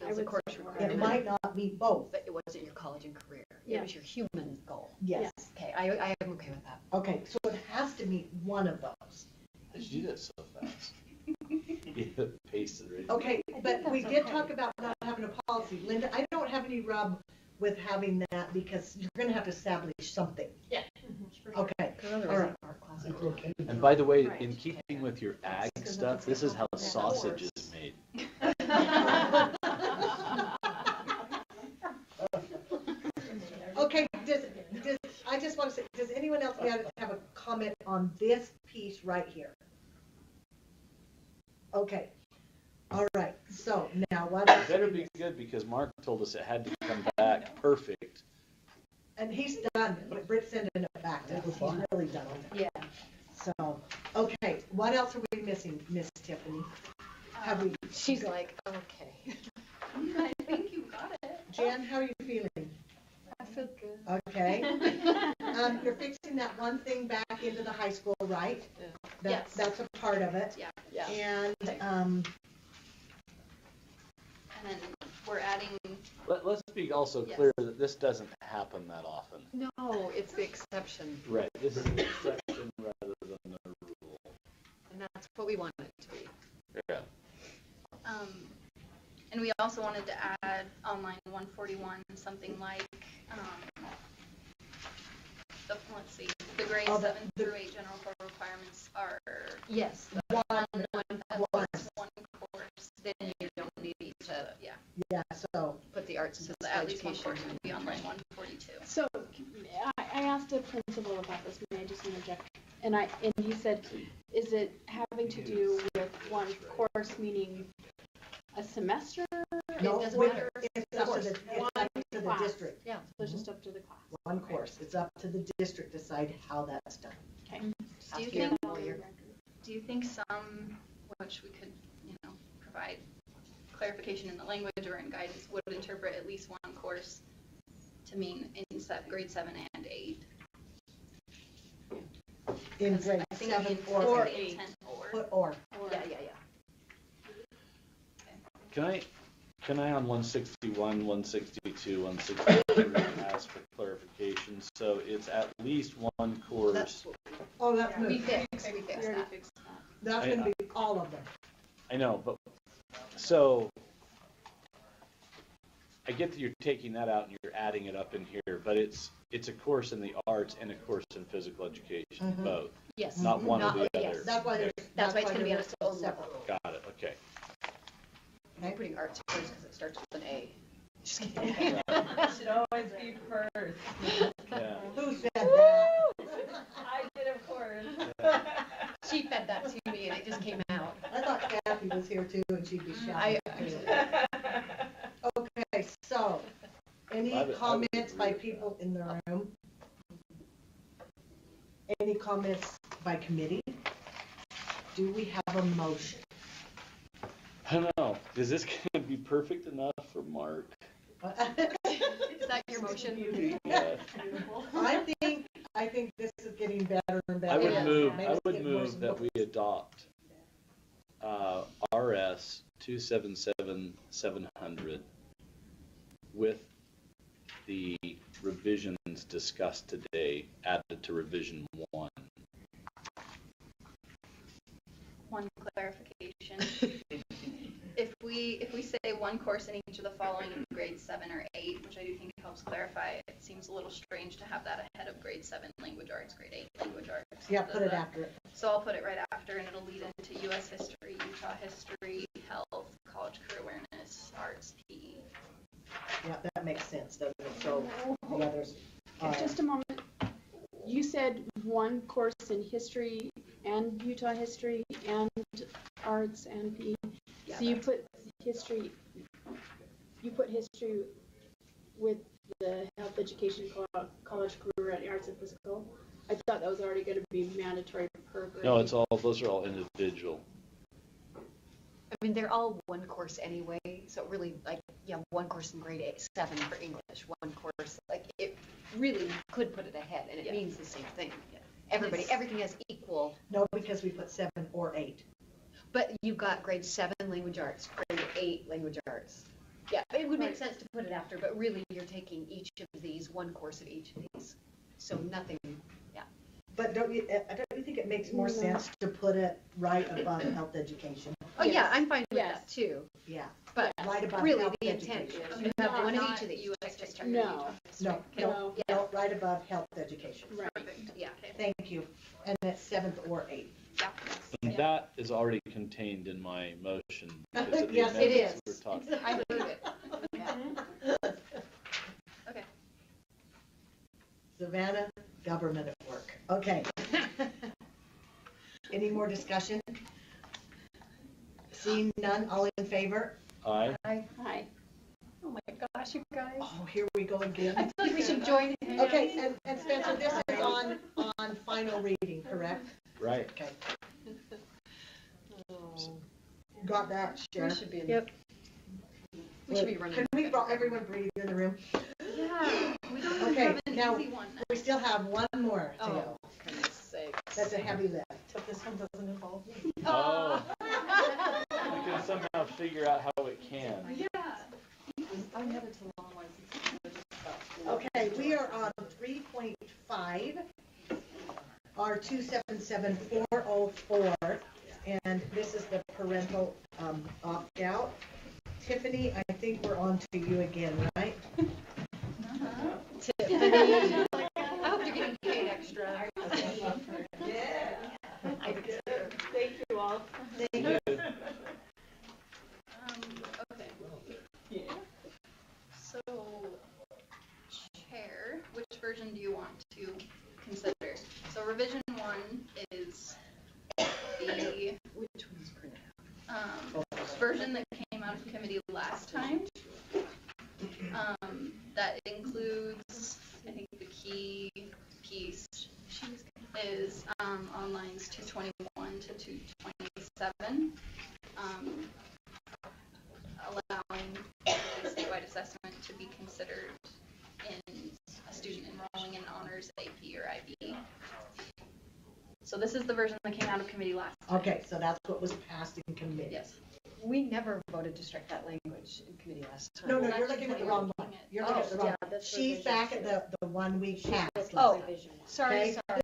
I is a would course say requirement. It might not meet both. But it wasn't your college and career. Yeah. It was your human goal. Yes. Okay, I am okay with that. Okay, so it has to meet one of those. Did you do that so fast? Yeah, pasted right. Okay, but we did talk about not having a policy. Linda, I don't have any rub with having that because you're gonna have to establish something. Yeah. Okay, Because all otherwise, right. our class. And by the way, Right. in keeping with your ag stuff, this is how sausage is made. Okay, I just want to say, does anyone else have a comment on this piece right here? Okay, all right, so now what else? Better be good because Mark told us it had to come back perfect. And he's done, but Britt's sending it back to us, he's really done it. Yeah. So, okay, what else are we missing, Miss Tiffany? Have we? She's like, okay. I think you got it. Jen, how are you feeling? I feel good. Okay. You're fixing that one thing back into the high school, right? Yes. That's a part of it. Yeah. Yeah. And, And then we're adding, Let's be also Yes. clear that this doesn't happen that often. No, it's the exception, Right, this is the exception rather than the rule. and that's what we want it to be. Yeah. and we also wanted to add on line 141, something like, let's see, the grades Oh, 7 through 8 general core requirements are Yes, One, one course. then you don't need to yeah, so, put the arts and So physical at least one education. course would be on line 142. So, I asked a principal about this, may I just interject? And he said, is it having to do with one course, meaning a semester? no, doesn't with- matter. it's up to the, it's up to the class. district. Yeah. So it's just up to the class. One course, it's up to the district to decide how that's done. Okay. Do you After your think, whole year. do you think some, which we could, provide clarification in the language or in guidance, would interpret at least one course to mean in grade 7 and 8? In Because grade I think 7 the or intent or. Put or. Yeah. Can I on 161, 162, 163 ask for clarification? So it's at least one course. Oh, that's We moved. fixed We that. already fixed that. That's gonna be all of them. I know, but, so, I get that you're taking that out and you're adding it up in here, but it's a course in the arts and a course in physical education, Mhm. both, Yes. not one or the yes. other. That's why there's, That's why it's gonna be on they're its own separate. Got it, okay. I'm putting arts first because it starts with an A. Just kidding. Should always be first. Yeah. Who said that? I did, of course. She fed that to me and it just came out. I thought Kathy was here too and she'd be shouting. Okay, so, any I would comments by agree with people in the room? Any comments by committee? Do we have a motion? I don't know, is this gonna be perfect enough for Mark? Is that your motion? Yeah. I think this is getting better and better. I would Yes. move, Maybe I it's would getting worse move and that worse. we adopt, RS 277-700 with the revisions discussed today added to revision 1. One clarification. If we say one course in each of the following in grade 7 or 8, which I do think helps clarify, it seems a little strange to have that ahead of grade 7 language arts, grade 8 language arts. Yeah, put it after it. So I'll put it right after, and it'll lead into U.S. history, Utah history, health, college career awareness, arts, PE. Yeah, that makes sense, doesn't it? So the others are. Just a moment. You said one course in history and Utah history and arts and PE. Yeah, So you put history with the health education, college career, and arts and physical. I thought that was already going to be mandatory per grade. No, those are all individual. I mean, they're all one course anyway, so really, one course in grade 7 for English, one course, it really could put it ahead, and it means the same thing. Everything has equal, No, because we put 7 or 8. but you've got grade 7 language arts, grade 8 language arts. Yeah, it would make sense to put it after, but really, you're taking each of these, one course of each of these, so nothing, But don't you think it makes more sense to put it right above health education? Oh, yeah, I'm fine with Yes. that too, Yeah, but right above really, health the intent is education. you have Not- one of not each of these. U.S. history, No. Utah history. No, Okay. no, Yeah. no, right above health education. Right. Perfect. Yeah. Okay. Thank you. And that's 7th or 8th. Yeah. And that is already contained in my motion. because of the Yes, it amendments is. we're talking. I heard it. Okay. Savannah, government at work. Okay. Any more discussion? Seeing none, all in favor? Aye. Hi. Oh my gosh, you guys. Oh, here we go again. I feel like we should join hands. Okay, and Spencer, this is on final reading, correct? Right. Okay. Got that, We Sharon? should be in. Yep. We should be running. Can we, everyone breathe in the room? Yeah, we don't Okay, have an now- easy one. We still have one more to go. Oh, goodness sakes. That's a heavy lift. Hope this one doesn't involve me. Oh. We can somehow figure out how it can. Yeah. Okay, we are on 3.5, R 277404, and this is the parental opt-out. Tiffany, I think we're on to you again, right? Tiffany, I hope you're getting paid extra. Yeah. Thank you all. Thank you. Okay. So, Chair, which version do you want to consider? So revision 1 is the Which one's printed? version that came out of committee last time. That includes, I think the key piece is on lines 221 to 227, allowing statewide assessment to be considered in a student enrolling in honors AP or IB. So this is the version that came out of committee last time. Okay, so that's what was passed in committee. Yes. We never voted to strike that language in committee last time. No, Well, you're that's looking at the what wrong you're one. looking at. You're looking at the wrong yeah, one. that's She's revision back two. at the one we passed. Oh, Revision one. sorry, Okay. sorry.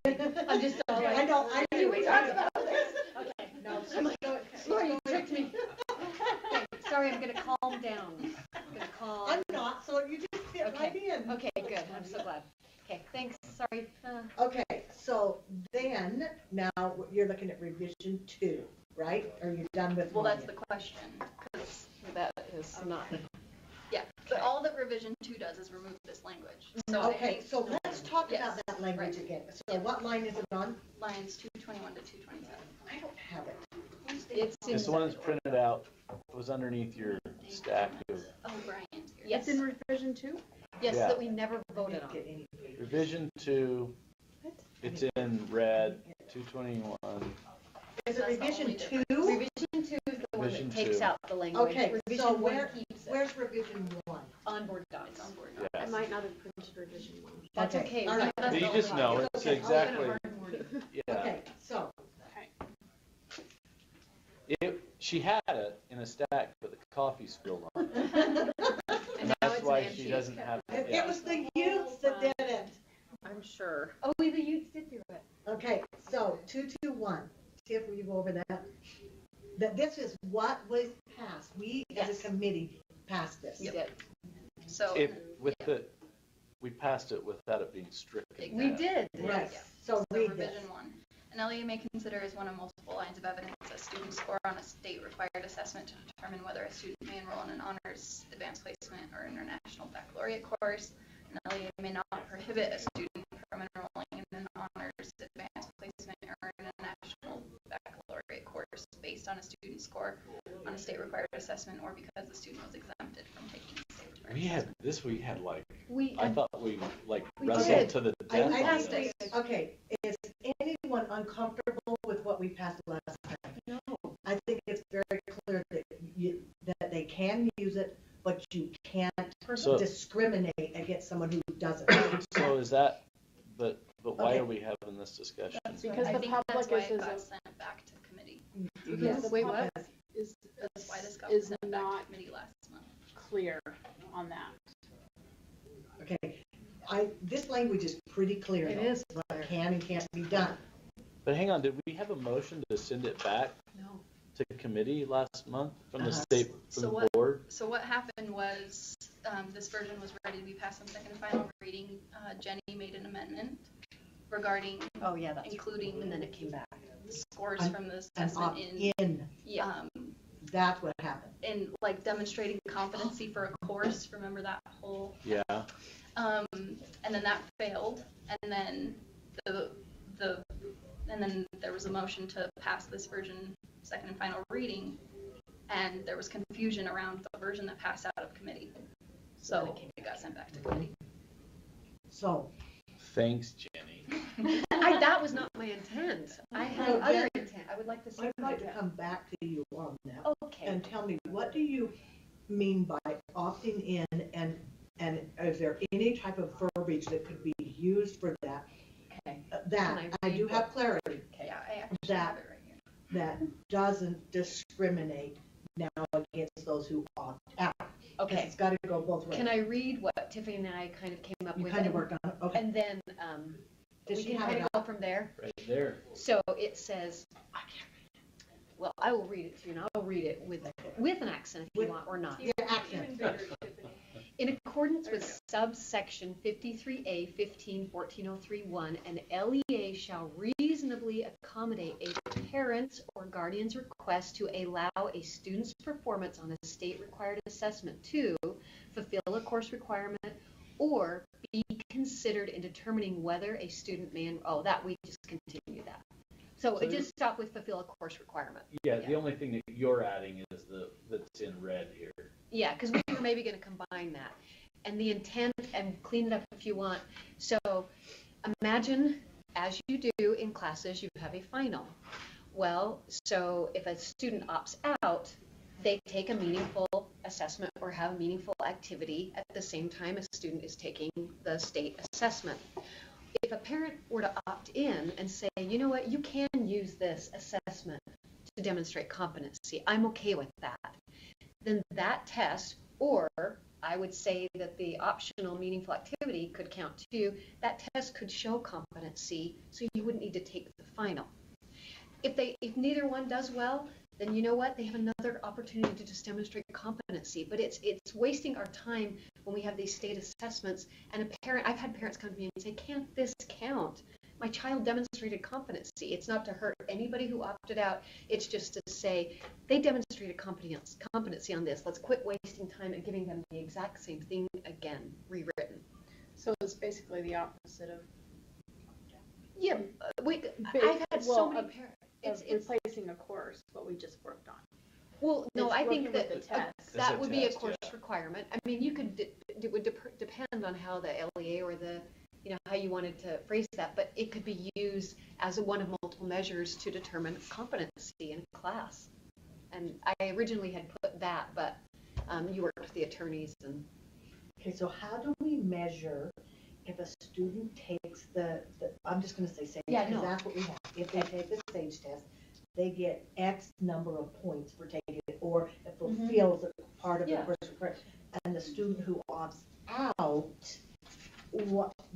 I'm just all like. I know, I knew we we talked talked about this. Okay. No, I'm like, Lori, you tricked me. Okay, sorry, I'm gonna calm down. I'm gonna calm. I'm not, so you just fit right in. Okay, good, I'm so glad. Okay, thanks, sorry. Okay, so then, now you're looking at revision 2, right? Are you done with Well, one that's the yet? question. 'Cause That is not. yeah, but all that revision 2 does is remove this language. So I Okay, think so let's talk Yes, about that language right. again. So what line is it on? lines 221 to 227. I don't have it. It's in. It's the one that's printed out, it was underneath your stack of Oh, Brian. Yes, It's in revision 2? yes, Yeah. that we never voted on. Get any- revision 2. It's in red, 221. Is it That's the revision only 2? Revision 2 is the one Revision that takes 2. out the language. Okay, Revision so 1 keeps it. where's revision 1? Onboard docs. It's on board. I Yes. might not have printed revision one. That's Okay, okay. all right. That's You all just right. know, it's okay. exactly, yeah. Okay, so, She had it in a stack, but the coffee spilled on it. And And now that's it's why an she empty. doesn't have it it it yet. was the youths that did it. I'm sure. Oh, the youth did do it. Okay, so 221, Tiff, will you go over that? That this is what was passed. We as Yes. a committee passed this. We did. So If, we passed it without it being stricken. We did. Right, Yeah. so read this. revision 1. An LEA may consider as one of multiple lines of evidence a student's score on a state-required assessment to determine whether a student may enroll in an honors, advanced placement, or international baccalaureate course. An LEA may not prohibit a student from enrolling in an honors, advanced placement, or international baccalaureate course based on a student's score on a state-required assessment or because the student was exempted from taking a state-required We had like, We, I thought we like We wrestled did. to the I death on passed this. it. Okay, is anyone uncomfortable with what we passed last time? No. I think it's very clear that they can use it, but you can't So- discriminate against someone who doesn't. So is that, but why Okay. are we having this discussion? Because I the think that's public why is, it got sent back to committee. Yes. the public Is, That's why this got is sent back not to committee last month. clear on that. Okay, this language is pretty clear. It though, is What can and can't be done. But hang on, did we have a motion to send it back No. to committee last month from the Uh-huh. state, from So the what- board? So what happened was, this version was ready to be passed on second and final reading. Jenny made an amendment regarding Oh, yeah, that's. including And then it came back. scores An- from the An assessment opt-in, that's what happened. in like demonstrating competency for a course. Remember that whole, Yeah, and then that failed. And then and then there was a motion to pass this version second and final reading. And there was confusion around the version that passed out of committee. So it got sent back to committee. So, thanks, Jenny. That was not my intent. I had No, other Jen, intent. I would like to see. I'd like to come back to you on that. Okay. And tell me, what do you mean by opting in, and is there any type of verbiage that could be used for that? Okay. That, Can I read do have what- clarity, Yeah, I actually That- have it right here. that doesn't discriminate now against those who opt out. Okay. It's gotta go both ways. Can I read what Tiffany and I kind of came up You with? kind of worked on it, okay. And then, Does we she can have kind it of go from there. Right there. So it says, well, I will read it to you, and I'll read it with an accent if you want, or not. Yeah, accent. In accordance with subsection 53A 15-1403-1, an LEA shall reasonably accommodate a parent's or guardian's request to allow a student's performance on a state-required assessment to fulfill a course requirement or be considered in determining whether a student may, we just continue that. So it just stop with fulfill a course requirement. Yeah, the only thing that you're adding is that's in red here. Yeah, because we were maybe going to combine that. And the intent, and clean it up if you want. So imagine, as you do in classes, you have a final. Well, so if a student opts out, they take a meaningful assessment or have a meaningful activity at the same time a student is taking the state assessment. If a parent were to opt in and say, you know what, you can use this assessment to demonstrate competency, I'm okay with that, then that test, or I would say that the optional meaningful activity could count too, that test could show competency, so you wouldn't need to take the final. If neither one does well, then you know what, they have another opportunity to just demonstrate competency. But it's wasting our time when we have these state assessments, and I've had parents come to me and say, can't this count? My child demonstrated competency. It's not to hurt anybody who opted out. It's just to say they demonstrated competency on this. Let's quit wasting time and giving them the exact same thing again, rewritten. So it's basically the opposite of. Yeah, I've had so many parents. It's replacing a course, what we just worked on. Well, no, I think that that would be a course requirement. I mean, you could, it would depend on how the LEA or how you wanted to phrase that, but it could be used as one of multiple measures to determine competency in class. And I originally had put that, but you worked with the attorneys and. Okay, so how do we measure if a student takes I'm just going to say SAGE, because that's what we have. If they take the SAGE test, they get X number of points for taking it, or it fulfills a part of the course requirement. And the student who opts out,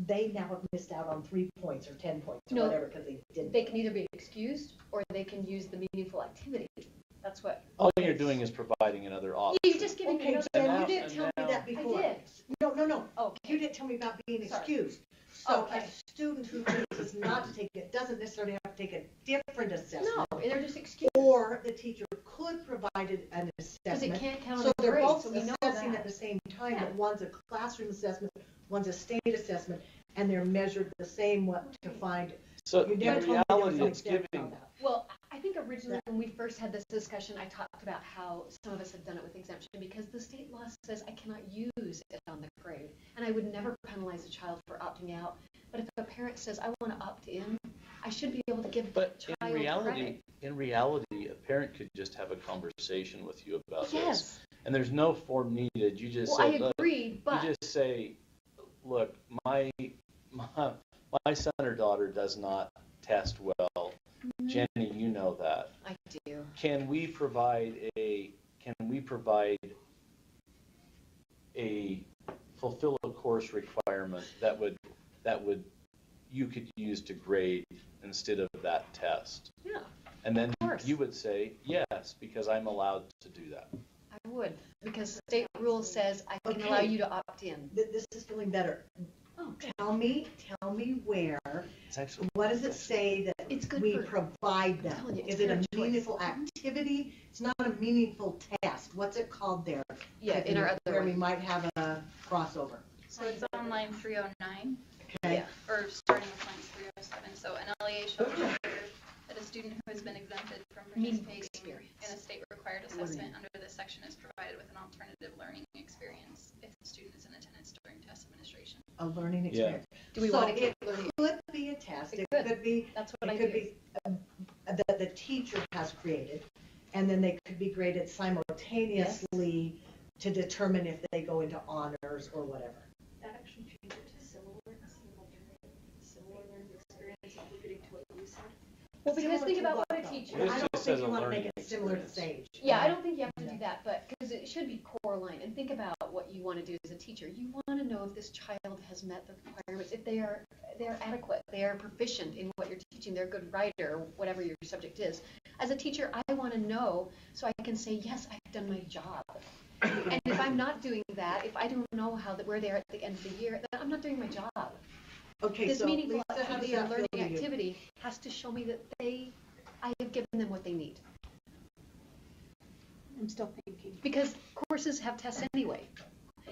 they now have missed out on 3 points or 10 points or whatever because they didn't. They can either be excused or they can use the meaningful activity. That's what. All you're doing is providing another option. You're just giving me another Jen, you didn't tell me that before. I did. No. Okay. You didn't tell me about being excused. So a student who chooses not to take it doesn't necessarily have to take a different assessment. No, they're just excused. Or the teacher could provide an assessment. Because it can't count so on they're grade, both so we know assessing that. at the same time, but one's a classroom assessment, one's a state assessment, and they're measured the same to find. So you in never told me there was reality, an it's extent giving. on that. Well, I think originally when we first had this discussion, I talked about how some of us have done it with exemption because the state law says I cannot use it on the grade. And I would never penalize a child for opting out. But if a parent says, I want to opt in, I should be able to give the child credit. In reality, a parent could just have a conversation with you about Yes. this. And there's no form needed. You just Well, say, I look, agree, but. you just say, look, my son or daughter does not test well. Jenny, you know that. I do. Can we provide a fulfill a course requirement that would you could use to grade instead of that test? Yeah. And then you would say, yes, because I'm allowed to do that. I would, because the state rule says I can allow you to opt in. This is feeling better. Tell me where. What does it say that we provide them? Is it a meaningful activity? It's not a meaningful test. What's it called there? Yeah, in our other where we one. might have a crossover. So it's on line 309. Okay. Yeah. Or starting with line 307. So an LEA shall ensure that a student who has been exempted from participating in a state-required assessment under this section is provided with an alternative learning experience if the student is in attendance during test administration. A learning experience. Do we so want to it could be a test. It could be. That's what it I could do. be that the teacher has created, and then they could be graded simultaneously to determine if they go into honors or whatever. That actually changed it to similar learning experience if we're getting to what you said. Well, because Similar think to about what, what a though? teacher. I don't think you want to make it similar to SAGE. Yeah, I don't think you have to do that, but because it should be core line and think about what you want to do as a teacher. You want to know if this child has met the requirements, if they're adequate, they are proficient in what you're teaching, they're a good writer, or whatever your subject is. As a teacher, I want to know so I can say, yes, I've done my job. And if I'm not doing that, if I don't know where they are at the end of the year, then I'm not doing my job. Okay, This so meaningful Lisa, how does activity or that learning feel to you? activity has to show me that I have given them what they need. I'm still thinking. Because courses have tests anyway.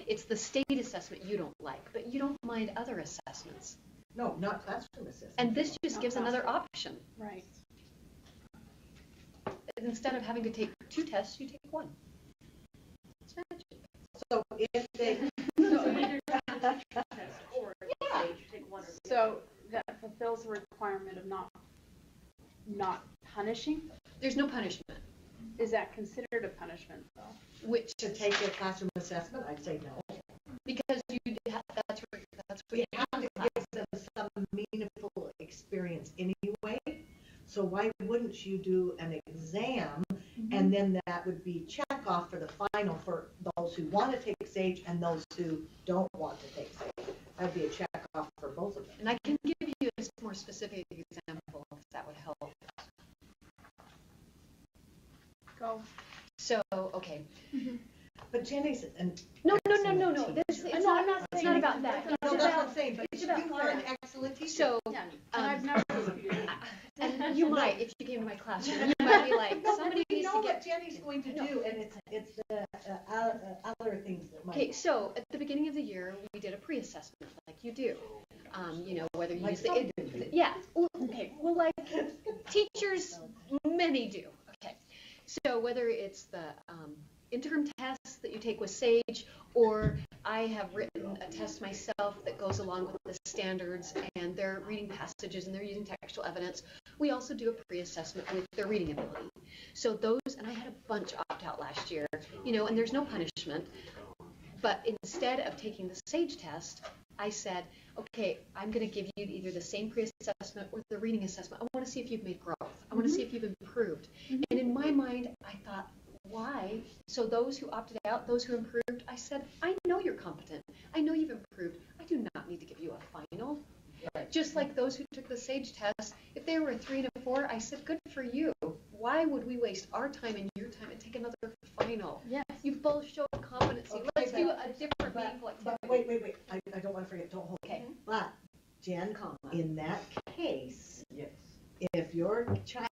It's the state assessment you don't like, but you don't mind other assessments. No, not classroom assessment. And this just gives another option. Right. Instead of having to take 2 tests, you take 1. It's magic. So if they, So that fulfills the requirement of not punishing? There's no punishment. Is that considered a punishment though? Which to take a classroom assessment, I'd say no. because that's what We have to give them some meaningful experience anyway. So why wouldn't you do an exam, and then that would be check off for the final for those who want to take SAGE and those who don't want to take SAGE. That'd be a check off for both of them. And I can give you a more specific example if that would help. Go. So, okay. But Jenny's an No. excellent This, teacher. it's not about that. No, It's that's about, what I'm saying, but it's you about are an excellent teacher. So, I've never disputed. and you might, if you came to my classroom, you might be like, No, somebody but we needs know to what get. Jenny's going to do, and it's the other things that might. Okay, so at the beginning of the year, we did a pre-assessment, like you do. Whether you Like use the, some do. yeah, well, like teachers, many do. Okay, so whether it's the interim test that you take with SAGE, or I have written a test myself that goes along with the standards, and they're reading passages and they're using textual evidence. We also do a pre-assessment with their reading ability. So those, and I had a bunch opt out last year, and there's no punishment. But instead of taking the SAGE test, I said, okay, I'm going to give you either the same pre-assessment or the reading assessment. I want to see if you've made growth. I want to see if you've improved. And in my mind, I thought, why? So those who opted out, those who improved, I said, I know you're competent. I know you've improved. I do not need to give you a final. Just like those who took the SAGE test, if they were a 3 and a 4, I said, good for you. Why would we waste our time and your time and take another final? Yes. You both showed competency. Okay, Let's do a different meaningful activity. But wait, I don't want to forget, don't hold. Okay. But, Jen, in that case, if your child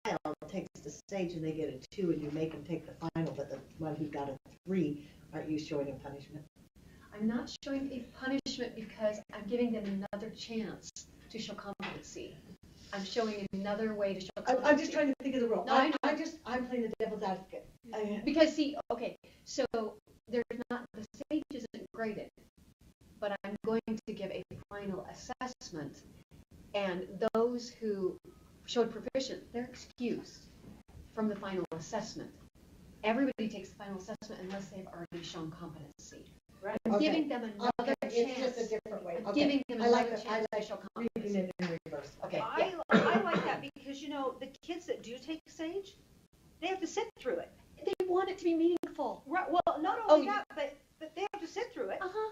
takes the SAGE and they get a 2 and you make them take the final, but the one who got a 3, aren't you showing him punishment? I'm not showing a punishment because I'm giving them another chance to show competency. I'm showing another way to show competency. I'm just trying to think of the rule. No, I'm playing the devil's advocate. Because so there's not, the SAGE isn't graded, but I'm going to give a final assessment, and those who showed proficient, they're excused from the final assessment. Everybody takes the final assessment unless they've already shown competency. Right. I'm giving them another chance. It's just a different way. I'm giving them another chance to show reading competency. it in reverse. Okay. I like that because, the kids that do take SAGE, they have to sit through it. They want it to be meaningful. Right. Well, not only that, but they have to sit through it. Uh-huh.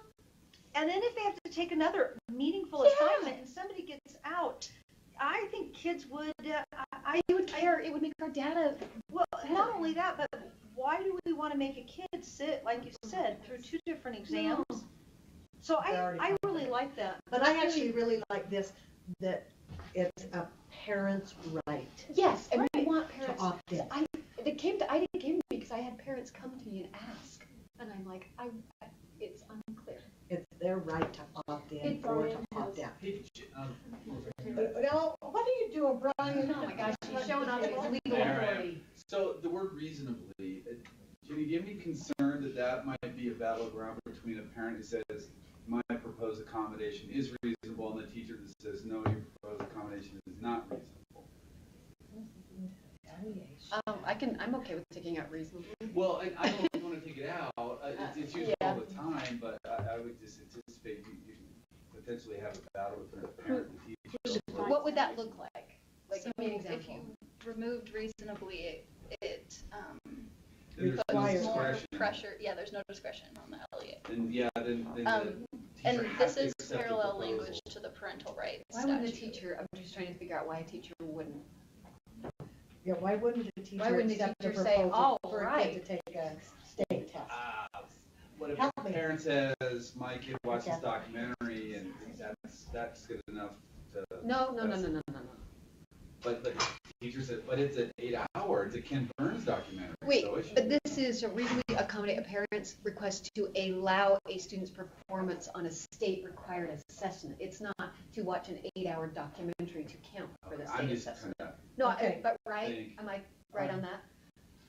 And then if they have to take another meaningful assignment and somebody gets out, I think kids would. They would care. It would make our data. Well, not only that, but why do we want to make a kid sit, like you said, through 2 different exams? No. So I really like that. But I actually really like this, that it's a parent's right. Yes, and we Right. want parents to opt in. I didn't came to me because I had parents come to me and ask, and I'm like, it's unclear. It's their right to opt in or to opt out. Now, Now, what are you doing, Brian? Oh my gosh, she's showing off his legal authority. so the word reasonably, Jenny, do you have any concern that might be a battleground between a parent who says, my proposed accommodation is reasonable, and the teacher that says, no, your proposed accommodation is not reasonable? I'm okay with taking out reasonably. Well, I don't want to take it out. It's used Yeah. all the time, but I would just anticipate you potentially have a battle with a parent and teacher. What would that look like? Like, So give me an if example. you removed reasonably, it Then there's no Required. More discretion. pressure, yeah, there's no discretion on the LEA. And yeah, then the And teacher this has to is accept the parallel proposal. language to the parental rights Why would a statute. teacher, I'm just trying to figure out why a teacher wouldn't. Yeah, why wouldn't the teacher Why wouldn't the accept the teacher say, proposal "Oh, for a right." kid to take a state test? What if Help the me. parent says, my kid watched this Okay. documentary and that's good enough to. No. But the teacher said, but it's an 8 hour, it's a Ken Burns documentary. Wait, so it should but be- this is to reasonably accommodate a parent's request to allow a student's performance on a state-required assessment. It's not to watch an 8-hour documentary to count for the I'm state just assessment. kinda, No, Okay. but right, Think. am I right on that?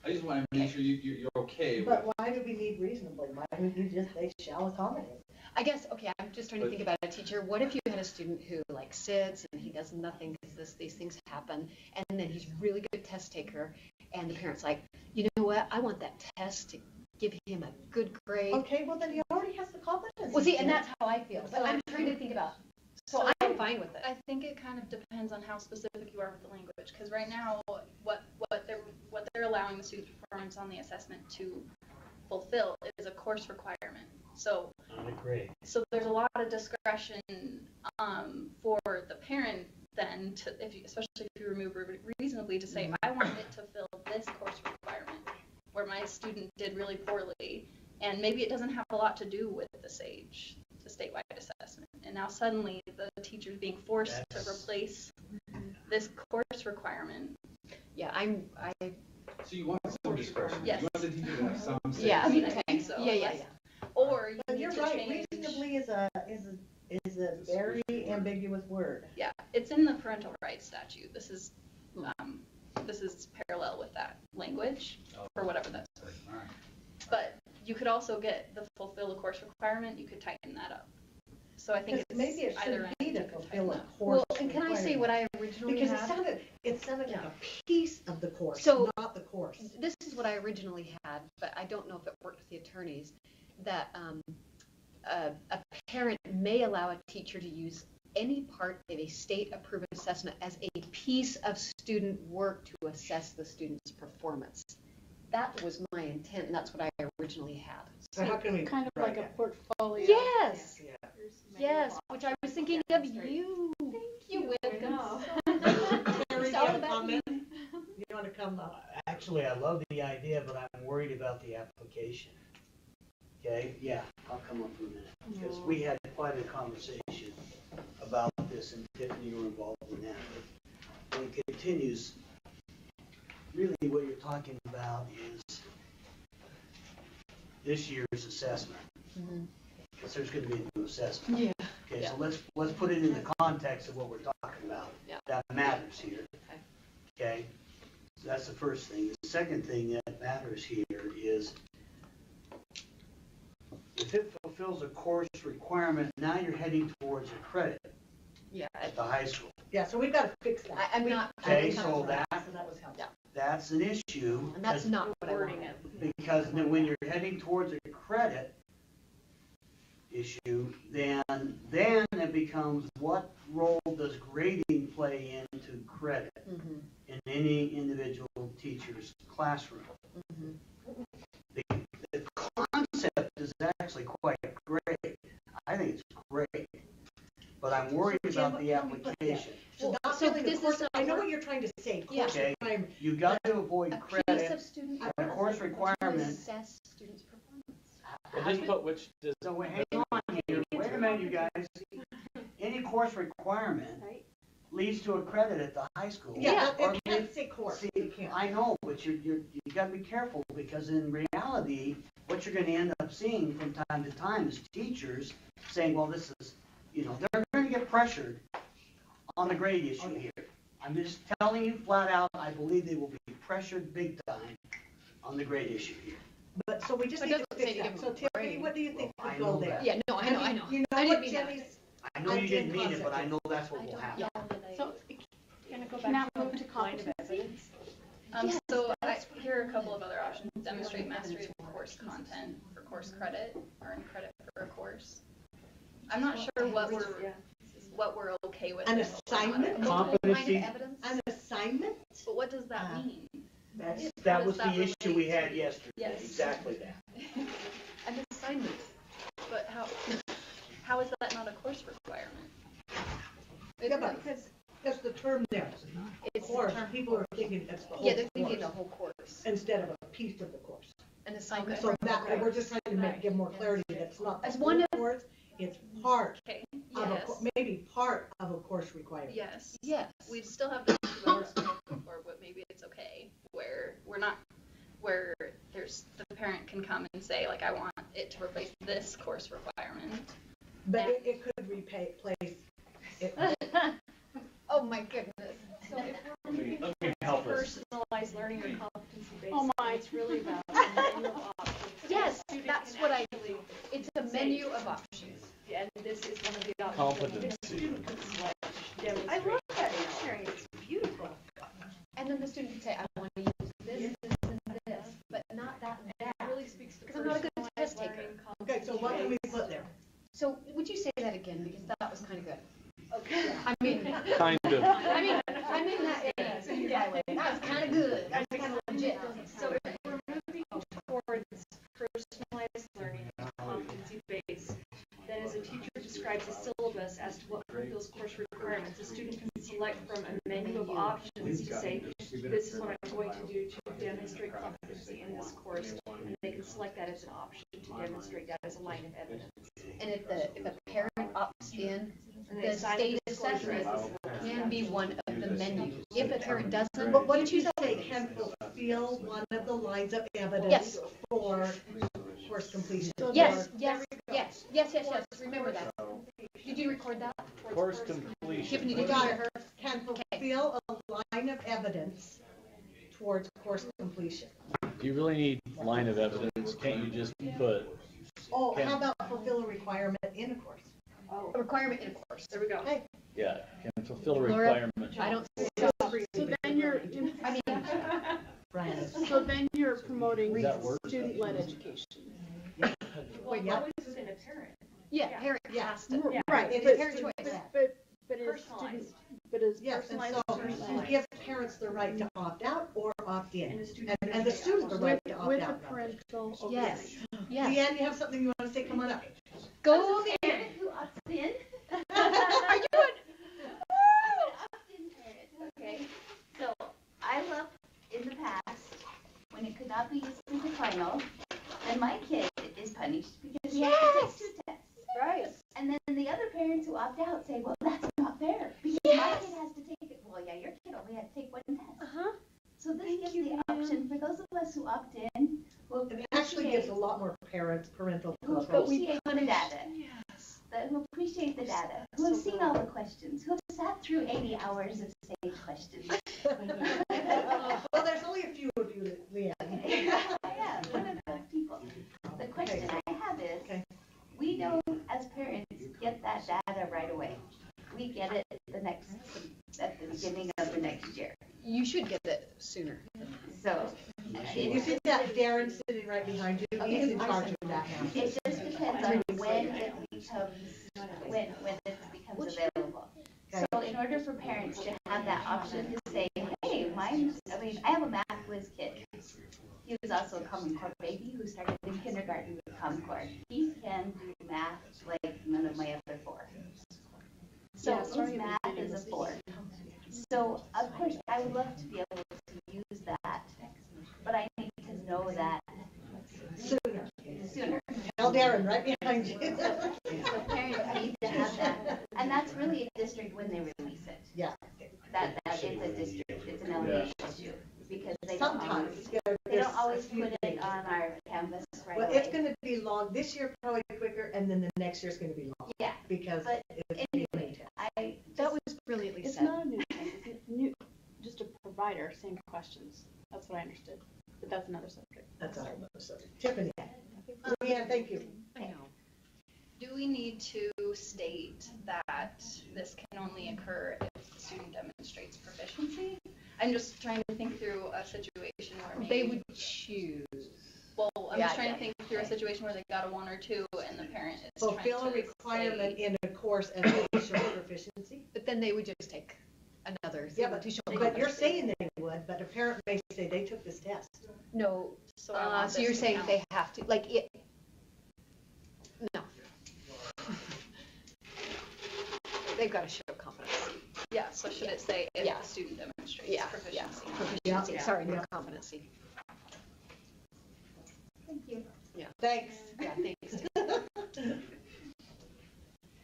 I just wanna make sure you're okay with. But why do we need reasonably? Why don't you just, they shall accommodate? I guess, okay, I'm just trying to think about a teacher. What if you had a student who like sits and he does nothing because these things happen, and then he's a really good test taker, and the parent's like, you know what, I want that test to give him a good grade. Okay, well then he already has the competence. Well, see, and that's how I feel, but I'm trying to think about, so I'm fine with it. I think it kind of depends on how specific you are with the language, because right now, what they're allowing the student's performance on the assessment to fulfill is a course requirement. So I agree. So there's a lot of discretion for the parent then, to, especially if you remove reasonably, to say, I want it to fill this course requirement, where my student did really poorly, and maybe it doesn't have a lot to do with the SAGE, the statewide assessment. And now suddenly the teacher's being forced to replace this course requirement. Yeah, So you want some discretion, Yes. you want the teacher to have some say. Yeah, I mean, I think so. Yeah. Or you But need you're to right, change. reasonably is a very ambiguous word. Yeah, it's in the parental rights statute. This is parallel with that language, for whatever that's worth. All right. But you could also get the fulfill a course requirement, you could tighten that up. So I think it's Maybe it either should be end to you could fulfill a tighten up. course. Well, and can I say what I originally Because had? it sounded like a piece of the course, So- not the course. This is what I originally had, but I don't know if it worked with the attorneys, that a parent may allow a teacher to use any part of a state-approved assessment as a piece of student work to assess the student's performance. That was my intent, and that's what I originally had. So how can we Kind of write like a that? portfolio. Yes, Yeah. yes, which I was thinking of you. Thank you, Wilkins. Terry, It's you all have a about comment? you. You want to come up? Actually, I love the idea, but I'm worried about the application. Okay, yeah, I'll come up in a minute, because we had quite a conversation about this, and Tiffany, you were involved in that. But when it continues, really what you're talking about is this year's assessment, because there's gonna be a new assessment. Yeah. Okay, so let's put it in the context of what we're talking about. Yeah. That matters here. Okay, so that's the first thing. The second thing that matters here is if it fulfills a course requirement, now you're heading towards a credit Yeah. at the high school. Yeah, so we've got to fix that. I'm not. Okay, so So that was helpful. that's an issue. And that's not what I Wording wanted. Because then when you're heading towards a credit issue, then it becomes what role does grading play into credit Mhm. in any individual teacher's classroom? Mhm. The concept is actually quite great. I think it's great. But I'm worried So, Jim, about the what can we put there? application. So Well, not so filling the this course, is not I know work- what you're trying to say, Yeah. course Okay. requirement. You got to avoid A piece credit. of student A performance. course To requirement. assess students' performance. Well, just put which does. So wait, hang on here. Wait a minute, you guys. Any course requirement leads to a credit at the high school. Yeah, Or it can't say course. See, You can't. I know, but you gotta be careful, because in reality, what you're gonna end up seeing from time to time is teachers saying, well, this is, they're gonna get pressured on the grade issue here. I'm just telling you flat out, I believe they will be pressured big time on the grade issue here. But, so we just But need it to doesn't say fix to that. give So them a Tiffany, grade. what do you think Well, I could go know there? that. Yeah, no, I know. You I know didn't what mean that. Jenny's, I know you Until didn't mean it, but concept. I know that's what will happen. So, can I go Can back I to move to competency? So here are a couple of other options. Demonstrate mastery of course content for course credit, or earn credit for a course. I'm not sure what we're okay with. An and what we're not assignment? okay with. Multiple kind of Competency. evidence. an assignment? But what does that mean? That was the issue we had yesterday, Yes. exactly that. And assignments, but how is that not a course requirement? Yeah, but because the term there, It's the course, term. people are thinking it's the whole Yeah, they're thinking course the whole course. instead of a piece of the course. An assignment. So that, we're just trying to give more clarity that it's not the As whole one of- course, it's part Okay, of a, yes. maybe part of a course requirement. Yes. Yes. We'd still have to think about this before, but maybe it's okay, where we're not, where there's, the parent can come and say, like, I want it to replace this course requirement. But it could replace it. Oh my goodness. So if we're moving towards personalized learning or competency-based. Oh my, it's really about a menu of options. Yes, Student that's can what I actually do. It's a menu of options. And this is one of the options. that the student can select, demonstrate. I love that dictionary, it's beautiful. And then the student can say, I want to use this, this, and this, but not that and that. It really speaks to Because I'm not a good test taker. learning, Okay, so what can we put there? So would you say that again, because that was kind of good. Okay. I mean, Kind of. I mean, I'm in that area, by the way. That was kind of good. That was kind of legit. So if we're moving towards personalized learning and competency-based, then as a teacher describes a syllabus as to what fulfills course requirements, a student can select from a menu of options to say, this is what I'm going to do to demonstrate competency in this course. And they can select that as an option to demonstrate that as a line of evidence. And if a parent opts in, And the they sign state a disclosure assessment as can be one of the menus. If a parent doesn't, But what you did you choose say, others. can fulfill one of the lines of evidence Yes. for course completion? Yes, yes, yes, yes, yes, yes, remember that. Did you record that? Course completion. Tiffany, We did you got hear it. her? Can fulfill a line of evidence towards course completion. Do you really need line of evidence? Can't you just put, Oh, Can- how about fulfill a requirement in a course? A requirement in a course. There we go. Okay. yeah, can fulfill a Laura? requirement? I don't. So then you're, I mean, Brian. so then you're promoting Does that work? student-led education. Well, yeah. always within a parent. yeah, parent Yeah. has to. Right, It but, is parent student choice. led. but is Personalized. Yes, and personalized so student you led. give parents the right to opt out or opt in, And the student. and the student the right to opt With the out. parental oversight. Yes, yes. Leanne, you have something you want to say? Come on up. Go there. Parent who opts in. Are you an I'm an opt-in parent, okay? So, I love in the past, when it could not be used as a final, then my kid is punished because he has to take 2 tests. Right. And then the other parents who opt out say, well, that's not fair, because my kid has to take it. Well, yeah, your kid only had to take 1 test. Uh-huh. So this gives the option for those of us who opt in, who It actually gives a lot more parental who control. appreciate the data, who appreciate the data, who have seen all the questions, who have sat through 80 hours of stage questions. Well, there's only a few of you, Leanne. Yeah, one of those people. The question I have is, Okay. we don't, as parents, get that data right away. We get it at the beginning of the next year. You should get it sooner. So, You see that Darren sitting right behind you? He's in charge of that now. it just depends on when it becomes available. So in order for parents to have that option to say, hey, I have a math whiz kid. He was also a Common Core baby who started in kindergarten with Common Core. He can do math like none of my other 4. So Yeah, his math is a 4. So of course, I would love to be able to use that, but I need to know that sooner. Tell Darren right behind you. So parents need to have that, and that's really a district when they release it. Yeah. That is a district, it's an elementary issue, because they don't Sometimes. always, yeah, they there's don't always a few put it things. on our canvas right Well, away. it's gonna be long, this year probably quicker, and then the next year's gonna be long, Yeah, because but it's being anyway, maintained. That was brilliantly It's said. not a new thing, it's new, just a provider, same questions. That's what I understood, but that's another subject. That's our other subject. Tiffany. Leanne, thank you. I know. Do we need to state that this can only occur if the student demonstrates proficiency? I'm just trying to think through a situation where maybe. They would choose. Well, I'm Yeah, just trying yeah. to think through a situation where they got a 1 or 2 and the parent is trying to Fulfill a requirement say, in a course as they show proficiency. But then they would just take another Yeah, but, institutional. but you're competency. saying they would, but a parent may say they took this test. No, So I want so you're this to saying count. they have to, like, it, no. They've got to show competency. Yeah, so should it say if Yeah. the student demonstrates Yeah, proficiency? Proficiency, Yeah. sorry, no Yeah. competency. Thank you. Yeah. Thanks. Yeah, thanks.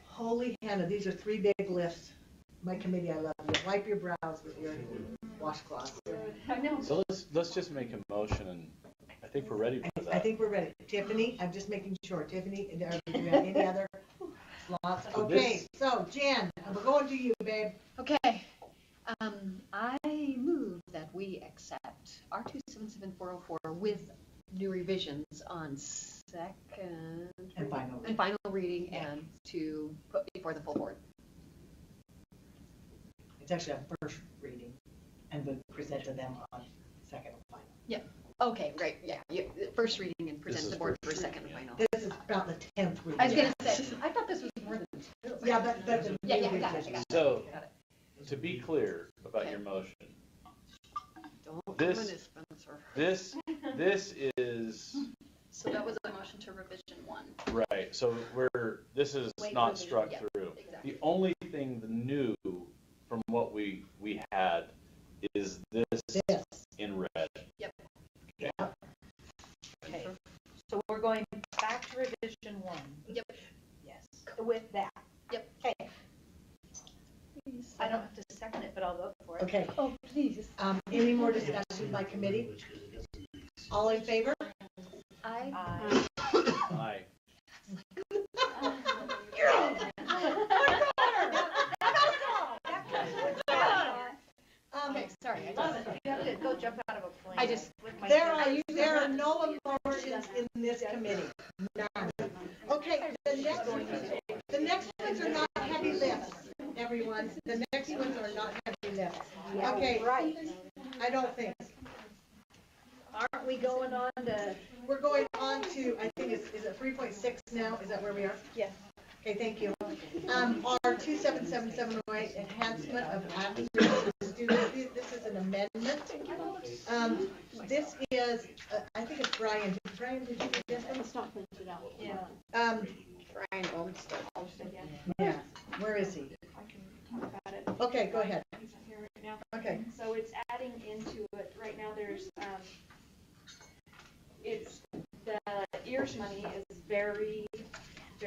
Holy Hannah, these are 3 big lifts. My committee, I love you. Wipe your brows with your washcloth. I know. So let's just make a motion, and I think we're ready for that. I think we're ready. Tiffany, I'm just making sure. Tiffany, do you have any other slots? So Okay, this- so Jen, we're going to you, babe. Okay, I move that we accept R277404 with new revisions on second And final. and final reading and to put before the full board. It's actually a first reading, and we'll present to them on second and final. Okay, great, yeah, first reading and present is to the board for first second and final. This is about the 10th reading. I was gonna say, I thought this was more than two. Yeah, but the Yeah, new got it, revisions. got it. So, Got it. to be clear about your motion, Don't this- ruin it, Spencer. this is, So that was a motion to revision 1. right, so this is Wait not for the- struck yeah, through. exactly. The only thing the new from what we had is this This. in red. Okay, so we're going back to revision 1. Yep. Yes, with that. Yep. Okay. I don't have to second it, but I'll vote for it. Okay. Oh, please. Any more discussion by committee? All in favor? I. Aye. Okay, sorry, I Love just. it. You have to go jump out of a plane. I just- with my There kids. are no emotions in this committee. None. Okay, the next ones are not heavy lifts, everyone. The next ones are not heavy lifts. Okay. Right. I don't think. Aren't we going on to? We're going on to, I think is it 3.6 now? Is that where we are? Yes. Okay, thank you. Our 277708 enhancement of access to students, this is an amendment. This is, I think it's Brian. Brian, did you get this one? It's not printed out. Yeah. Brian Olmsted. Yeah, where is he? I can talk about it. Okay, go ahead. He's not here right now. Okay. So it's adding into it, right now there's, it's, the EARS money is very,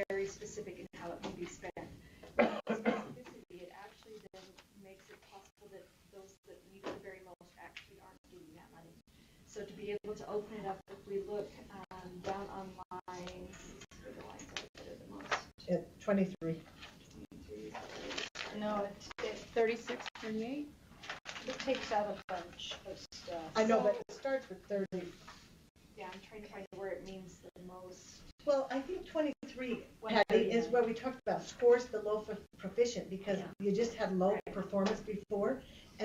very specific in how it can be spent. With specificity, it actually then makes it possible that those that need it the very most actually aren't getting that money. So to be able to open it up, if we look down on lines, where the lines are that are the most. 23. No, it 36, 38? it takes out a bunch of stuff. I know, but it starts with 30. Yeah, I'm trying to find where it means the most. Well, I think 23, Patty, is where we talked about scores below proficient, because you just had low performance before.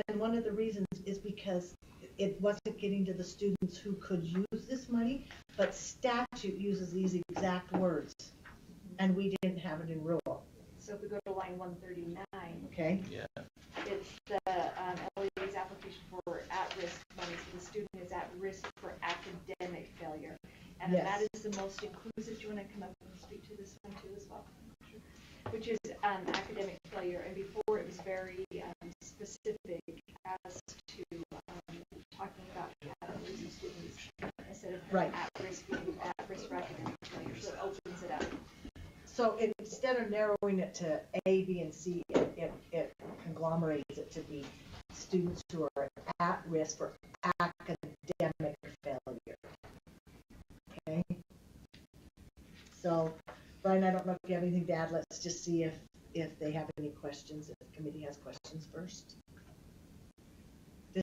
And one of the reasons is because it wasn't getting to the students who could use this money, but statute uses these exact words, and we didn't have it in rule. So if we go to line 139, Okay? Yeah. it's the LEA's application for at-risk money. So the student is at risk for academic failure. And Yes. that is the most inclusive. Do you want to come up and speak to this one too as well? Which is academic failure. And before it was very specific as to talking about at-risk students instead of Right. at-risk being at-risk for academic failure. So it opens it up. So instead of narrowing it to A, B, and C, it conglomerates it to be students who are at risk for academic failure. Okay? So, Brian, I don't know if you have anything to add. Let's just see if they have any questions, if the committee has questions first.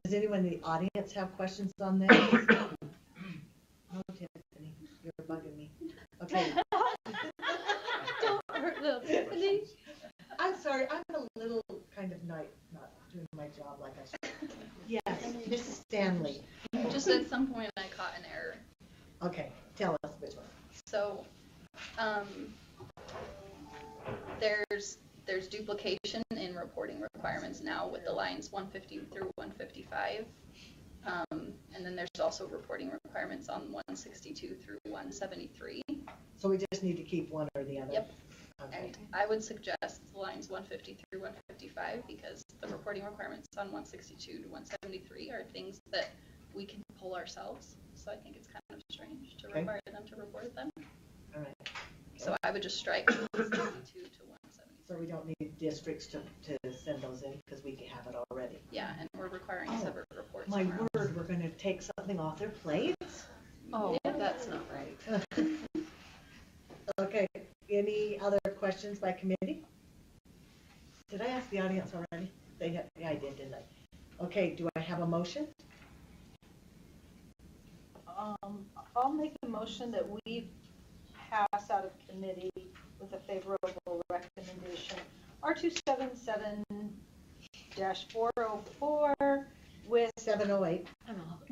Does anyone in the audience have questions on this? Oh, Tiffany, you're bugging me. Okay. Don't hurt little Tiffany. I'm sorry, I'm a little kind of not doing my job like I should. Yes, Mrs. Stanley. Just at some point I caught an error. Okay, tell us which one. So, there's there's duplication in reporting requirements now with the lines 150 through 155. And then there's also reporting requirements on 162 through 173. So we just need to keep one or the other? Yep. Okay. And I would suggest lines 150 through 155 because the reporting requirements on 162 to 173 are things that we can pull ourselves. So I think it's kind of strange to Okay. require them to report them. All right. So I would just strike 162 to 173. So we don't need districts to send those in because we have it already. Yeah, and we're requiring separate reports. My somewhere else. word, we're going to take something off their plates? Oh, that's not right. Okay, any other questions by committee? Did I ask the audience already? Yeah, I did, didn't I? Okay, do I have a motion? I'll make a motion that we pass out of committee with a favorable recommendation. R277-404 with 708.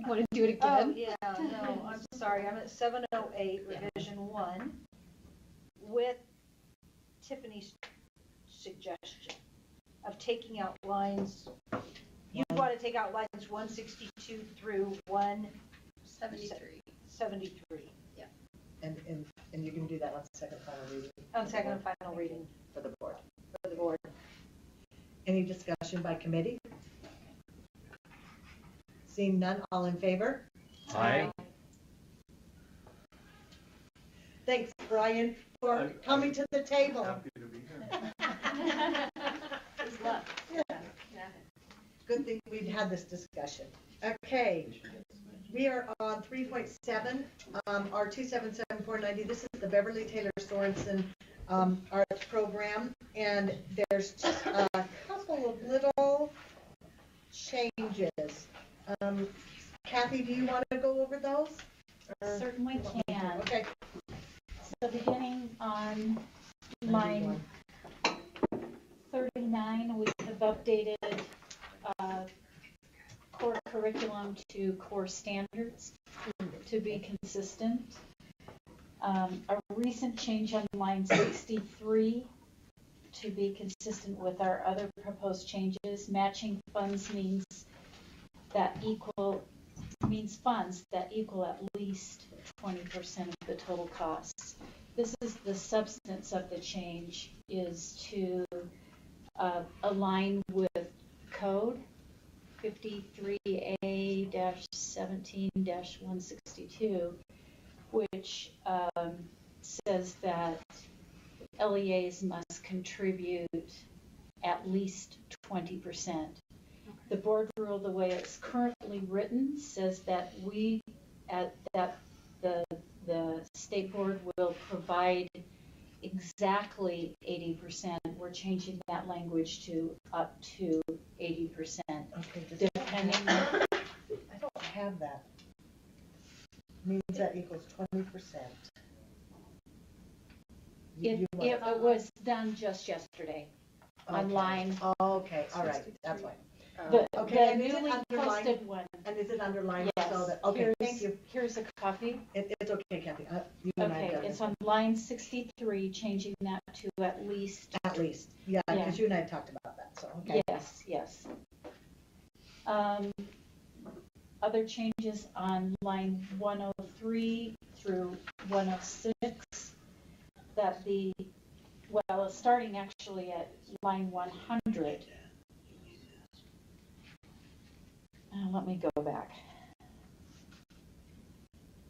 Want to do it Oh, again? yeah, no, I'm sorry, I'm at 708, revision 1, with Tiffany's suggestion of taking out lines, you want to take out lines 162 through 173. 73. Yeah. And you can do that on second final reading? On second and final reading. For the board. For the board. Any discussion by committee? Seeing none, all in favor? Aye. Thanks, Brian, for coming to the table. Happy to be here. Good luck. Good thing we've had this discussion. Okay, we are on 3.7, our 277-490. This is the Beverly Taylor Sorensen Arts Program, and there's just a couple of little changes. Kathy, do you want to go over those? Or- Certainly can. Okay. So beginning on line 39, we have updated core curriculum to core standards to be consistent. A recent change on line 63 to be consistent with our other proposed changes. Matching funds means funds that equal at least 20% of the total costs. This is the substance of the change, is to align with code 53A-17-162, which says that LEAs must contribute at least 20%. The board rule, the way it's currently written, says that the state board will provide exactly 80%. We're changing that language to up to 80%. Okay, depending on, I don't have that. Means that equals 20%. it was done just yesterday online. Okay, all right, that's why. The Okay, and is it newly underlined? posted one. And is it underlined Yes. so that, okay, thank you. Here's a copy. It's okay, Kathy. You and I Okay, have done it's this. on line 63, changing that to at least. At least, yeah, because you and I talked about that, so, okay. Yes. Other changes on line 103 through 106, starting actually at line 100. Let me go back.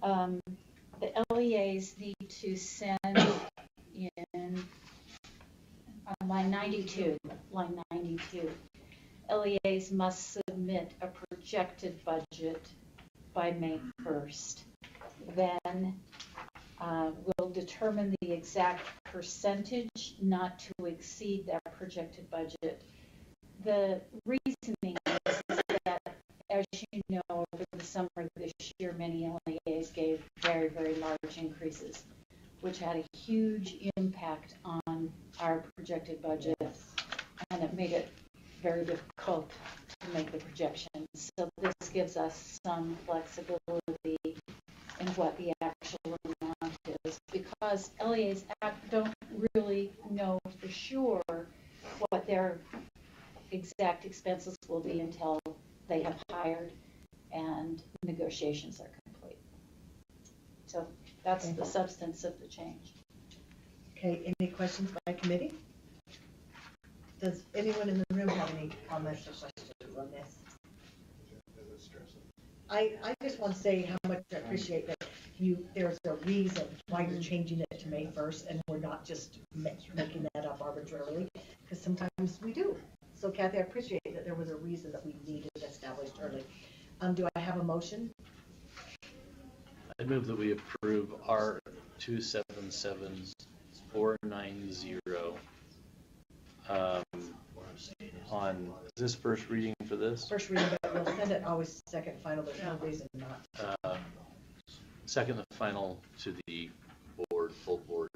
The LEAs need to send in on line 92. LEAs must submit a projected budget by May 1st. Then we'll determine the exact percentage not to exceed that projected budget. The reasoning is that, as you know, over the summer this year, many LEAs gave very, very large increases, which had a huge impact on our projected budget, and it made it very difficult to make the projections. So this gives us some flexibility in what the actual amount is, because LEAs don't really know for sure what their exact expenses will be until they have hired and negotiations are complete. So that's the substance of the change. Okay, any questions by committee? Does anyone in the room have any comments or questions on this? I just want to say how much I appreciate that there's a reason why you're changing it to May 1st, and we're not just making that up arbitrarily, because sometimes we do. So Kathy, I appreciate that there was a reason that we needed it established early. Do I have a motion? I move that we approve R277490 on, is this first reading for this? First reading, but we'll send it always second final, there's no reason not. Second and final to the board, full board.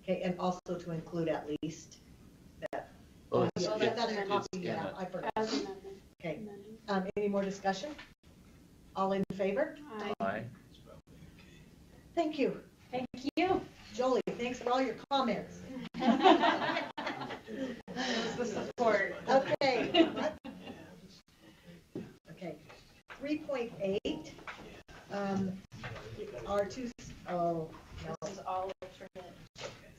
Okay, and also to include at least that. Oh, Yeah, it's- that's a it's copy, in yeah, it. I forgot. Okay, any more discussion? All in favor? Aye. Thank you. Thank you. Jolie, thanks for all your comments. The support. Okay. Okay, 3.8, R2, oh, no. This is all alternate.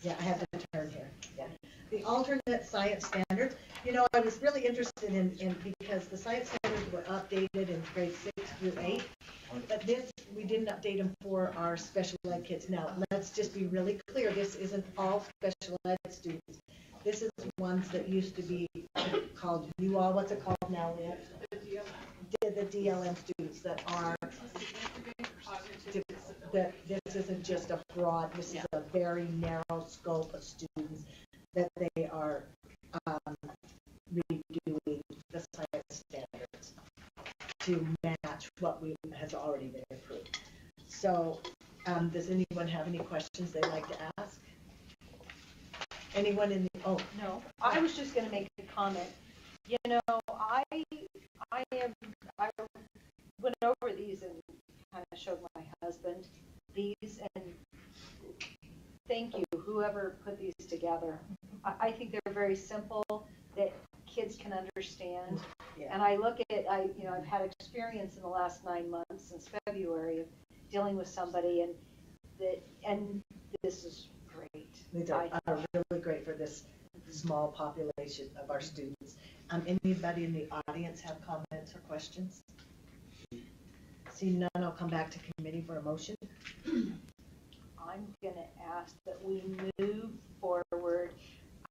Yeah, I have to turn here, yeah. The alternate science standards, I was really interested in because the science standards were updated in grades 6 through 8, but this, we didn't update them for our special ed kids. Now, let's just be really clear, this isn't all special ed students. This is ones that used to be called what's it called now, Liv? The DLM students that are, that this isn't just a broad, this is a very narrow scope of students that they are redoing the science standards to match what has already been approved. So, does anyone have any questions they'd like to ask? Anyone in the, No, I was just gonna make a comment. I went over these and kind of showed my husband these, and thank you, whoever put these together. I think they're very simple, that kids can understand. Yeah. And I look at, I've had experience in the last 9 months since February of dealing with somebody, and this is great. These are really great for this small population of our students. Anybody in the audience have comments or questions? See none, I'll come back to committee for a motion. I'm gonna ask that we move forward.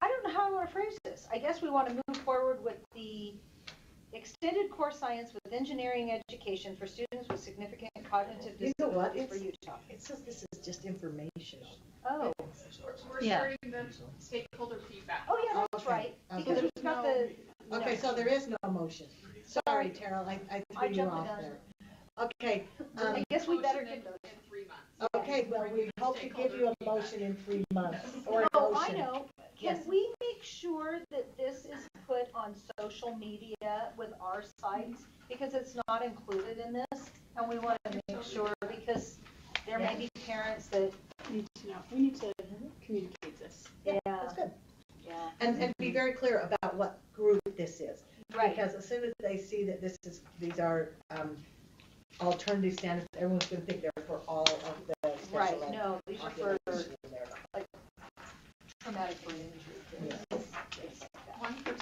I don't know how I want to phrase this. I guess we want to move forward with the extended core science with engineering education for students with significant cognitive You know what? disabilities for Utah. It says this is just informational. Oh. We're Yeah. starting the stakeholder feedback. Oh, yeah, that's right. Because we've got the. Okay, so there is no motion. Sorry, Terrell, I threw you jumped the off gun. there. Okay. I guess we better get those. In 3 months. Okay, well, we hope to give you a motion in 3 months, or a Oh, I motion. know. Can we make sure that this is put on social media with our sites? Because it's not included in this, and we want to make sure, because there may be parents that. Need to know. We need to communicate this. Yeah. That's good. Yeah. And be very clear about what group this is. Right. Because as soon as they see that these are alternative standards, everyone's going to think they're for all of the special Right, ed no, these are for population, and they're not. like traumatic brain injury kids. Things like that. 1% of the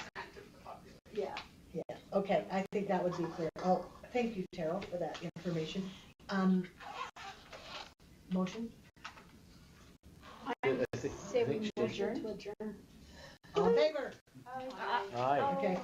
population. Yeah. Yeah, okay, I think that would be clear. Oh, thank you, Terrell, for that information. Motion? I think Say we she- motion to adjourn. All in favor? Aye. Okay,